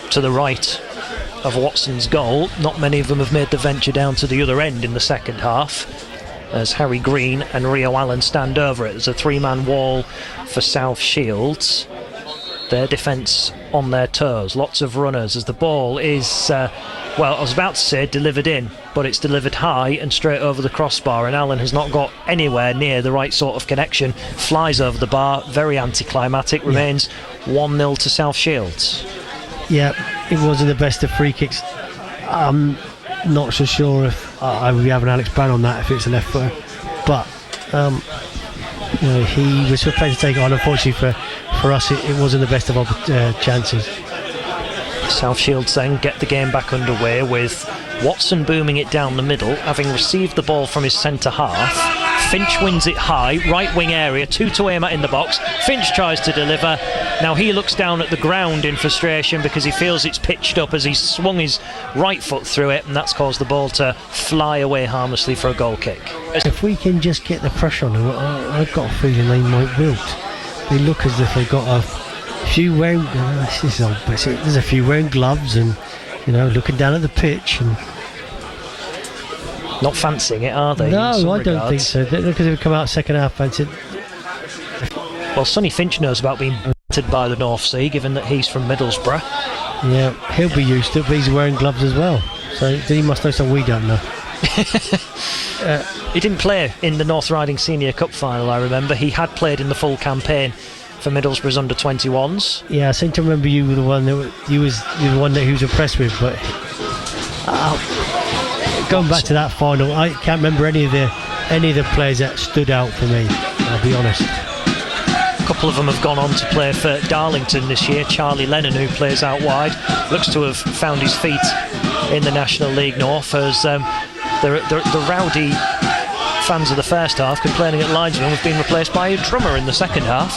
S1: to the right of Watson's goal. Not many of them have made the venture down to the other end in the second half, as Harry Green and Rio Allen stand over it. There's a 3-man wall for South Shields. Their defence on their toes. Lots of runners as the ball is, well, I was about to say delivered in, but it's delivered high and straight over the crossbar, and Allen has not got anywhere near the right sort of connection. Flies over the bar, very anticlimactic. Remains 1-0 to South Shields.
S2: Yeah, it wasn't the best of free kicks. I'm not so sure if we have an Alex Brown on that, if it's a left footer, but he was prepared to take it on. Unfortunately for us, it wasn't the best of chances.
S1: South Shields then get the game back underway with Watson booming it down the middle, having received the ball from his centre half. Finch wins it high, right wing area, 2 to aim at in the box. Finch tries to deliver. Now he looks down at the ground in frustration because he feels it's pitched up as he's swung his right foot through it, and that's caused the ball to fly away harmlessly for a goal kick.
S2: If we can just get the pressure on them, I've got a feeling they might wilt. They look as if they've got a few wearing there's a few wearing gloves and looking down at the pitch and
S1: not fancying it, are they?
S2: No, I don't think so. Because they've come out second half fancying.
S1: Well, Sonny Finch knows about being battered by the North Sea, given that he's from Middlesbrough.
S2: Yeah, he'll be used to it, but he's wearing gloves as well, so he must know something we don't know.
S1: He didn't play in the North Riding Senior Cup final, I remember. He had played in the full campaign for Middlesbrough's under-21s.
S2: Yeah, I seem to remember you were the one that he was impressed with, but going back to that final, I can't remember any of the players that stood out for me, I'll be honest.
S1: A couple of them have gone on to play for Darlington this year. Charlie Lennon, who plays out wide, looks to have found his feet in the National League North, as the rowdy fans of the first half complaining at linesmen have been replaced by a drummer in the second half.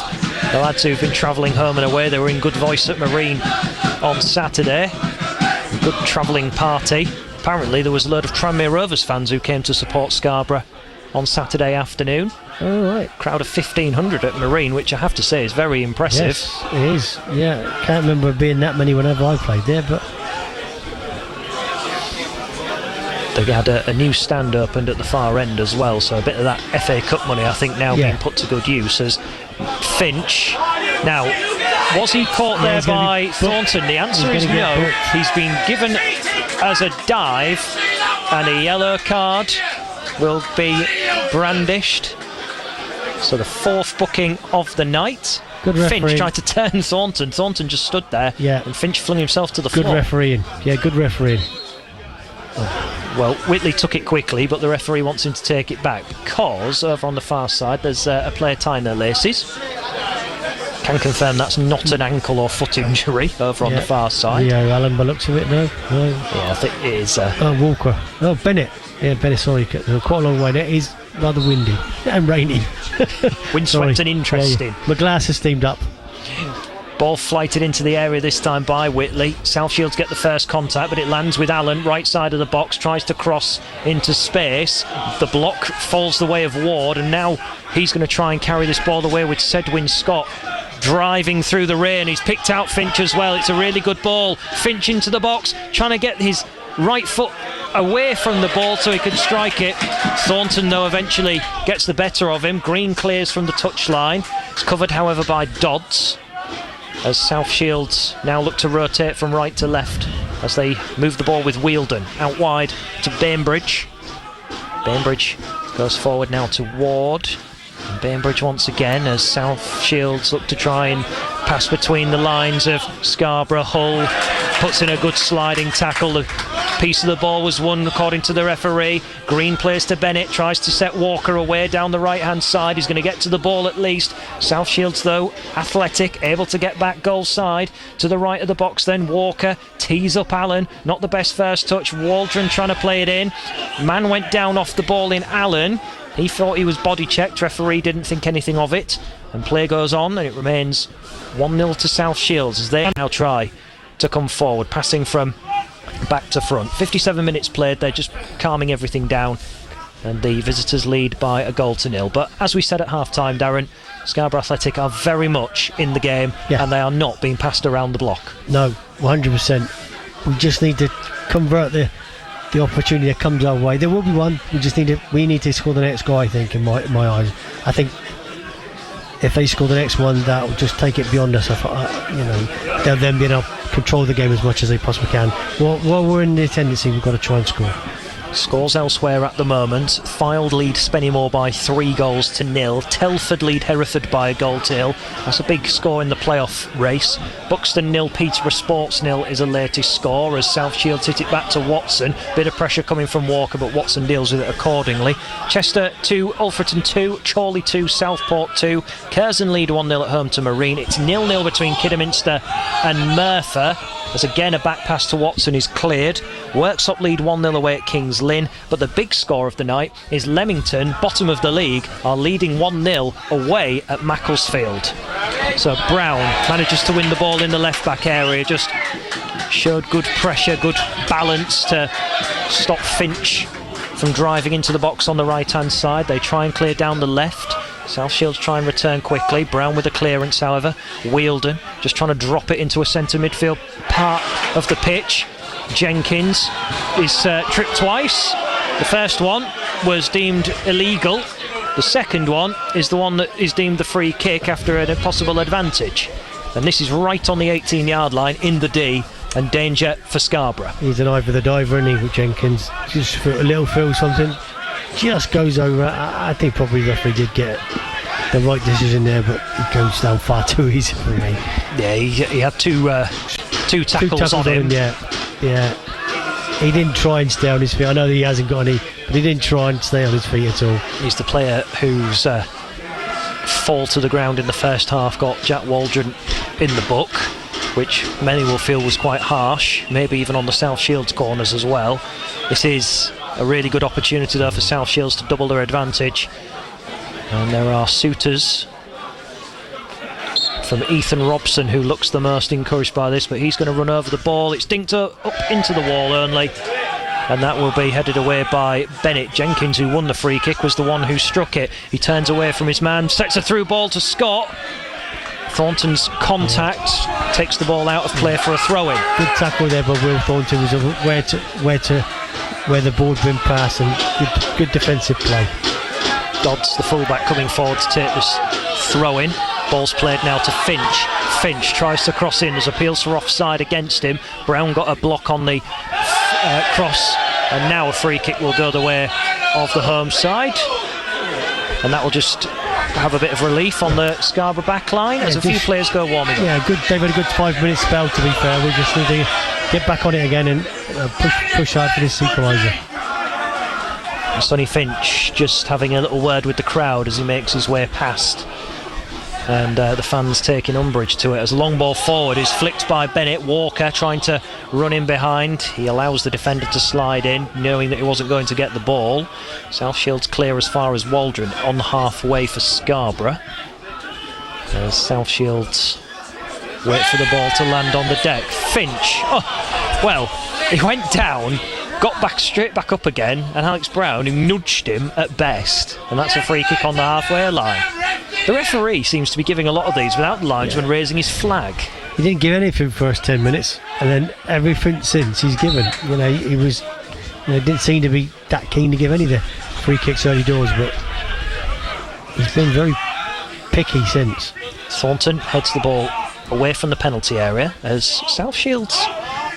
S1: The lads who've been travelling home and away, they were in good voice at Marine on Saturday. Good travelling party. Apparently there was a load of Tranmere Rovers fans who came to support Scarborough on Saturday afternoon.
S2: Oh, right.
S1: Crowd of 1,500 at Marine, which I have to say is very impressive.
S2: Yes, it is. Yeah, can't remember being that many whenever I played there, but
S1: they had a new stand opened at the far end as well, so a bit of that FA Cup money I think now being put to good use as Finch. Now, was he caught there by Thornton? The answer is no. He's been given as a dive, and a yellow card will be brandished. So the 4th booking of the night.
S2: Good refereeing.
S1: Finch tried to turn Thornton. Thornton just stood there, and Finch flung himself to the floor.
S2: Good refereeing. Yeah, good refereeing.
S1: Well, Whitley took it quickly, but the referee wants him to take it back because over on the far side there's a player tying their laces. Can confirm that's not an ankle or foot injury over on the far side.
S2: Yeah, Alan, by looks of it, no.
S1: Yeah, I think it is.
S2: Walker. Oh, Bennett. Yeah, Bennett, sorry. Quite a long way. It is rather windy and rainy.
S1: Windswept and interesting.
S2: Yeah. My glass has steamed up.
S1: Ball flighted into the area this time by Whitley. South Shields get the first contact, but it lands with Allen, right side of the box, tries to cross into space. The block falls the way of Ward, and now he's going to try and carry this ball away with Sedwin Scott driving through the rain. He's picked out Finch as well. It's a really good ball. Finch into the box, trying to get his right foot away from the ball so he can strike it. Thornton, though, eventually gets the better of him. Green clears from the touchline. It's covered, however, by Dodds, as South Shields now look to rotate from right to left as they move the ball with Wheeldon out wide to Bainbridge. Bainbridge goes forward now to Ward, and Bainbridge once again as South Shields look to try and pass between the lines of Scarborough. Hull puts in a good sliding tackle. The piece of the ball was won according to the referee. Green plays to Bennett, tries to set Walker away down the right hand side. He's going to get to the ball at least. South Shields, though, athletic, able to get back goal side to the right of the box. Then Walker tees up Allen, not the best first touch. Waldron trying to play it in. Man went down off the ball in Allen. He thought he was body checked. Referee didn't think anything of it, and play goes on, and it remains 1-0 to South Shields as they now try to come forward, passing from back to front. 57 minutes played, they're just calming everything down, and the visitors lead by 1-0. But as we said at half time, Darren, Scarborough Athletic are very much in the game, and they are not being passed around the block.
S2: No, 100%. We just need to convert the opportunity that comes our way. There will be one. We need to score the next goal, I think, in my eyes. I think if they score the next one, that will just take it beyond us. They'll then be able to control the game as much as they possibly can. While we're in the tendency, we've got to try and score.
S1: Scores elsewhere at the moment. Fylde lead Spennymoor by 3-0. Telford lead Hereford by 1-0. That's a big score in the playoff race. Buxton 0, Peterborough Sports 0 is the latest score as South Shields hit it back to Watson. Bit of pressure coming from Walker, but Watson deals with it accordingly. Chester 2, Alfreton 2, Chorley 2, Southport 2. Curzon lead 1-0 at home to Marine. It's 0-0 between Kidderminster and Merthyr, as again a back pass to Watson is cleared. Worksop lead 1-0 away at Kings Lynn, but the big score of the night is Leamington, bottom of the league, are leading 1-0 away at Macclesfield. So Brown manages to win the ball in the left back area, just showed good pressure, good balance to stop Finch from driving into the box on the right hand side. They try and clear down the left. South Shields try and return quickly. Brown with the clearance, however. Wheeldon just trying to drop it into a centre midfield part of the pitch. Jenkins is tripped twice. The first one was deemed illegal. The second one is the one that is deemed the free kick after an impossible advantage. And this is right on the 18-yard line in the D, and danger for Scarborough.
S2: He's an eye for the diver, isn't he, with Jenkins? Just for a little feel something. Just goes over. I think probably the referee did get the right decision there, but he goes down far too easy for me.
S1: Yeah, he had two tackles on him.
S2: Yeah. He didn't try and stay on his feet. I know that he hasn't got any, but he didn't try and stay on his feet at all.
S1: He's the player whose fall to the ground in the first half got Jack Waldron in the book, which many will feel was quite harsh, maybe even on the South Shields corners as well. This is a really good opportunity though for South Shields to double their advantage, and there are suitors from Ethan Robson who looks the most encouraged by this, but he's going to run over the ball. It's dinked up into the wall only, and that will be headed away by Bennett. Jenkins, who won the free kick, was the one who struck it. He turns away from his man, sets a through ball to Scott. Thornton's contact takes the ball out of play for a throw-in.
S2: Good tackle there by Will Thornton, was where the ball's been passed, and good defensive play.
S1: Dodds, the fullback, coming forward to take this throw-in. Ball's played now to Finch. Finch tries to cross in. There's appeals for offside against him. Brown got a block on the cross, and now a free kick will go the way of the home side, and that will just have a bit of relief on the Scarborough back line as a few players go warming up.
S2: Yeah, good. They've had a good 5-minute spell, to be fair. We just need to get back on it again and push hard for this equaliser.
S1: Sonny Finch just having a little word with the crowd as he makes his way past, and the fans taking umbrage to it as a long ball forward is flicked by Bennett. Walker trying to run in behind. He allows the defender to slide in, knowing that he wasn't going to get the ball. South Shields clear as far as Waldron, on halfway for Scarborough, as South Shields wait for the ball to land on the deck. Finch, he went down, got straight back up again, and Alex Brown, who nudged him at best, and that's a free kick on the halfway line. The referee seems to be giving a lot of these without the linesman raising his flag.
S2: He didn't give anything for the first 10 minutes, and then everything since he's given. He was, didn't seem to be that keen to give any of the free kicks early doors, but he's been very picky since.
S1: Thornton heads the ball away from the penalty area as South Shields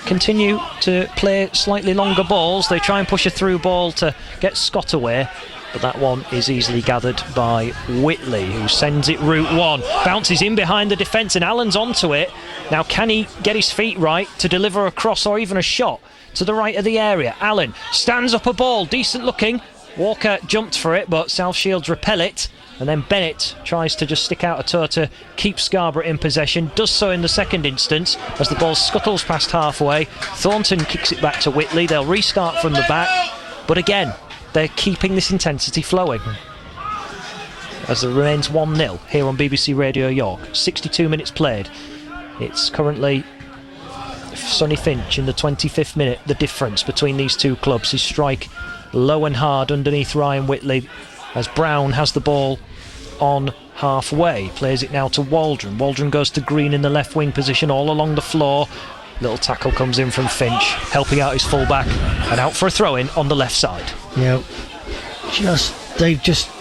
S1: continue to play slightly longer balls. They try and push a through ball to get Scott away, but that one is easily gathered by Whitley, who sends it route one, bounces in behind the defence, and Allen's onto it. Now can he get his feet right to deliver a cross or even a shot to the right of the area? Allen stands up a ball, decent looking. Walker jumped for it, but South Shields repel it, and then Bennett tries to just stick out a toe to keep Scarborough in possession. Does so in the second instance as the ball scuttles past halfway. Thornton kicks it back to Whitley. They'll restart from the back, but again they're keeping this intensity flowing as there remains 1-0 here on BBC Radio York. 62 minutes played. It's currently Sonny Finch in the 25th minute. The difference between these two clubs, his strike low and hard underneath Ryan Whitley, as Brown has the ball on halfway, plays it now to Waldron. Waldron goes to Green in the left wing position, all along the floor. Little tackle comes in from Finch, helping out his fullback, and out for a throw-in on the left side.
S2: Yeah, they've just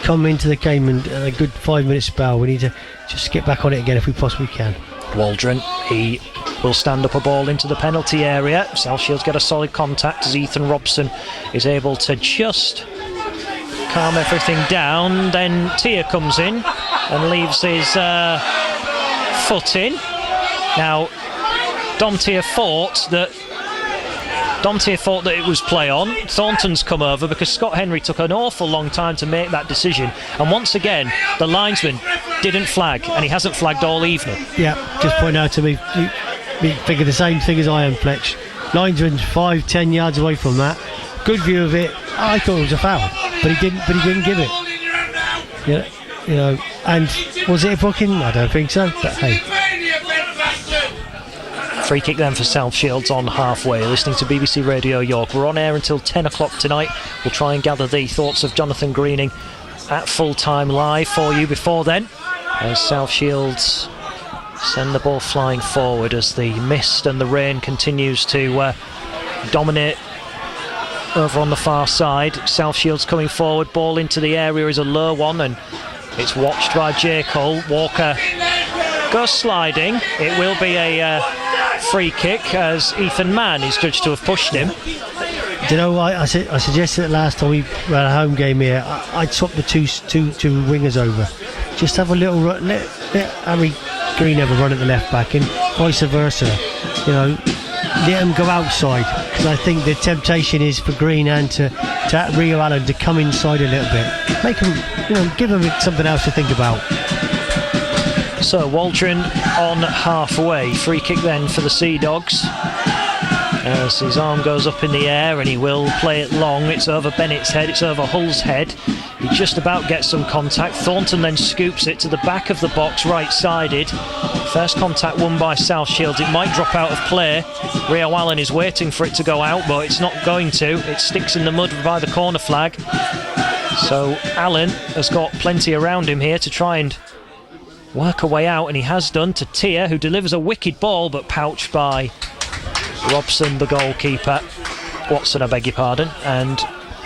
S2: come into the game and a good 5-minute spell. We need to just get back on it again if we possibly can.
S1: Waldron, he will stand up a ball into the penalty area. South Shields get a solid contact as Ethan Robson is able to just calm everything down. Then Tia comes in and leaves his foot in. Now, Dom Tia thought that it was play on. Thornton's come over because Scott Henry took an awful long time to make that decision. And once again, the linesman didn't flag, and he hasn't flagged all evening.
S2: Yeah, just point out to me, you figure the same thing as I am, Fletch. Linesman's 5-10 yards away from that. Good view of it. I thought it was a foul, but he didn't give it. Yeah, you know, and was it a booking? I don't think so, but hey.
S1: Free kick then for South Shields on halfway. Listening to BBC Radio York. We're on air until 10 o'clock tonight. We'll try and gather the thoughts of Jonathan Greening at full time live for you before then, as South Shields send the ball flying forward as the mist and the rain continues to dominate over on the far side. South Shields coming forward, ball into the area is a low one, and it's watched by Jay Cole. Walker goes sliding. It will be a free kick as Ethan Mann is judged to have pushed him.
S2: Do you know, I suggested it last time we ran a home game here. I'd swap the two wingers over. Just have a little run. Let Harry Green have a run at the left back, and vice versa. You know, let him go outside, because I think the temptation is for Green and to Rio Allen to come inside a little bit. Make him, you know, give him something else to think about.
S1: So Waldron on halfway. Free kick then for the Sea Dogs, as his arm goes up in the air and he will play it long. It's over Bennett's head, it's over Hull's head. He just about gets some contact. Thornton then scoops it to the back of the box, right-sided. First contact won by South Shields. It might drop out of play. Rio Allen is waiting for it to go out, but it's not going to. It sticks in the mud by the corner flag. So Allen has got plenty around him here to try and work a way out, and he has done, to Tia, who delivers a wicked ball but pouched by Robson, the goalkeeper. Watson, I beg your pardon. And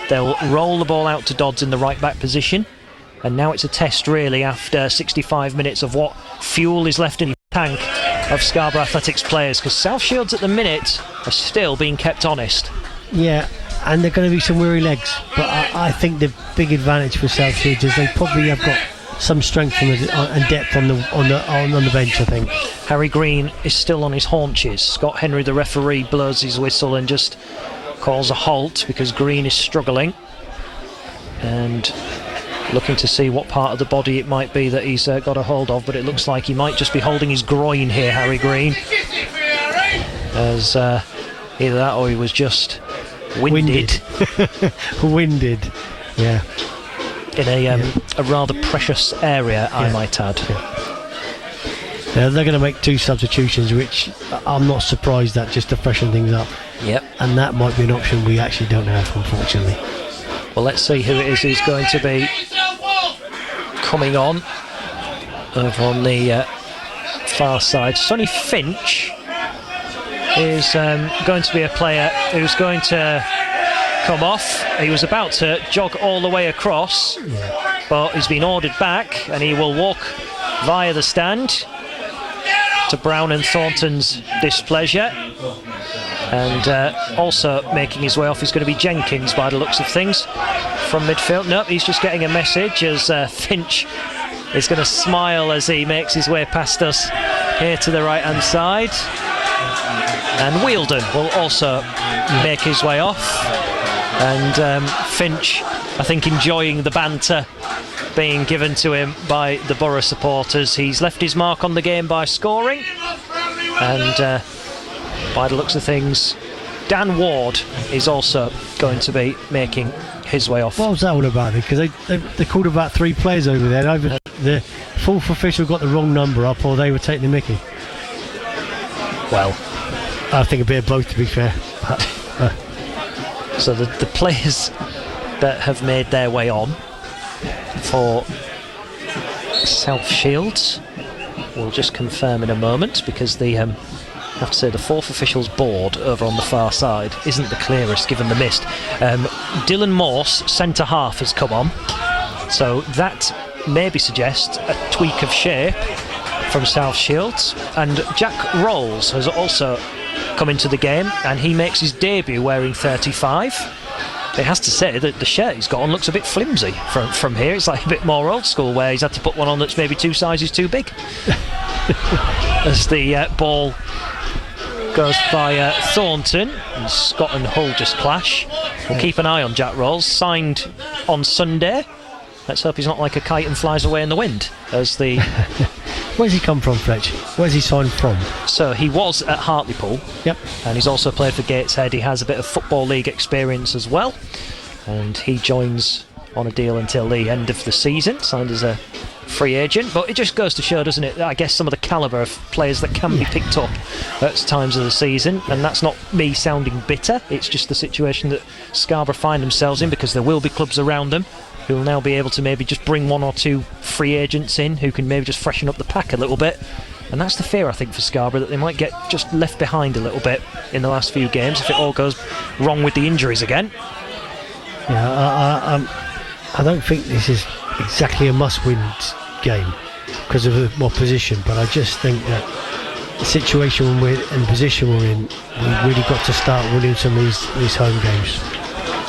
S1: they'll roll the ball out to Dodds in the right back position. And now it's a test, really, after 65 minutes of what fuel is left in the tank of Scarborough Athletics players, because South Shields at the minute are still being kept honest.
S2: Yeah, and they're going to be some weary legs, but I think the big advantage for South Shields is they probably have got some strength and depth on the bench, I think.
S1: Harry Green is still on his haunches. Scott Henry, the referee, blows his whistle and just calls a halt because Green is struggling and looking to see what part of the body it might be that he's got a hold of, but it looks like he might just be holding his groin here, Harry Green, as either that or he was just winded.
S2: Winded, yeah.
S1: In a rather precious area, I might add.
S2: Yeah, they're going to make two substitutions, which I'm not surprised at, just to freshen things up.
S1: Yep.
S2: And that might be an option we actually don't have, unfortunately.
S1: Well, let's see who it is who's going to be coming on over on the far side. Sonny Finch is going to be a player who's going to come off. He was about to jog all the way across, but he's been ordered back, and he will walk via the stand to Brown and Thornton's displeasure. And also making his way off is going to be Jenkins, by the looks of things, from midfield. Nope, he's just getting a message as Finch is going to smile as he makes his way past us here to the right hand side. And Wheeldon will also make his way off. And Finch, I think, enjoying the banter being given to him by the Borough supporters. He's left his mark on the game by scoring, and by the looks of things, Dan Ward is also going to be making his way off.
S2: What was that all about? Because they called about 3 players over there. Either the fourth official got the wrong number up, or they were taking the mickey.
S1: Well,
S2: I think a bit of both, to be fair.
S1: So the players that have made their way on for South Shields, we'll just confirm in a moment, because the I have to say the fourth officials board over on the far side isn't the clearest given the mist. Dylan Morse, centre half, has come on. So that maybe suggests a tweak of shape from South Shields. And Jack Rolls has also come into the game, and he makes his debut wearing 35. It has to say that the shirt he's got on looks a bit flimsy from here. It's like a bit more old school, where he's had to put one on that's maybe 2 sizes too big. As the ball goes by Thornton, and Scott and Hull just clash. We'll keep an eye on Jack Rolls, signed on Sunday. Let's hope he's not like a kite and flies away in the wind. As the
S2: Where's he come from, Fletch? Where's he signed from?
S1: So he was at Hartlepool.
S2: Yep. And
S1: he's also played for Gateshead. He has a bit of Football League experience as well. And he joins on a deal until the end of the season, signed as a free agent. But it just goes to show, doesn't it, I guess some of the calibre of players that can be picked up at times of the season. And that's not me sounding bitter. It's just the situation that Scarborough find themselves in, because there will be clubs around them who will now be able to maybe just bring 1 or 2 free agents in who can maybe just freshen up the pack a little bit. And that's the fear, I think, for Scarborough, that they might get just left behind a little bit in the last few games if it all goes wrong with the injuries again.
S2: Yeah, I don't think this is exactly a must-win game because of the opposition, but I just think that the situation we're in, the position we're in, we've really got to start winning some of these home games.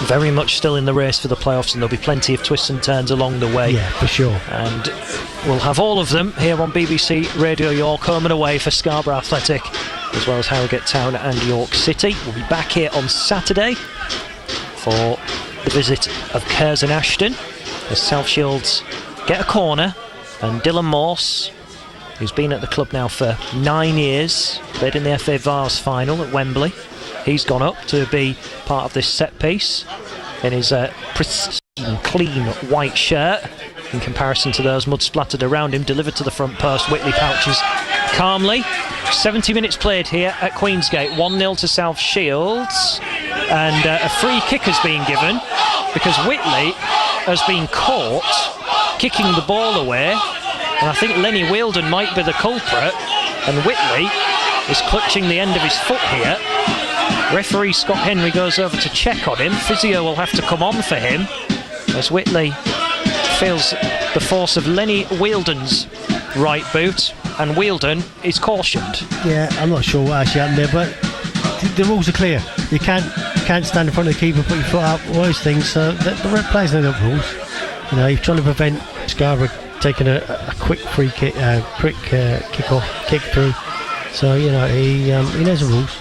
S1: Very much still in the race for the playoffs, and there'll be plenty of twists and turns along the way.
S2: Yeah, for sure.
S1: And we'll have all of them here on BBC Radio York, home and away for Scarborough Athletic, as well as Harrogate Town and York City. We'll be back here on Saturday for the visit of Curzon Ashton, as South Shields get a corner, and Dylan Morse, who's been at the club now for 9 years, played in the FA Vars final at Wembley. He's gone up to be part of this set piece in his pristine, clean white shirt, in comparison to those mud splattered around him. Delivered to the front post, Whitley pouches calmly. 70 minutes played here at Queensgate, 1-0 to South Shields, and a free kick has been given because Whitley has been caught kicking the ball away, and I think Lenny Wheeldon might be the culprit, and Whitley is clutching the end of his foot here. Referee Scott Henry goes over to check on him. Physio will have to come on for him as Whitley feels the force of Lenny Wheeldon's right boot, and Wheeldon is cautioned.
S2: Yeah, I'm not sure what actually happened there, but the rules are clear. You can't stand in front of the keeper, put your foot up, all those things. So the red players know the rules. You know, you're trying to prevent Scarborough taking a quick free kick, kick through. So you know he knows the rules.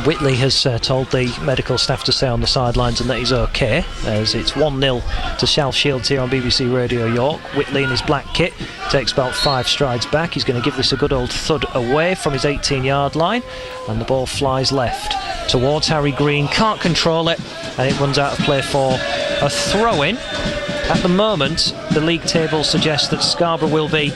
S1: Whitley has told the medical staff to stay on the sidelines and that he's okay, as it's 1-0 to South Shields here on BBC Radio York. Whitley in his black kit takes about 5 strides back. He's going to give this a good old thud away from his 18-yard line, and the ball flies left towards Harry Green. Can't control it, and it runs out of play for a throw-in. At the moment, the league table suggests that Scarborough will be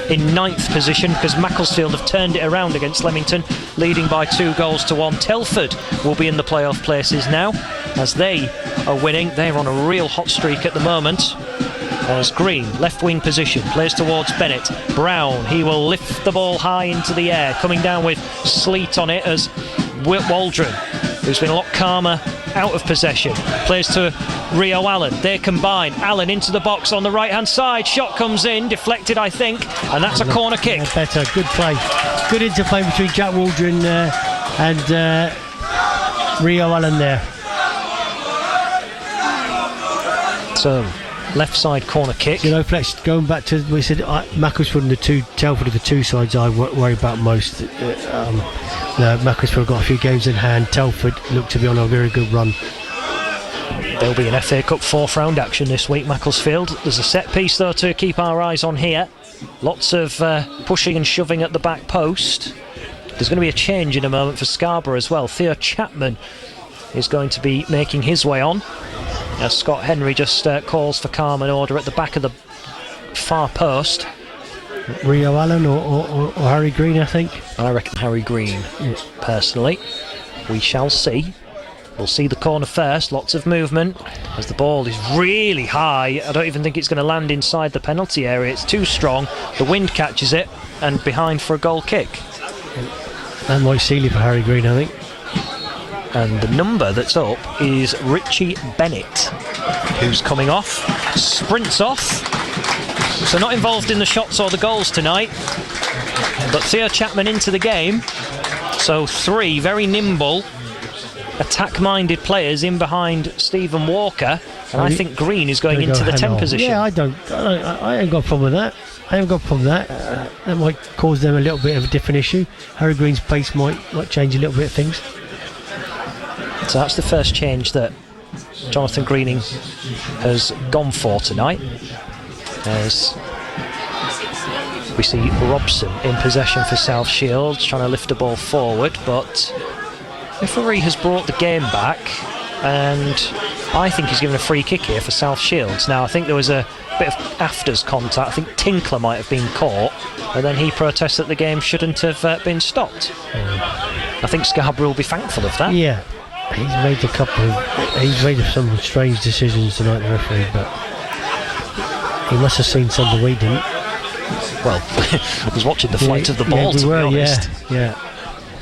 S1: in 9th position because Macclesfield have turned it around against Leamington, leading by 2-1. Telford will be in the playoff places now as they are winning. They're on a real hot streak at the moment. As Green, left wing position, plays towards Bennett. Brown, he will lift the ball high into the air, coming down with sleet on it as Waldron, who's been a lot calmer out of possession, plays to Rio Allen. They combine. Allen into the box on the right hand side. Shot comes in, deflected I think, and that's a corner kick.
S2: Yeah, better, good play. Good interplay between Jack Waldron and Rio Allen there.
S1: So left side corner kick.
S2: You know, Fletch, going back to we said Macclesfield and Telford are the 2 sides I worry about most. Macclesfield got a few games in hand. Telford look to be on a very good run.
S1: There'll be an FA Cup 4th round action this week, Macclesfield. There's a set piece though to keep our eyes on here. Lots of pushing and shoving at the back post. There's going to be a change in a moment for Scarborough as well. Theo Chapman is going to be making his way on, as Scott Henry just calls for calm and order at the back of the far post.
S2: Rio Allen or Harry Green, I think.
S1: I reckon Harry Green, personally. We shall see. We'll see the corner first. Lots of movement as the ball is really high. I don't even think it's going to land inside the penalty area. It's too strong. The wind catches it and behind for a goal kick.
S2: And Mike Seeley for Harry Green, I think.
S1: And the number that's up is Richie Bennett, who's coming off. sprints off. So not involved in the shots or the goals tonight. But Theo Chapman into the game. So 3 very nimble, attack-minded players in behind Stephen Walker. And I think Green is going into the 10 position.
S2: Yeah, I ain't got a problem with that. I haven't got a problem with that. That might cause them a little bit of a different issue. Harry Green's pace might change a little bit of things.
S1: So that's the first change that Jonathan Greening has gone for tonight. As we see Robson in possession for South Shields, trying to lift the ball forward, but referee has brought the game back, and I think he's given a free kick here for South Shields. Now, I think there was a bit of afters contact. I think Tinkler might have been caught, and then he protests that the game shouldn't have been stopped. I think Scarborough will be thankful of that.
S2: Yeah, he's made some strange decisions tonight, the referee, but he must have seen something we didn't.
S1: Well, I was watching the flight of the ball, to be honest.
S2: Yeah.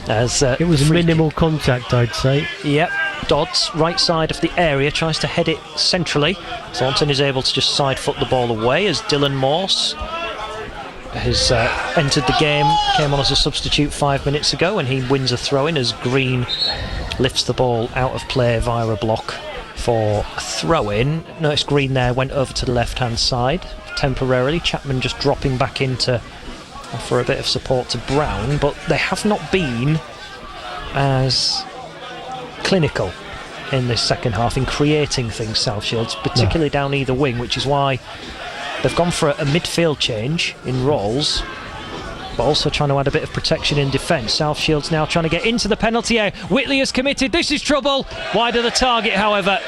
S1: As,
S2: it was minimal contact, I'd say.
S1: Yep. Dodds, right side of the area, tries to head it centrally. Thornton is able to just side foot the ball away as Dylan Morse has entered the game, came on as a substitute 5 minutes ago, and he wins a throw-in as Green lifts the ball out of play via a block for a throw-in. Notice Green there went over to the left-hand side temporarily. Chapman just dropping back in to offer a bit of support to Brown, but they have not been as clinical in this second half in creating things, South Shields, particularly down either wing, which is why they've gone for a midfield change in roles, but also trying to add a bit of protection in defence. South Shields now trying to get into the penalty area. Whitley has committed. This is trouble. Wide of the target, however,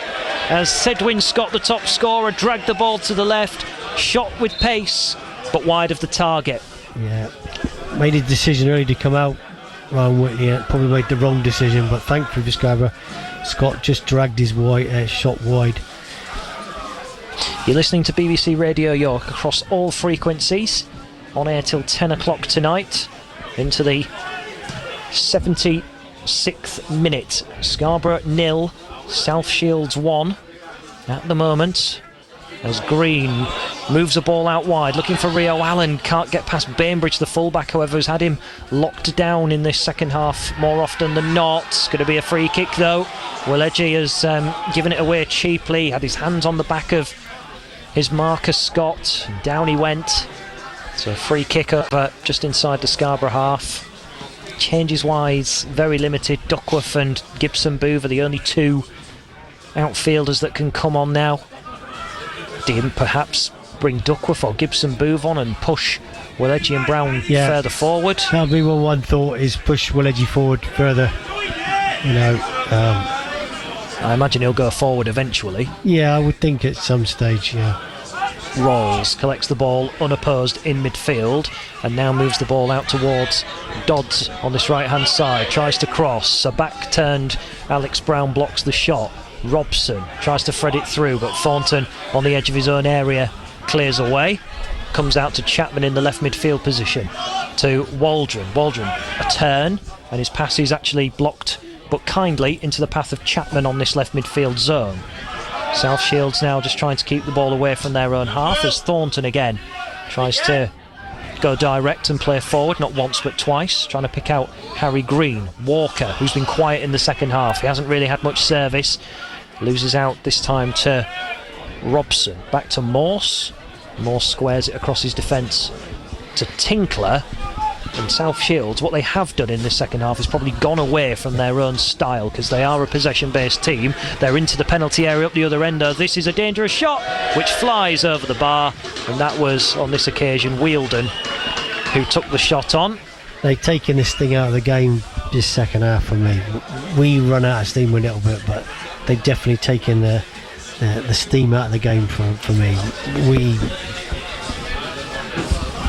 S1: as Sedwin Scott, the top scorer, dragged the ball to the left. Shot with pace, but wide of the target.
S2: Yeah, made a decision early to come out. Ryan Whitley probably made the wrong decision, but thankfully for Scarborough, Scott just dragged his shot wide.
S1: You're listening to BBC Radio York across all frequencies, on air till 10 o'clock tonight, into the 76th minute. Scarborough 0, South Shields 1 at the moment, as Green moves the ball out wide, looking for Rio Allen, can't get past Bainbridge, the fullback, however, has had him locked down in this second half more often than not. It's going to be a free kick though. Willeji has given it away cheaply, had his hands on the back of his Marcus Scott, and down he went. So a free kick over just inside the Scarborough half. Changes wise, very limited. Duckworth and Gibson Booth are the only 2 outfielders that can come on now. Didn't perhaps bring Duckworth or Gibson Booth on and push Willeji and Brown further forward.
S2: That'll be what one thought, is push Willeji forward further.
S1: I imagine he'll go forward eventually.
S2: Yeah, I would think at some stage, yeah.
S1: Rolls, collects the ball unopposed in midfield, and now moves the ball out towards Dodds on this right hand side, tries to cross, a back turned Alex Brown blocks the shot. Robson tries to thread it through, but Thornton on the edge of his own area clears away. Comes out to Chapman in the left midfield position to Waldron. Waldron, a turn, and his pass is actually blocked, but kindly into the path of Chapman on this left midfield zone. South Shields now just trying to keep the ball away from their own half, as Thornton again tries to go direct and play forward, not once but twice, trying to pick out Harry Green. Walker, who's been quiet in the second half, he hasn't really had much service, loses out this time to Robson. Back to Morse. Morse squares it across his defence to Tinkler. And South Shields, what they have done in this second half is probably gone away from their own style, because they are a possession-based team. They're into the penalty area up the other end. This is a dangerous shot which flies over the bar, and that was on this occasion Wheeldon who took the shot on.
S2: They've taken this thing out of the game this second half for me. We run out of steam a little bit, but they've definitely taken the steam out of the game for me. We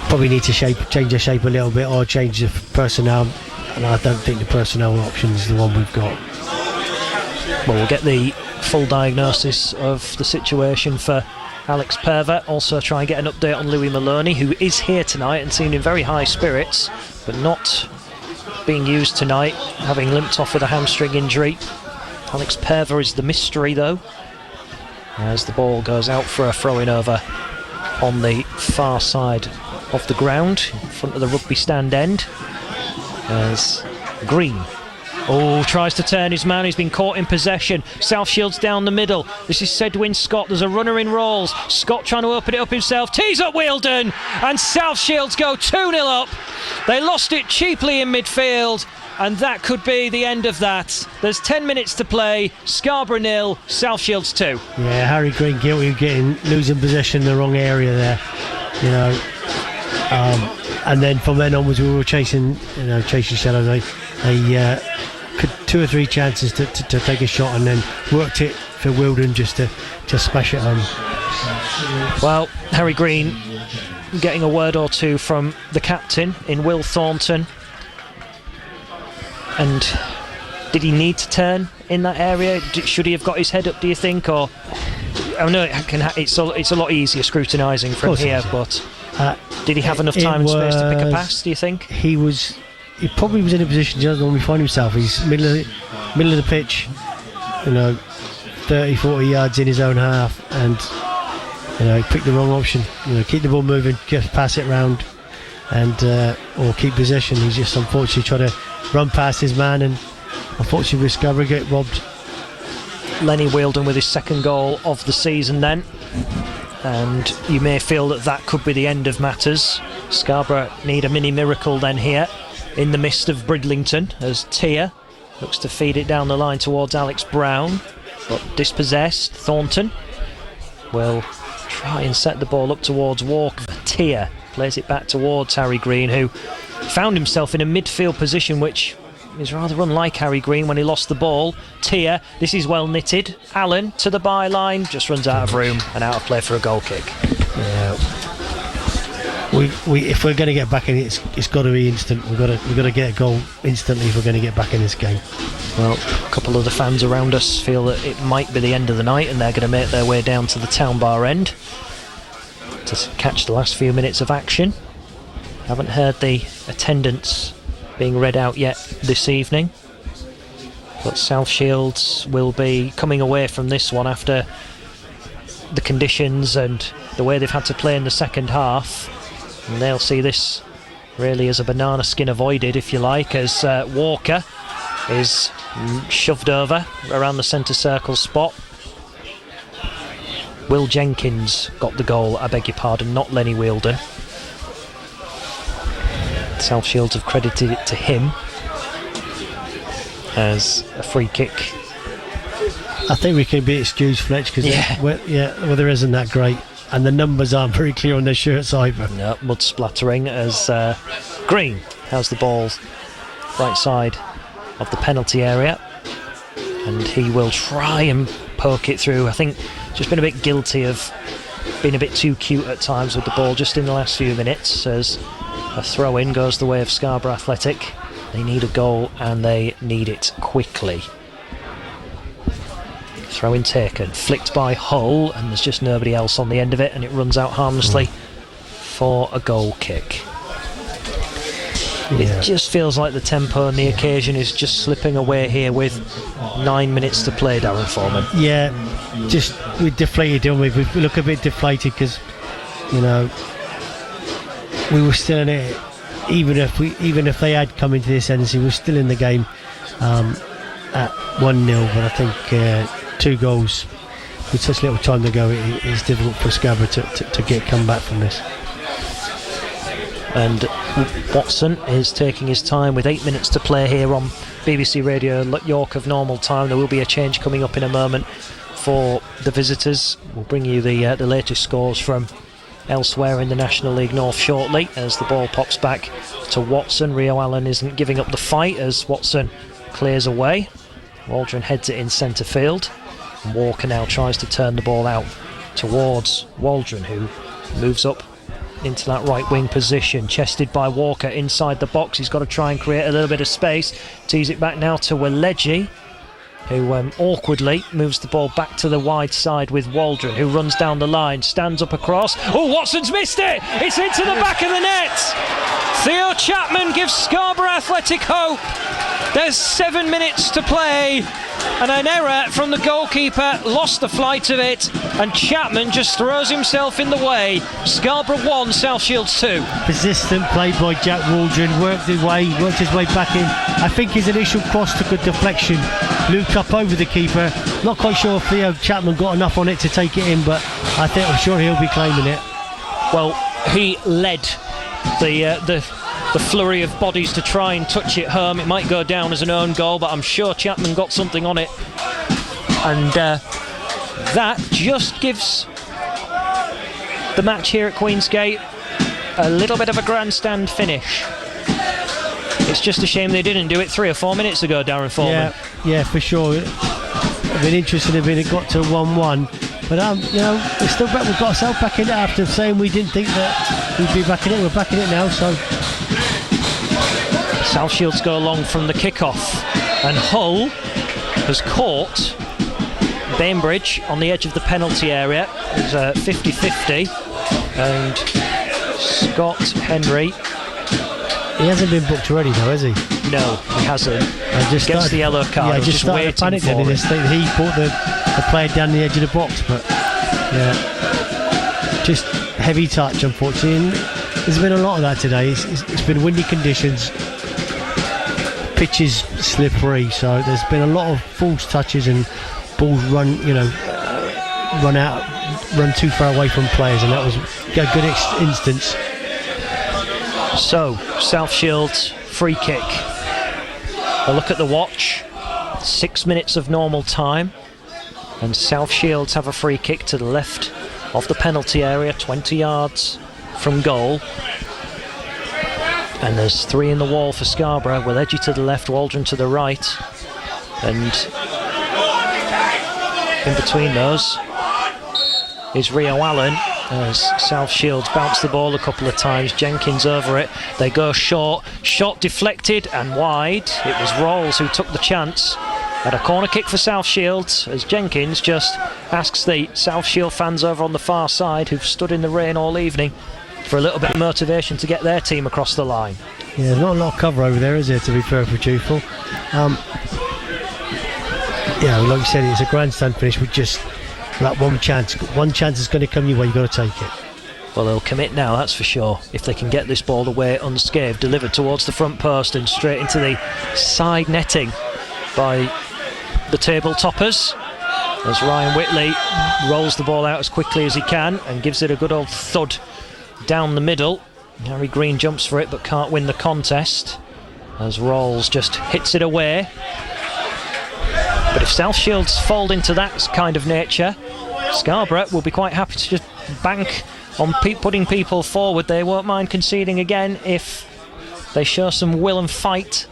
S2: probably need to change the shape a little bit, or change the personnel, and I don't think the personnel option is the one we've got.
S1: Well, we'll get the full diagnosis of the situation for Alex Perver. Also try and get an update on Louis Maloney, who is here tonight and seemed in very high spirits, but not being used tonight, having limped off with a hamstring injury. Alex Perver is the mystery though. as the ball goes out for a throw-in over on the far side of the ground, in front of the rugby stand end, as Green tries to turn his man. He's been caught in possession. South Shields down the middle. This is Sedwin Scott. There's a runner in Rolls. Scott trying to open it up himself. Tees up Wielden, and South Shields go 2-0 up. They lost it cheaply in midfield, and that could be the end of that. There's 10 minutes to play. Scarborough 0, South Shields 2.
S2: Yeah, Harry Green guilty of losing possession in the wrong area there. You know, and then from then onwards we were chasing shadows. They could 2 or 3 chances to take a shot, and then worked it for Wielden just to smash it home.
S1: Well, Harry Green getting a word or two from the captain in Will Thornton. And did he need to turn in that area? Should he have got his head up, do you think? Or I know it's a lot easier scrutinising from here, but did he have enough time and space to pick a pass, do you think?
S2: He probably was in a position he doesn't normally find himself. He's middle of the pitch, 30-40 yards in his own half, and he picked the wrong option. Keep the ball moving, just pass it round, and or keep possession. He's just unfortunately tried to run past his man, and unfortunately with Scarborough get robbed.
S1: Lenny Wielden with his second goal of the season then, and you may feel that could be the end of matters. Scarborough need a mini miracle then here in the midst of Bridlington, as Tia looks to feed it down the line towards Alex Brown, but dispossessed. Thornton will try and set the ball up towards Walker. Tia plays it back towards Harry Green, who found himself in a midfield position which is rather unlike Harry Green when he lost the ball. Tia, this is well knitted. Allen to the byline, just runs out of room and out of play for a goal kick.
S2: Yeah. We if we're going to get back in, it's got to be instant. We've got to get a goal instantly if we're going to get back in this game.
S1: Well, a couple of the fans around us feel that it might be the end of the night, and they're going to make their way down to the town bar end to catch the last few minutes of action. Haven't heard the attendance being read out yet this evening, but South Shields will be coming away from this one after the conditions and the way they've had to play in the second half, and they'll see this really as a banana skin avoided, if you like, as Walker is shoved over around the centre circle spot. Will Jenkins got the goal, I beg your pardon, not Lenny Wielden. South Shields have credited it to him as a free kick.
S2: I think we can be excused, Fletch, because weather isn't that great, and the numbers aren't very clear on their shirts either.
S1: No, mud splattering as Green has the ball right side of the penalty area, and he will try and poke it through. I think just been a bit guilty of being a bit too cute at times with the ball just in the last few minutes, as a throw-in goes the way of Scarborough Athletic. They need a goal and they need it quickly. Throw-in taken, flicked by Hull, and there's just nobody else on the end of it, and it runs out harmlessly for a goal kick. It just feels like the tempo and the occasion is just slipping away here with 9 minutes to play, Darren Foreman.
S2: Yeah, just we're deflated, don't we? We look a bit deflated because, we were still in it. Even if they had come into this end, we're still in the game at 1-0. But I think 2 goals with such little time to go, it's difficult for Scarborough to come back from this.
S1: And Watson is taking his time with 8 minutes to play here on BBC Radio York of normal time. There will be a change coming up in a moment for the visitors. We'll bring you the latest scores from elsewhere in the National League North shortly as the ball pops back to Watson. Rio Allen isn't giving up the fight as Watson clears away. Waldron heads it in centre field, and Walker now tries to turn the ball out towards Waldron, who moves up into that right wing position, chested by Walker inside the box. He's got to try and create a little bit of space. Tees it back now to Weleji, who awkwardly moves the ball back to the wide side with Waldron, who runs down the line, stands up across. Oh, Watson's missed it! It's into the back of the net! Theo Chapman gives Scarborough Athletic hope. There's 7 minutes to play, and an error from the goalkeeper lost the flight of it, and Chapman just throws himself in the way. Scarborough 1, South Shields 2.
S2: Persistent play by Jack Waldron, worked his way back in. I think his initial cross took a deflection, looped up over the keeper. Not quite sure if Theo Chapman got enough on it to take it in, but I'm sure he'll be claiming it.
S1: Well, he led the flurry of bodies to try and touch it home. It might go down as an own goal, but I'm sure Chapman got something on it, and that just gives the match here at Queensgate a little bit of a grandstand finish. It's just a shame they didn't do it 3 or 4 minutes ago, Darren Foreman.
S2: Yeah, for sure. It'd been interesting if it got to 1-1. But we're still back. We've got ourselves back in it after saying we didn't think that we'd be back in it. We're back in it now. So
S1: South Shields go along from the kickoff, and Hull has caught Bainbridge on the edge of the penalty area. It's 50-50, and Scott Henry.
S2: He hasn't been booked already, though, has he?
S1: No, he hasn't. Gets the yellow card.
S2: Yeah,
S1: I was
S2: just started
S1: waiting
S2: panic
S1: for
S2: then in
S1: it.
S2: his thing. He brought the player down the edge of the box, but yeah, just heavy touch, unfortunately. And there's been a lot of that today. It's been windy conditions, pitch is slippery, so there's been a lot of false touches and balls run too far away from players, and that was a good instance.
S1: So, South Shields free kick. A look at the watch. 6 minutes of normal time, and South Shields have a free kick to the left of the penalty area, 20 yards from goal. And there's 3 in the wall for Scarborough, with Edgy to the left, Waldron to the right, and in between those is Rio Allen, as South Shields bounce the ball a couple of times. Jenkins over it, they go short, shot deflected and wide. It was Rolls who took the chance at a corner kick for South Shields, as Jenkins just asks the South Shield fans over on the far side, who've stood in the rain all evening, for a little bit of motivation to get their team across the line.
S2: Yeah, there's not a lot of cover over there, is there, to be perfectly truthful. Yeah, like you said, it's a grandstand finish with just that one chance. One chance is going to come your way, you've got to take it.
S1: Well, they'll commit now, that's for sure, if they can get this ball away unscathed, delivered towards the front post and straight into the side netting by the table toppers, as Ryan Whitley rolls the ball out as quickly as he can and gives it a good old thud down the middle. Harry Green jumps for it but can't win the contest, as Rolls just hits it away. But if South Shields fold into that kind of nature, Scarborough will be quite happy to just bank on putting people forward. They won't mind conceding again if they show some will and fight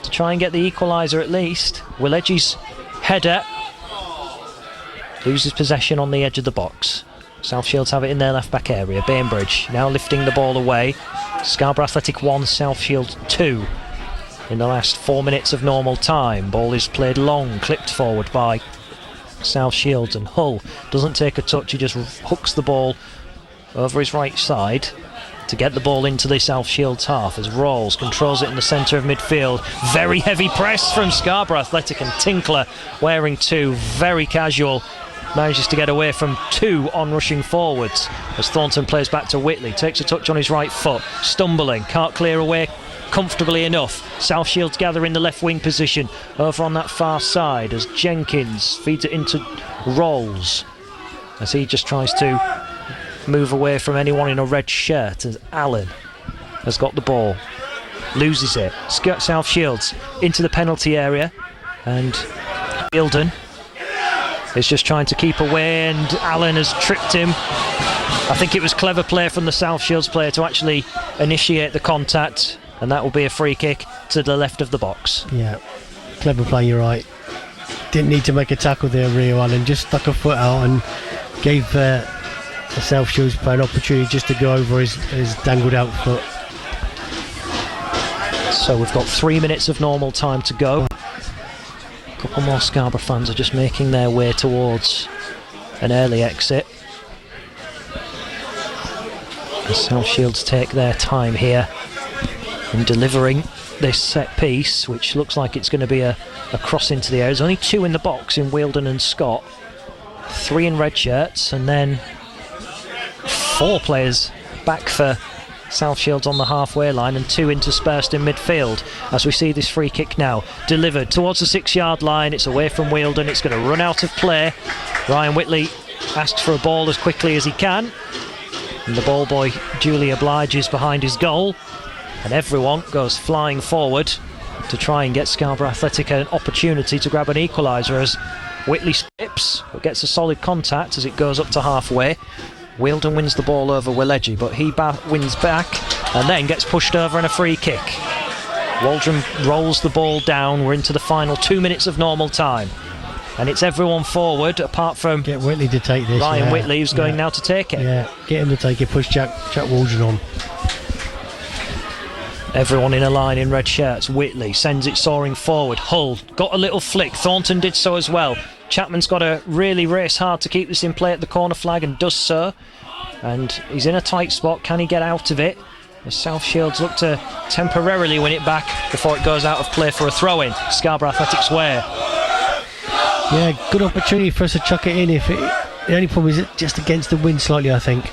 S1: to try and get the equaliser at least. Will Edgy's header loses possession on the edge of the box. South Shields have it in their left back area. Bainbridge now lifting the ball away. Scarborough Athletic 1, South Shields 2 in the last 4 minutes of normal time. Ball is played long, clipped forward by South Shields, and Hull doesn't take a touch, he just hooks the ball over his right side to get the ball into the South Shields half, as Rolls controls it in the centre of midfield. Very heavy press from Scarborough Athletic, and Tinkler wearing 2, very casual, manages to get away from 2 on-rushing forwards, as Thornton plays back to Whitley, takes a touch on his right foot, stumbling, can't clear away comfortably enough. South Shields gather in the left wing position over on that far side, as Jenkins feeds it into Rolls, as he just tries to move away from anyone in a red shirt, as Allen has got the ball, loses it. South Shields into the penalty area, and Gilden is just trying to keep away, and Allen has tripped him. I think it was clever play from the South Shields player to actually initiate the contact, and that will be a free kick to the left of the box.
S2: Yeah, clever play, you're right. Didn't need to make a tackle there, Rio Allen, just stuck a foot out and gave the South Shields player an opportunity just to go over his dangled out foot.
S1: So we've got 3 minutes of normal time to go. A couple more Scarborough fans are just making their way towards an early exit. The South Shields take their time here in delivering this set piece, which looks like it's going to be a cross into the air. There's only 2 in the box in Wielden and Scott, 3 in red shirts, and then 4 players back for South Shields on the halfway line, and 2 interspersed in midfield. As we see this free kick now delivered towards the 6-yard line, it's away from Wielden, it's going to run out of play. Ryan Whitley asks for a ball as quickly as he can, and the ball boy duly obliges behind his goal, and everyone goes flying forward to try and get Scarborough Athletic an opportunity to grab an equaliser, as Whitley skips but gets a solid contact as it goes up to halfway. Wielden wins the ball over Wileji, but he wins back and then gets pushed over in a free kick. Waldron rolls the ball down. We're into the final 2 minutes of normal time, and it's everyone forward apart from
S2: get Whitley to take this.
S1: Ryan Whitley, who's going now to take it.
S2: Yeah, get him to take it. Push Jack Waldron on.
S1: Everyone in a line in red shirts. Whitley sends it soaring forward. Hull got a little flick. Thornton did so as well. Chapman's got to really race hard to keep this in play at the corner flag, and does so. And he's in a tight spot. Can he get out of it? The South Shields look to temporarily win it back before it goes out of play for a throw-in. Scarborough Athletics way.
S2: Yeah, good opportunity for us to chuck it in. The only problem is it just against the wind slightly, I think.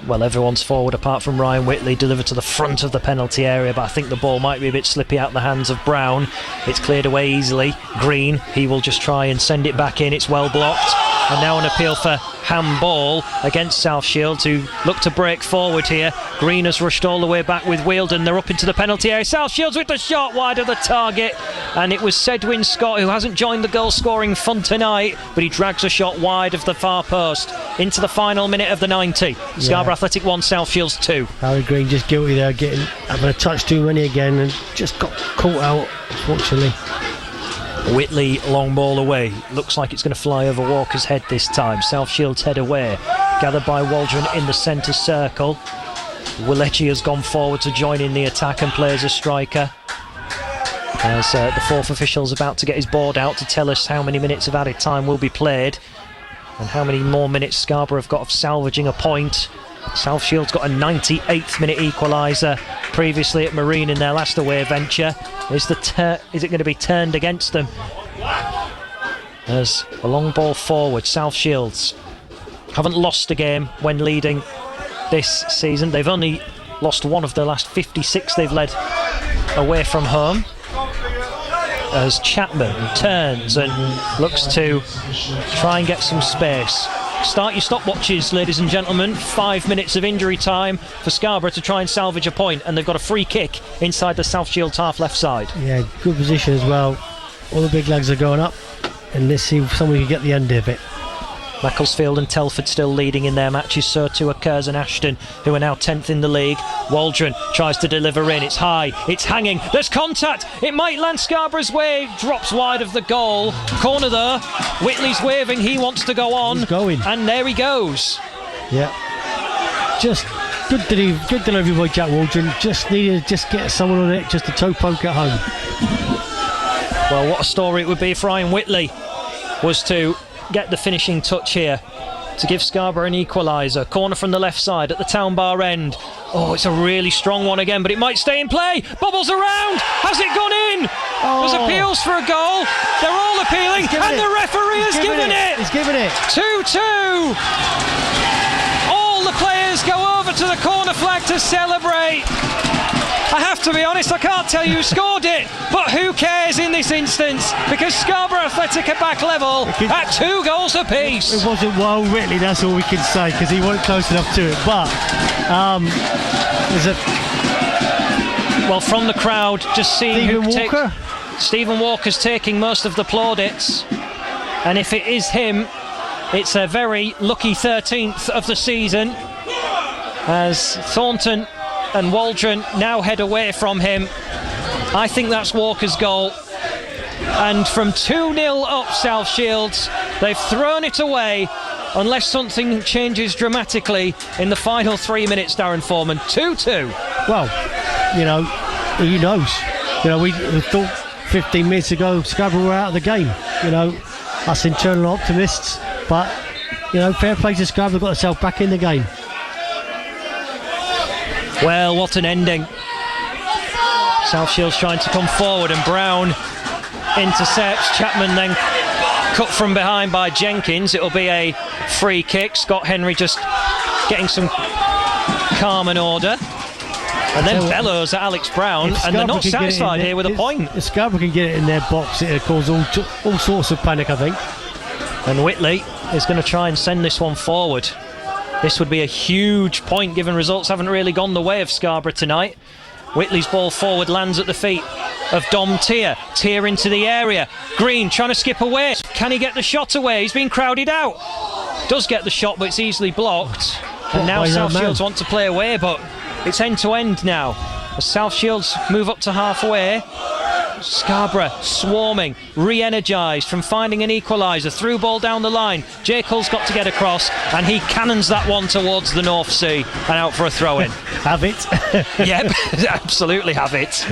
S1: Well, everyone's forward apart from Ryan Whitley, delivered to the front of the penalty area, but I think the ball might be a bit slippy out the hands of Brown. It's cleared away easily. Green, he will just try and send it back in. It's well blocked. And now an appeal for handball against South Shields, who look to break forward here. Green has rushed all the way back with Wielden. They're up into the penalty area. South Shields with the shot wide of the target, and it was Sedwin Scott, who hasn't joined the goal scoring fun tonight, but he drags a shot wide of the far post into the final minute of the 90. Scarborough Athletic 1, South Shields 2.
S2: Harry Green just guilty there, having a touch too many again, and just got caught out, unfortunately.
S1: Whitley, long ball away. Looks like it's going to fly over Walker's head this time. South Shields head away. Gathered by Waldron in the centre circle. Wileji has gone forward to join in the attack and play as a striker. As the fourth official's about to get his board out to tell us how many minutes of added time will be played and how many more minutes Scarborough have got of salvaging a point. South Shields got a 98th minute equaliser previously at Marine in their last away venture. Is it going to be turned against them? As a long ball forward, South Shields haven't lost a game when leading this season. They've only lost one of the last 56 they've led away from home. As Chapman turns and looks to try and get some space. Start your stopwatches, ladies and gentlemen. 5 minutes of injury time for Scarborough to try and salvage a point, and they've got a free kick inside the South Shields half left side. Yeah,
S2: good position as well. All the big legs are going up, and let's see if somebody can get the end of it.
S1: Macclesfield and Telford still leading in their matches, so too are Kerrs and Ashton, who are now 10th in the league. Waldron tries to deliver in, it's high, it's hanging, there's contact, it might land Scarborough's way, drops wide of the goal. Corner there, Whitley's waving, he wants to go on.
S2: He's going.
S1: And there he goes.
S2: Yeah. Just good delivery by Jack Waldron, just needed to just get someone on it, just a toe poke at home.
S1: Well, what a story it would be if Ryan Whitley was to get the finishing touch here to give Scarborough an equaliser. Corner from the left side at the town bar end. Oh, it's a really strong one again, but it might stay in play. Bubbles around. Has it gone in? There's appeals for a goal. They're all appealing, and the referee has given it.
S2: He's given it.
S1: 2-2. All the players go over to the corner flag to celebrate. I have to be honest, I can't tell you who scored it, but who cares in this instance, because Scarborough Athletic are back level at 2 goals apiece.
S2: It wasn't well written, that's all we can say, because he wasn't close enough to it, but
S1: well, from the crowd, just seeing
S2: Stephen
S1: Walker's taking most of the plaudits, and if it is him, it's a very lucky 13th of the season, as Thornton and Waldron now head away from him. I think that's Walker's goal. And from 2-0 up South Shields, they've thrown it away unless something changes dramatically in the final 3 minutes, Darren Foreman. 2-2.
S2: Well, who knows? We thought 15 minutes ago Scarborough were out of the game. Us internal optimists. But, fair play to Scarborough, got themselves back in the game.
S1: Well, what an ending. South Shields trying to come forward, and Brown intercepts. Chapman then cut from behind by Jenkins. It'll be a free kick. Scott Henry just getting some calm and order. And then bellows at Alex Brown, and they're not satisfied here with a point.
S2: If Scarborough can get it in their box, it'll cause all sorts of panic, I think.
S1: And Whitley is going to try and send this one forward. This would be a huge point, given results haven't really gone the way of Scarborough tonight. Whitley's ball forward lands at the feet of Dom Tier. Tier into the area. Green trying to skip away. Can he get the shot away? He's been crowded out. Does get the shot, but it's easily blocked. And now South Shields want to play away, but it's end to end now. As South Shields move up to halfway, Scarborough swarming, re-energised from finding an equaliser. Through ball down the line. Jake Hull's got to get across, and he cannons that one towards the North Sea and out for a throw-in.
S2: Have it.
S1: Yep, absolutely have it.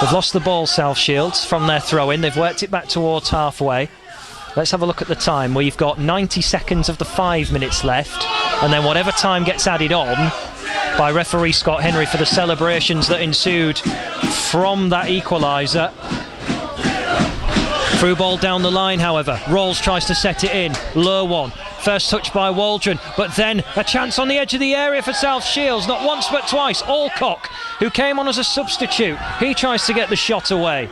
S1: They've lost the ball, South Shields, from their throw-in. They've worked it back towards halfway. Let's have a look at the time. We've got 90 seconds of the 5 minutes left, and then whatever time gets added on by referee Scott Henry for the celebrations that ensued from that equaliser. Through ball down the line, however. Rawls tries to set it in. Low one. First touch by Waldron, but then a chance on the edge of the area for South Shields. Not once but twice. Alcock, who came on as a substitute, he tries to get the shot away.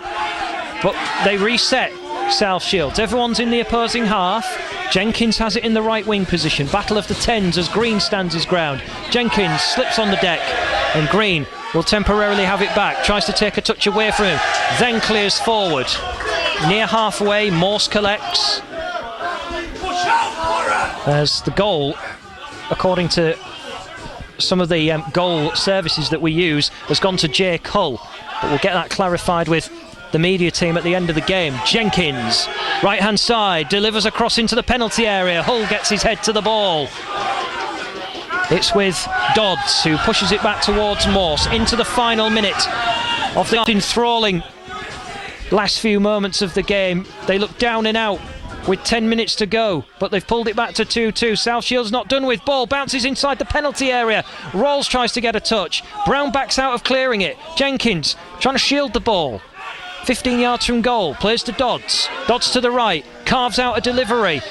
S1: But they reset South Shields. Everyone's in the opposing half. Jenkins has it in the right wing position. Battle of the tens as Green stands his ground. Jenkins slips on the deck, and Green will temporarily have it back. Tries to take a touch away from him, then clears forward. Near halfway, Morse collects. As the goal, according to some of the goal services that we use, has gone to Jake Hull. But we'll get that clarified with the media team at the end of the game. Jenkins, right hand side, delivers across into the penalty area. Hull gets his head to the ball. It's with Dodds, who pushes it back towards Morse into the final minute of the enthralling last few moments of the game. They look down and out with 10 minutes to go, but they've pulled it back to 2-2. South Shields not done with. Ball bounces inside the penalty area. Rawls tries to get a touch. Brown backs out of clearing it. Jenkins trying to shield the ball. 15 yards from goal. Plays to Dodds. Dodds to the right. Carves out a delivery.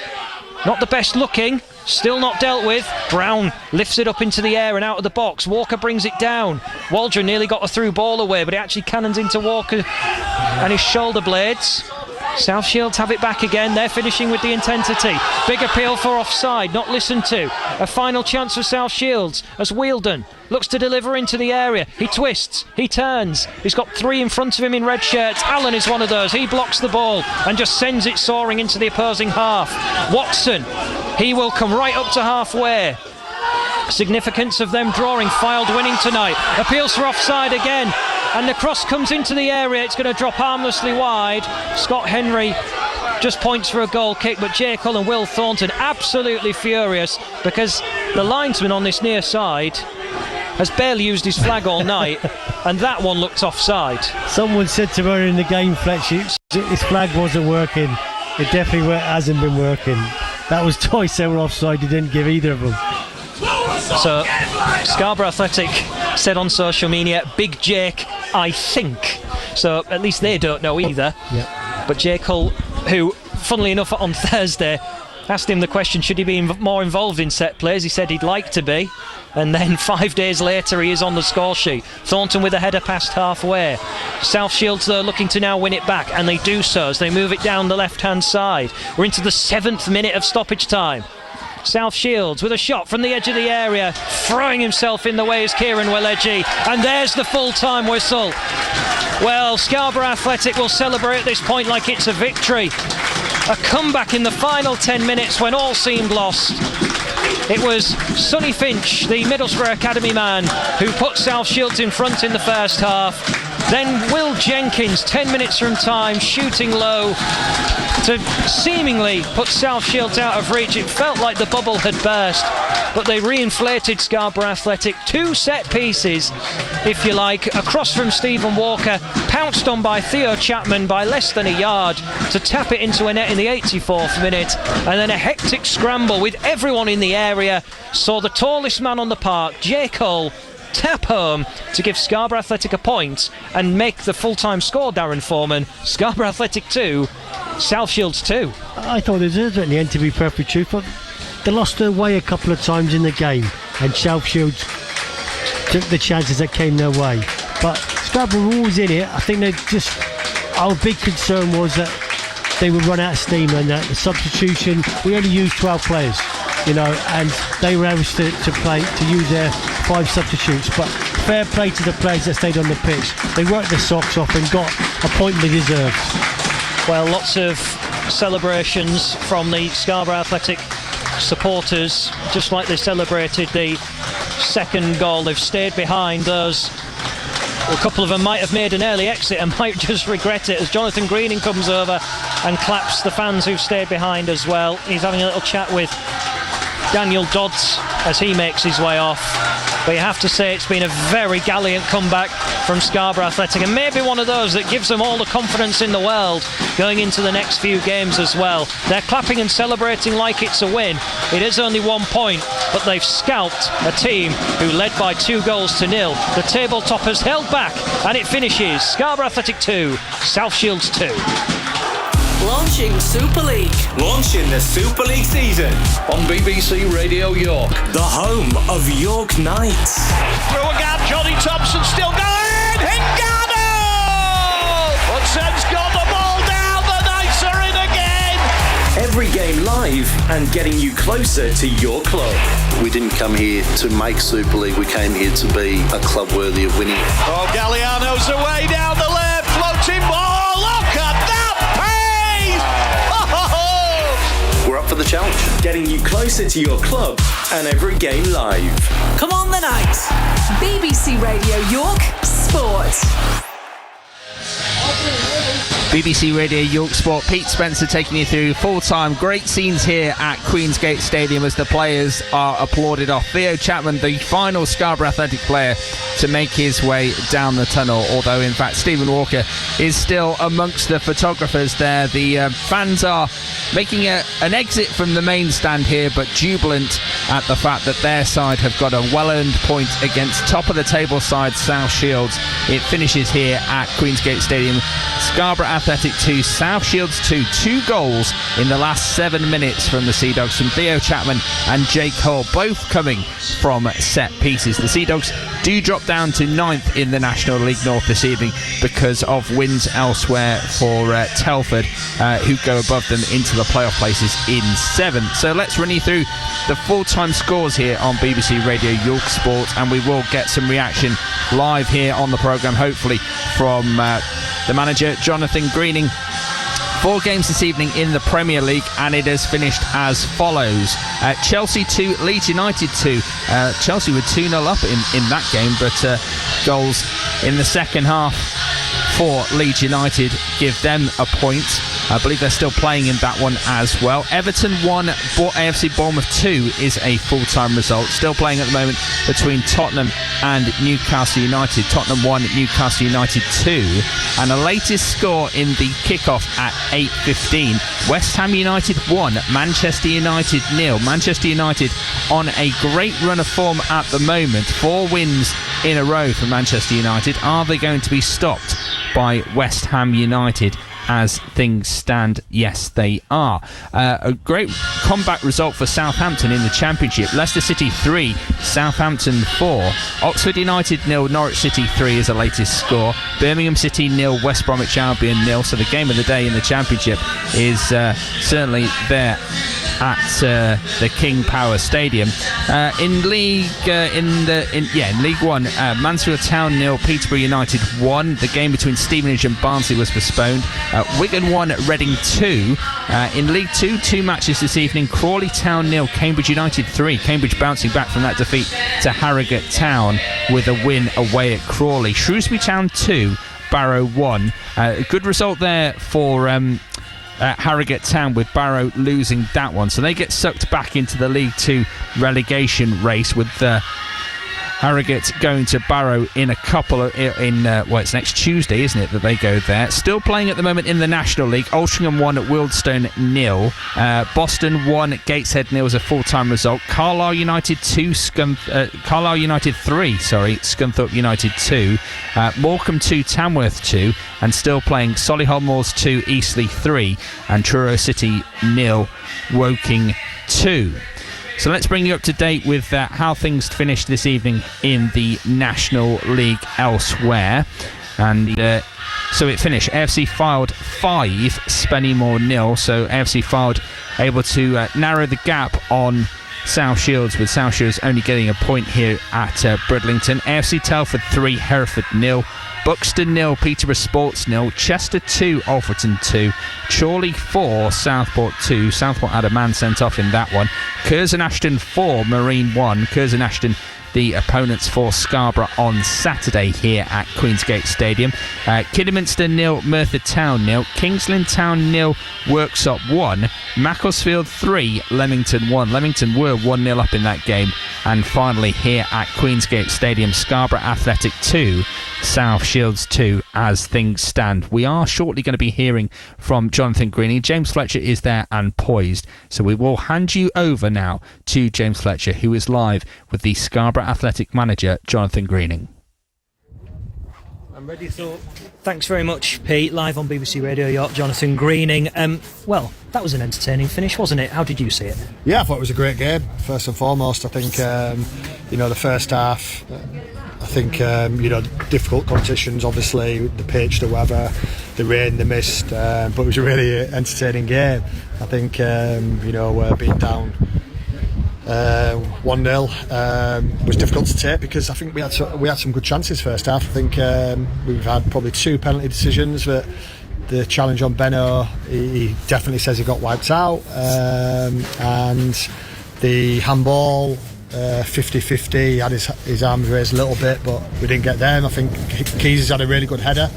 S1: Not the best looking. Still not dealt with. Brown lifts it up into the air and out of the box. Walker brings it down. Waldron nearly got a through ball away, but it actually cannons into Walker and his shoulder blades. South Shields have it back again. They're finishing with the intensity. Big appeal for offside, not listened to. A final chance for South Shields as Wheeldon looks to deliver into the area. He twists, he turns. He's got three in front of him in red shirts. Allen is one of those. He blocks the ball and just sends it soaring into the opposing half. Watson, he will come right up to halfway. Significance of them drawing. Fylde winning tonight. Appeals for offside again. And the cross comes into the area. It's going to drop harmlessly wide. Scott Henry just points for a goal kick, but Jake Hull and Will Thornton absolutely furious because the linesman on this near side has barely used his flag all night, and that one looked offside.
S2: Someone said to her in the game, Fletcher, his flag wasn't working. It definitely hasn't been working. That was twice they were offside. He didn't give either of them.
S1: So Scarborough Athletic said on social media, Big Jake, I think. So at least they don't know either.
S2: Yeah.
S1: But Jake Hull, who funnily enough on Thursday asked him the question, should he be more involved in set plays? He said he'd like to be, and then 5 days later he is on the score sheet. Thornton with a header past halfway. South Shields though looking to now win it back, and they do so as they move it down the left hand side. We're into the 7th minute of stoppage time. South Shields with a shot from the edge of the area, throwing himself in the way is Kieran Weleji, and there's the full-time whistle. Well, Scarborough Athletic will celebrate at this point like it's a victory. A comeback in the final 10 minutes when all seemed lost. It was Sonny Finch, the Middlesbrough Academy man, who put South Shields in front in the first half. Then Will Jenkins, 10 minutes from time, shooting low to seemingly put South Shields out of reach. It felt like the bubble had burst, but they reinflated Scarborough Athletic. 2 set pieces, if you like, across from Stephen Walker, pounced on by Theo Chapman by less than a yard to tap it into a net in the 84th minute, and then a hectic scramble with everyone in the area. Saw the tallest man on the park, Jake Hull, tap home to give Scarborough Athletic a point and make the full-time score, Darren Foreman. Scarborough Athletic 2, South Shields 2.
S2: I thought they deserved it in the end, to be perfectly truthful. They lost their way a couple of times in the game, and South Shields took the chances that came their way. But Scarborough were always in it. I think they just... Our big concern was that they would run out of steam, and that the substitution, we only used 12 players, and they were able to play, to use their 5 substitutes. But fair play to the players that stayed on the pitch. They worked their socks off and got a point they deserved.
S1: Well, lots of celebrations from the Scarborough Athletic supporters, just like they celebrated the second goal. They've stayed behind those. A couple of them might have made an early exit and might just regret it as Jonathan Greening comes over and claps the fans who've stayed behind as well. He's having a little chat with Daniel Dodds as he makes his way off. But you have to say it's been a very gallant comeback from Scarborough Athletic, and maybe one of those that gives them all the confidence in the world going into the next few games as well. They're clapping and celebrating like it's a win. It is only 1 point, but they've scalped a team who led by 2-0. The table toppers held back, and it finishes Scarborough Athletic 2, South Shields 2.
S3: Launching Super League.
S5: Launching the Super League season
S9: on BBC Radio York,
S5: the home of York Knights.
S9: Through a gap, Johnny Thompson still going. Hingado! Hudson's got the ball down. The Knights are in again.
S5: Every game live and getting you closer to your club.
S10: We didn't come here to make Super League. We came here to be a club worthy of winning.
S9: Oh, Galliano's away down the left, floating ball. Look at that pace!
S10: We're up for the challenge.
S5: Getting you closer to your club and every game live.
S3: Come on the Knights. BBC Radio York Sport.
S6: BBC Radio York Sport, Pete Spencer taking you through full-time. Great scenes here at Queensgate Stadium as the players are applauded off. Theo Chapman, the final Scarborough Athletic player to make his way down the tunnel, although in fact Stephen Walker is still amongst the photographers there. The fans are making an exit from the main stand here, but jubilant at the fact that their side have got a well-earned point against top of the table side South Shields. It finishes here at Queensgate Stadium. Scarborough Athletic 2, South Shields 2. 2 goals in the last 7 minutes from the Sea Dogs, from Theo Chapman and Jake Hull, both coming from set pieces. The Sea Dogs do drop down to 9th in the National League North this evening because of wins elsewhere for Telford, who go above them into the playoff places in 7th. So let's run you through the full-time scores here on BBC Radio York Sport, and we will get some reaction live here on the programme, hopefully from the manager, Jonathan Greening. 4 games this evening in the Premier League, and it has finished as follows. Chelsea 2, Leeds United 2. Chelsea were 2-0 up in that game, but goals in the second half for Leeds United give them a point. I believe they're still playing in that one as well. Everton 1, AFC Bournemouth 2 is a full-time result. Still playing at the moment between Tottenham and Newcastle United. Tottenham 1, Newcastle United 2. And the latest score in the kickoff at 8:15. West Ham United 1, Manchester United 0. Manchester United on a great run of form at the moment. 4 wins in a row for Manchester United. Are they going to be stopped by West Ham United as things stand? Yes, they are. A great comeback result for Southampton in the Championship. Leicester City 3, Southampton 4. Oxford United 0, Norwich City 3 is the latest score. Birmingham City 0, West Bromwich Albion 0. So the game of the day in the Championship is certainly there at the King Power Stadium. In League One, Mansfield Town 0, Peterborough United 1. The game between Stevenage and Barnsley was postponed. Wigan 1, Reading 2. In League 2, 2 matches this evening. Crawley Town 0, Cambridge United 3. Cambridge bouncing back from that defeat to Harrogate Town with a win away at Crawley. Shrewsbury Town 2, Barrow 1. A good result there for Harrogate Town, with Barrow losing that one. So they get sucked back into the League 2 relegation race with Harrogate going to Barrow in it's next Tuesday, isn't it, that they go there. Still playing at the moment in the National League. Altrincham 1 at Wealdstone 0. Boston 1 at Gateshead 0 as a full-time result. Carlisle United 3, Scunthorpe United 2. Morecambe 2, Tamworth 2, and still playing Solihull Moors 2, Eastleigh 3, and Truro City 0, Woking 2. So let's bring you up to date with how things finished this evening in the National League elsewhere. And so it finished AFC Fylde 5, Spennymoor 0. So AFC Fylde able to narrow the gap on South Shields, with South Shields only getting a point here at Bridlington. AFC Telford 3, Hereford 0. Buxton 0, Peterborough Sports 0, Chester 2, Alfreton 2, Chorley 4, Southport 2. Southport had a man sent off in that one. Curzon Ashton 4, Marine 1. Curzon Ashton, the opponents for Scarborough on Saturday here at Queensgate Stadium. Kidderminster 0, Merthyr Town 0, Kingsland Town 0, Worksop 1, Macclesfield 3, Leamington 1. Leamington were 1-0 up in that game. And finally here at Queensgate Stadium, Scarborough Athletic 2, South Shields 2 as things stand. We are shortly going to be hearing from Jonathan Greening. James Fletcher is there and poised, so we will hand you over now to James Fletcher, who is live with the Scarborough Athletic manager, Jonathan Greening.
S1: I'm ready, so thanks very much, Pete. Live on BBC Radio York, Jonathan Greening. Well, that was an entertaining finish, wasn't it? How did you see it?
S11: Yeah, I thought it was a great game. First and foremost, I think the first half, I think difficult competitions, obviously the pitch, the weather, the rain, the mist, but it was a really entertaining game. I think being down 1-0 was difficult to take, because I think we had some good chances first half. I think we've had probably 2 penalty decisions. But the challenge on Benno, he definitely says he got wiped out, and the handball 50-50, he had his arms raised a little bit, but we didn't get them. I think Keys had a really good header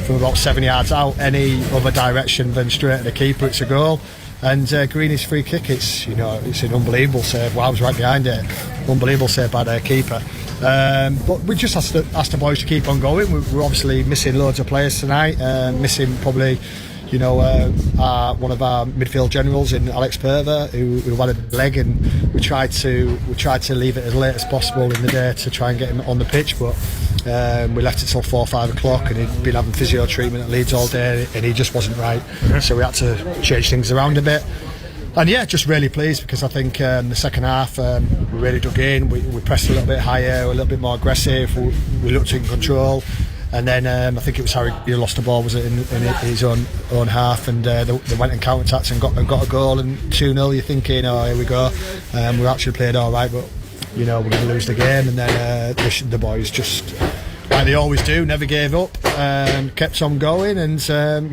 S11: from about 7 yards out. Any other direction than straight at the keeper, it's a goal. And Greeny's free kick, it's an unbelievable save. Well, I was right behind it. Unbelievable save by their keeper. But we just asked the boys to keep on going. We're obviously missing loads of players tonight. Missing probably, one of our midfield generals in Alex Perver, who had a leg, and we tried to leave it as late as possible in the day to try and get him on the pitch, but we left it till 4 or 5 o'clock, and he'd been having physio treatment at Leeds all day, and he just wasn't right. So we had to change things around a bit. And yeah, just really pleased, because I think the second half we really dug in. We pressed a little bit higher, a little bit more aggressive. We looked in control. And then I think it was Harry who lost the ball, was it, in his own half, and they went and counter-attacked and got a goal, and 2-0. You're thinking, oh, here we go. We actually played all right, but we're going to lose the game. And then the boys just, like they always do, never gave up, kept on going, and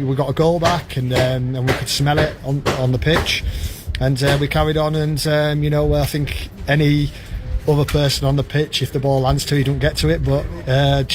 S11: we got a goal back, and we could smell it on the pitch, and we carried on. And I think any other person on the pitch, if the ball lands to, he don't get to it, but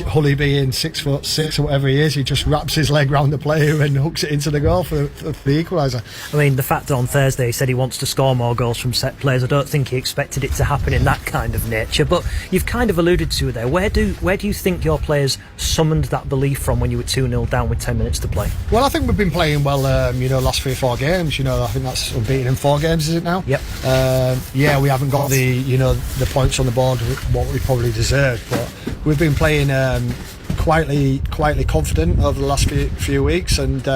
S11: Hully being 6'6" or whatever he is, he just wraps his leg round the player and hooks it into the goal for the equaliser.
S1: I mean, the fact that on Thursday he said he wants to score more goals from set plays, I don't think he expected it to happen in that kind of nature, but you've kind of alluded to it there. Where do you think your players summoned that belief from when you were 2-0 down with 10 minutes to play?
S11: Well, I think we've been playing well, last 3 or 4 games. I think that's unbeaten in 4 games, is it now?
S1: Yep.
S11: We haven't got the points on the board what we probably deserve, but we've been playing quietly confident over the last few weeks, and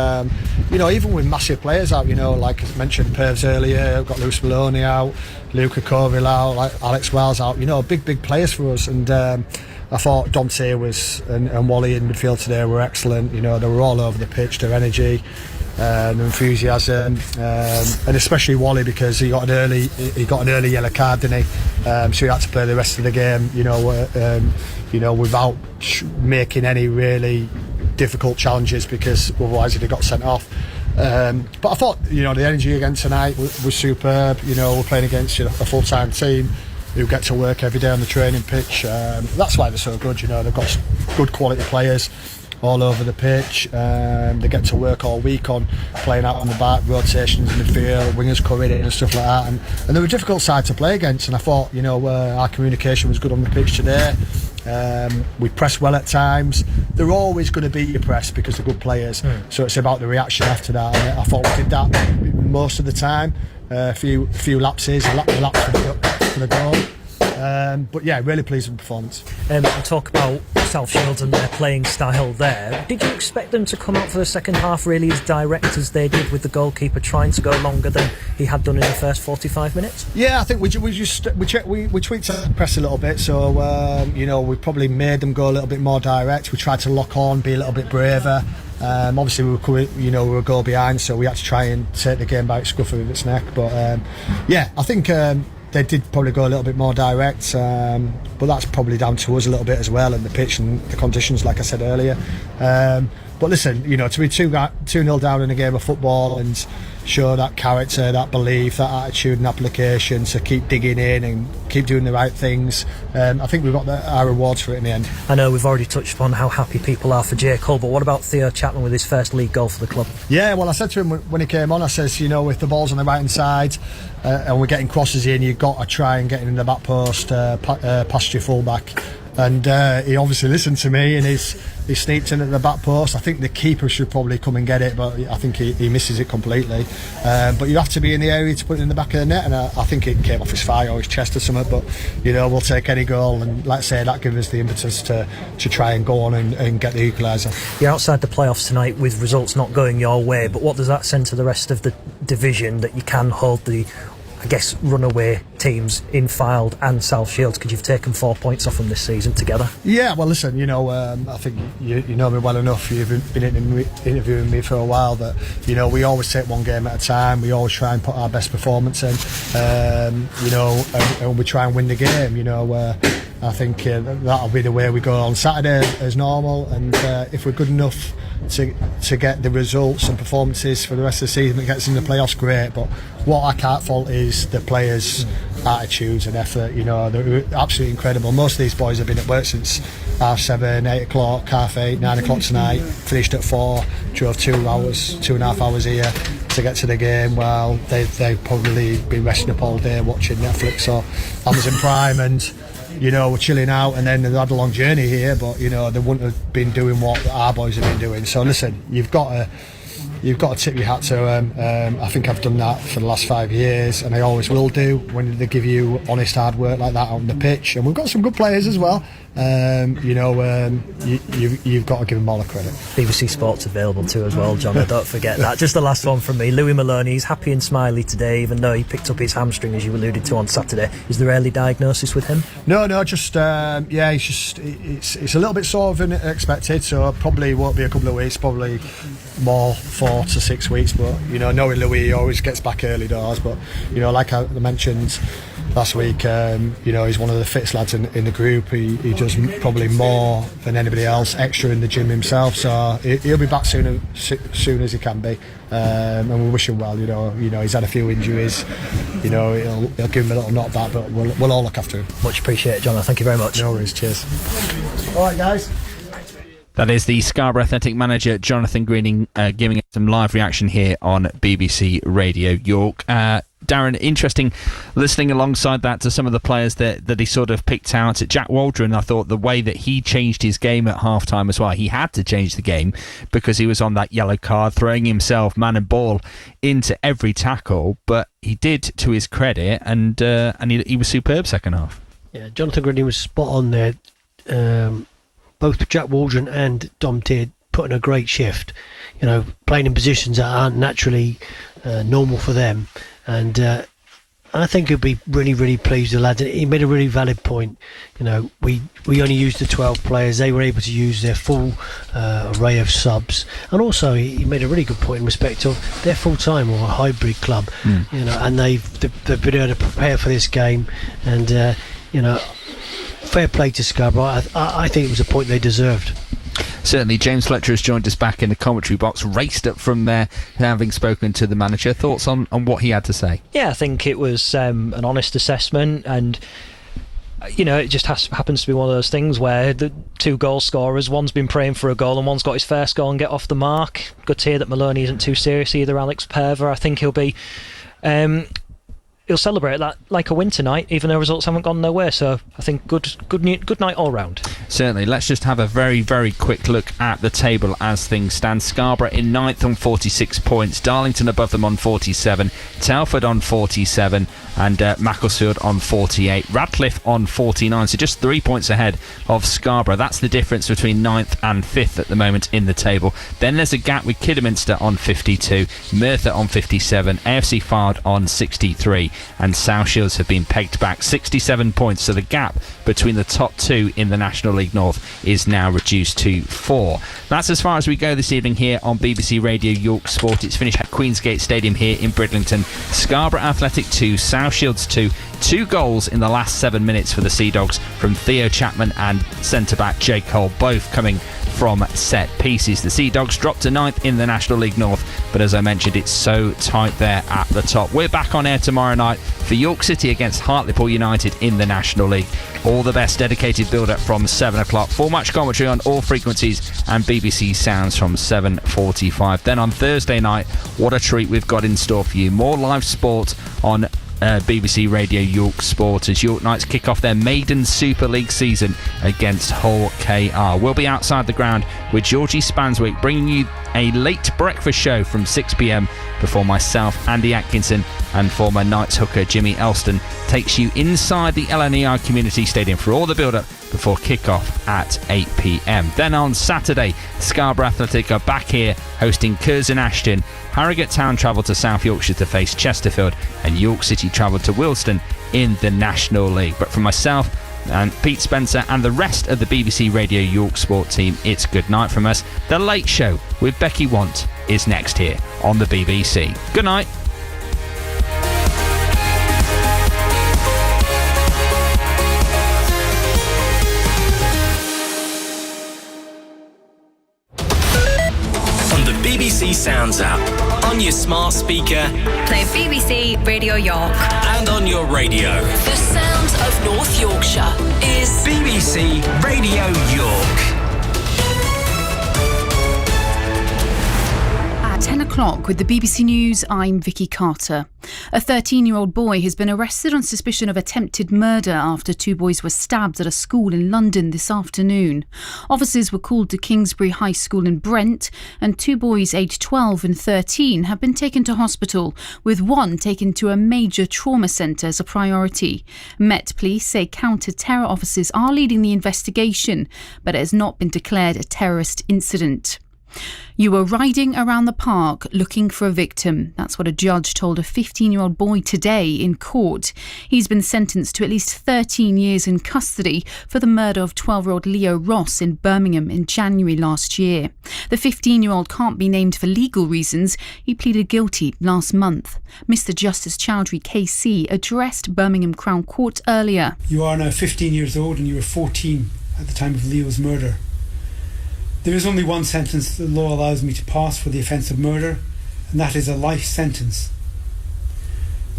S11: even with massive players out, like I mentioned, Pervs earlier, we've got Lewis Maloney out, Luca Corville out, like Alex Wells out, big players for us. And I thought Dante and Wally in midfield today were excellent. They were all over the pitch, their energy, their enthusiasm, and especially Wally, because he got an early yellow card, didn't he? So he had to play the rest of the game, without making any really difficult challenges, because otherwise he'd have got sent off. But I thought, the energy again tonight was superb. We're playing against a full-time team who get to work every day on the training pitch. That's why they're so good. They've got good quality players. all over the pitch. They get to work all week on playing out on the back, rotations in the field, wingers coming in and stuff like that. And they were a difficult side to play against. And I thought, our communication was good on the pitch today. We pressed well at times. They're always going to beat your press because they're good players. So it's about the reaction after that. And I thought we did that most of the time. A few lapses, a lap for the goal. But yeah, really pleased with the performance.
S1: And talk about South Shields and their playing style there. Did you expect them to come out for the second half really as direct as they did, with the goalkeeper trying to go longer than he had done in the first 45 minutes?
S11: Yeah, I think we tweaked the press a little bit, so we probably made them go a little bit more direct. We tried to lock on, be a little bit braver. Obviously we were a goal behind, so we had to try and take the game by its scruff of its neck. But I think they did probably go a little bit more direct, but that's probably down to us a little bit as well, and the pitch and the conditions, like I said earlier. But listen, to be 2-0 down in a game of football and show that character, that belief, that attitude and application, to keep digging in and keep doing the right things, I think we've got our rewards for it in the end.
S1: I know we've already touched upon how happy people are for Jay Cole, but what about Theo Chapman with his first league goal for the club? Yeah, well, I said to him when he came on, I says, if the ball's on the right hand side and we're getting crosses in, you've got to try and get in the back post past your full-back. And he obviously listened to me, and he sneaked in at the back post. I think the keeper should probably come and get it, but I think he misses it completely. But you have to be in the area to put it in the back of the net, and I think it came off his thigh or his chest or something. But we'll take any goal, and like I say, that gives us the impetus to try and go on and get the equaliser. You're outside the playoffs tonight with results not going your way, but what does that send to the rest of the division, that you can hold the, I guess, runaway teams in Fylde and South Shields, because you've taken 4 points off them this season together? Yeah, well, listen, I think you know me well enough. You've been interviewing me for a while, that we always take one game at a time. We always try and put our best performance in, and we try and win the game. I think that'll be the way we go on Saturday as normal, and if we're good enough to get the results and performances for the rest of the season that gets in the playoffs, great. But what I can't fault is the players' attitudes and effort. They're absolutely incredible. Most of these boys have been at work since 7:30, 8 o'clock, 8:30, 9 o'clock tonight, finished at 4, drove 2.5 hours here to get to the game. Well, they've probably been resting up all day watching Netflix or Amazon Prime, and we're chilling out, and then they've had a long journey here, but they wouldn't have been doing what our boys have been doing. So listen, you've got to tip your hat to them. I think I've done that for the last 5 years, and I always will do when they give you honest hard work like that on the pitch. And we've got some good players as well. You've got to give them all the credit. BBC Sport's available too as well, John. Don't forget that. Just the last one from me. Louis Maloney, he's happy and smiley today, even though he picked up his hamstring, as you alluded to, on Saturday. Is there early diagnosis with him? No, just it's a little bit sore than expected, so probably won't be a couple of weeks, probably more 4 to 6 weeks. But knowing Louis, he always gets back early doors. But like I mentioned last week, he's one of the fittest lads in the group. He does probably more than anybody else extra in the gym himself, so he'll be back soon as he can be, and we wish him well. He's had a few injuries. He'll give him a little knockback, but we'll all look after him. Much appreciated, John. Thank you very much. No worries. Cheers. All right, guys.
S6: That is the Scarborough Athletic manager, Jonathan Greening, giving us some live reaction here on BBC Radio York. Darren, interesting listening alongside that to some of the players that he sort of picked out. Jack Waldron, I thought the way that he changed his game at half-time as well. He had to change the game because he was on that yellow card, throwing himself man and ball into every tackle, but he did, to his credit, and he was superb second half.
S2: Yeah, Jonathan Greening was spot on there. Both Jack Waldron and Dom Tidd put in a great shift, playing in positions that aren't naturally normal for them, and I think he'll be really, really pleased with the lads. He made a really valid point. We only used the 12 players. They were able to use their full array of subs, and also he made a really good point in respect of their full-time or a hybrid club. And they've been able to prepare for this game, and fair play to Scarborough. I think it was a point they deserved.
S6: Certainly. James Fletcher has joined us back in the commentary box, raced up from there, having spoken to the manager. Thoughts on what he had to say?
S1: Yeah, I think it was an honest assessment, and it just happens to be one of those things where the two goal scorers, one's been praying for a goal and one's got his first goal and get off the mark. Good to hear that Maloney isn't too serious either. Alex Perver, I think he'll be... he'll celebrate that like a win tonight, even though results haven't gone their way. So I think good night all round. Certainly. Let's just have a very, very quick look at the table as things stand. Scarborough in 9th on 46 points, Darlington above them on 47, Telford on 47, and Macclesfield on 48, Radcliffe on 49, so just 3 points ahead of Scarborough. That's the difference between 9th and 5th at the moment in the table. Then there's a gap with Kidderminster on 52, Merthyr on 57, AFC Fard on 63, and South Shields have been pegged back 67 points, so the gap between the top two in the National League North is now reduced to 4. That's as far as we go this evening here on BBC Radio York Sport. It's finished at Queensgate Stadium here in Bridlington. Scarborough Athletic 2, South Shields 2. 2 goals in the last 7 minutes for the Sea Dogs from Theo Chapman and centre-back Jake Cole, both coming from set pieces. The Sea Dogs dropped to 9th in the National League North, but as I mentioned, it's so tight there at the top. We're back on air tomorrow night for York City against Hartlepool United in the National League. All the best dedicated build-up from 7 o'clock. Full match commentary on all frequencies and BBC Sounds from 7:45. Then on Thursday night, what a treat we've got in store for you. More live sport on BBC Radio York Sport as York Knights kick off their maiden Super League season against Hull KR. We'll be outside the ground with Georgie Spanswick bringing you a late breakfast show from 6 p.m. before myself, Andy Atkinson, and former Knights hooker Jimmy Elston takes you inside the LNEI Community Stadium for all the build-up before kick-off at 8 p.m. Then on Saturday, Scarborough Athletic are back here hosting Curzon Ashton. Harrogate Town travel to South Yorkshire to face Chesterfield, and York City travel to Wilston in the National League. But for myself and Pete Spencer and the rest of the BBC Radio York Sport team, it's good night from us. The Late Show with Becky Want is next here on the BBC. Good night.
S5: On the BBC Sounds app, on your smart speaker,
S3: Play BBC Radio York.
S5: and on your radio.
S3: The sounds of North Yorkshire is
S5: BBC Radio York.
S12: At 10 o'clock with the BBC News, I'm Vicky Carter. A 13-year-old boy has been arrested on suspicion of attempted murder after 2 boys were stabbed at a school in London this afternoon. Officers were called to Kingsbury High School in Brent, and 2 boys aged 12 and 13 have been taken to hospital, with one taken to a major trauma centre as a priority. Met Police say counter-terror officers are leading the investigation, but it has not been declared a terrorist incident. You were riding around the park looking for a victim. That's what a judge told a 15-year-old boy today in court. He's been sentenced to at least 13 years in custody for the murder of 12-year-old Leo Ross in Birmingham in January last year. The 15-year-old can't be named for legal reasons. He pleaded guilty last month. Mr Justice Chowdhury KC addressed Birmingham Crown Court earlier.
S13: You are now 15 years old and you were 14 at the time of Leo's murder. There is only one sentence the law allows me to pass for the offence of murder, and that is a life sentence.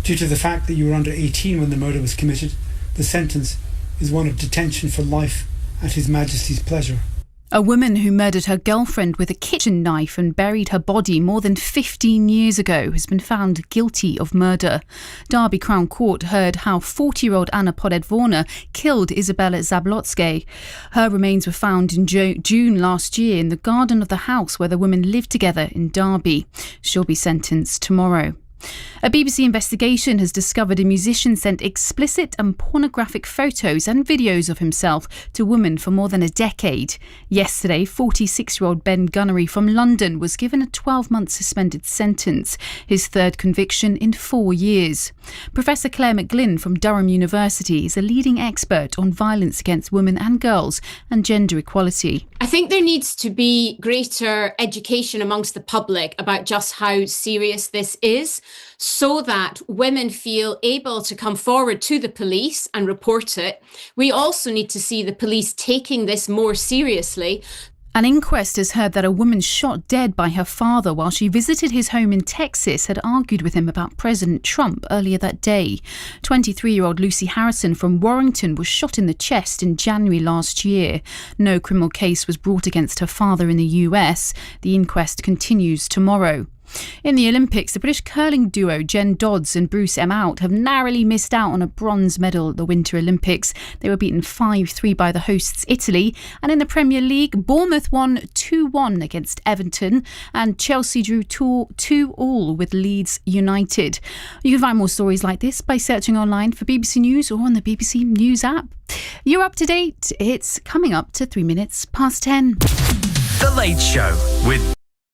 S13: Due to the fact that you were under 18 when the murder was committed, the sentence is one of detention for life at His Majesty's pleasure.
S12: A woman who murdered her girlfriend with a kitchen knife and buried her body more than 15 years ago has been found guilty of murder. Derby Crown Court heard how 40-year-old Anna Podedvorna killed Isabella Zablotsky. Her remains were found in June last year in the garden of the house where the women lived together in Derby. She'll be sentenced tomorrow. A BBC investigation has discovered a musician sent explicit and pornographic photos and videos of himself to women for more than a decade. Yesterday, 46-year-old Ben Gunnery from London was given a 12-month suspended sentence, his third conviction in 4 years. Professor Claire McGlynn from Durham University is a leading expert on violence against women and girls and gender equality.
S14: I think there needs to be greater education amongst the public about just how serious this is, so that women feel able to come forward to the police and report it. We also need to see the police taking this more seriously.
S12: An inquest has heard that a woman shot dead by her father while she visited his home in Texas had argued with him about President Trump earlier that day. 23-year-old Lucy Harrison from Warrington was shot in the chest in January last year. No criminal case was brought against her father in the US. The inquest continues tomorrow. In the Olympics, the British curling duo Jen Dodds and Bruce Emhout have narrowly missed out on a bronze medal at the Winter Olympics. They were beaten 5-3 by the hosts Italy. And in the Premier League, Bournemouth won 2-1 against Everton and Chelsea drew 2-2 with Leeds United. You can find more stories like this by searching online for BBC News or on the BBC News app. You're up to date. It's coming up to 3 minutes past 10.
S5: The Late Show with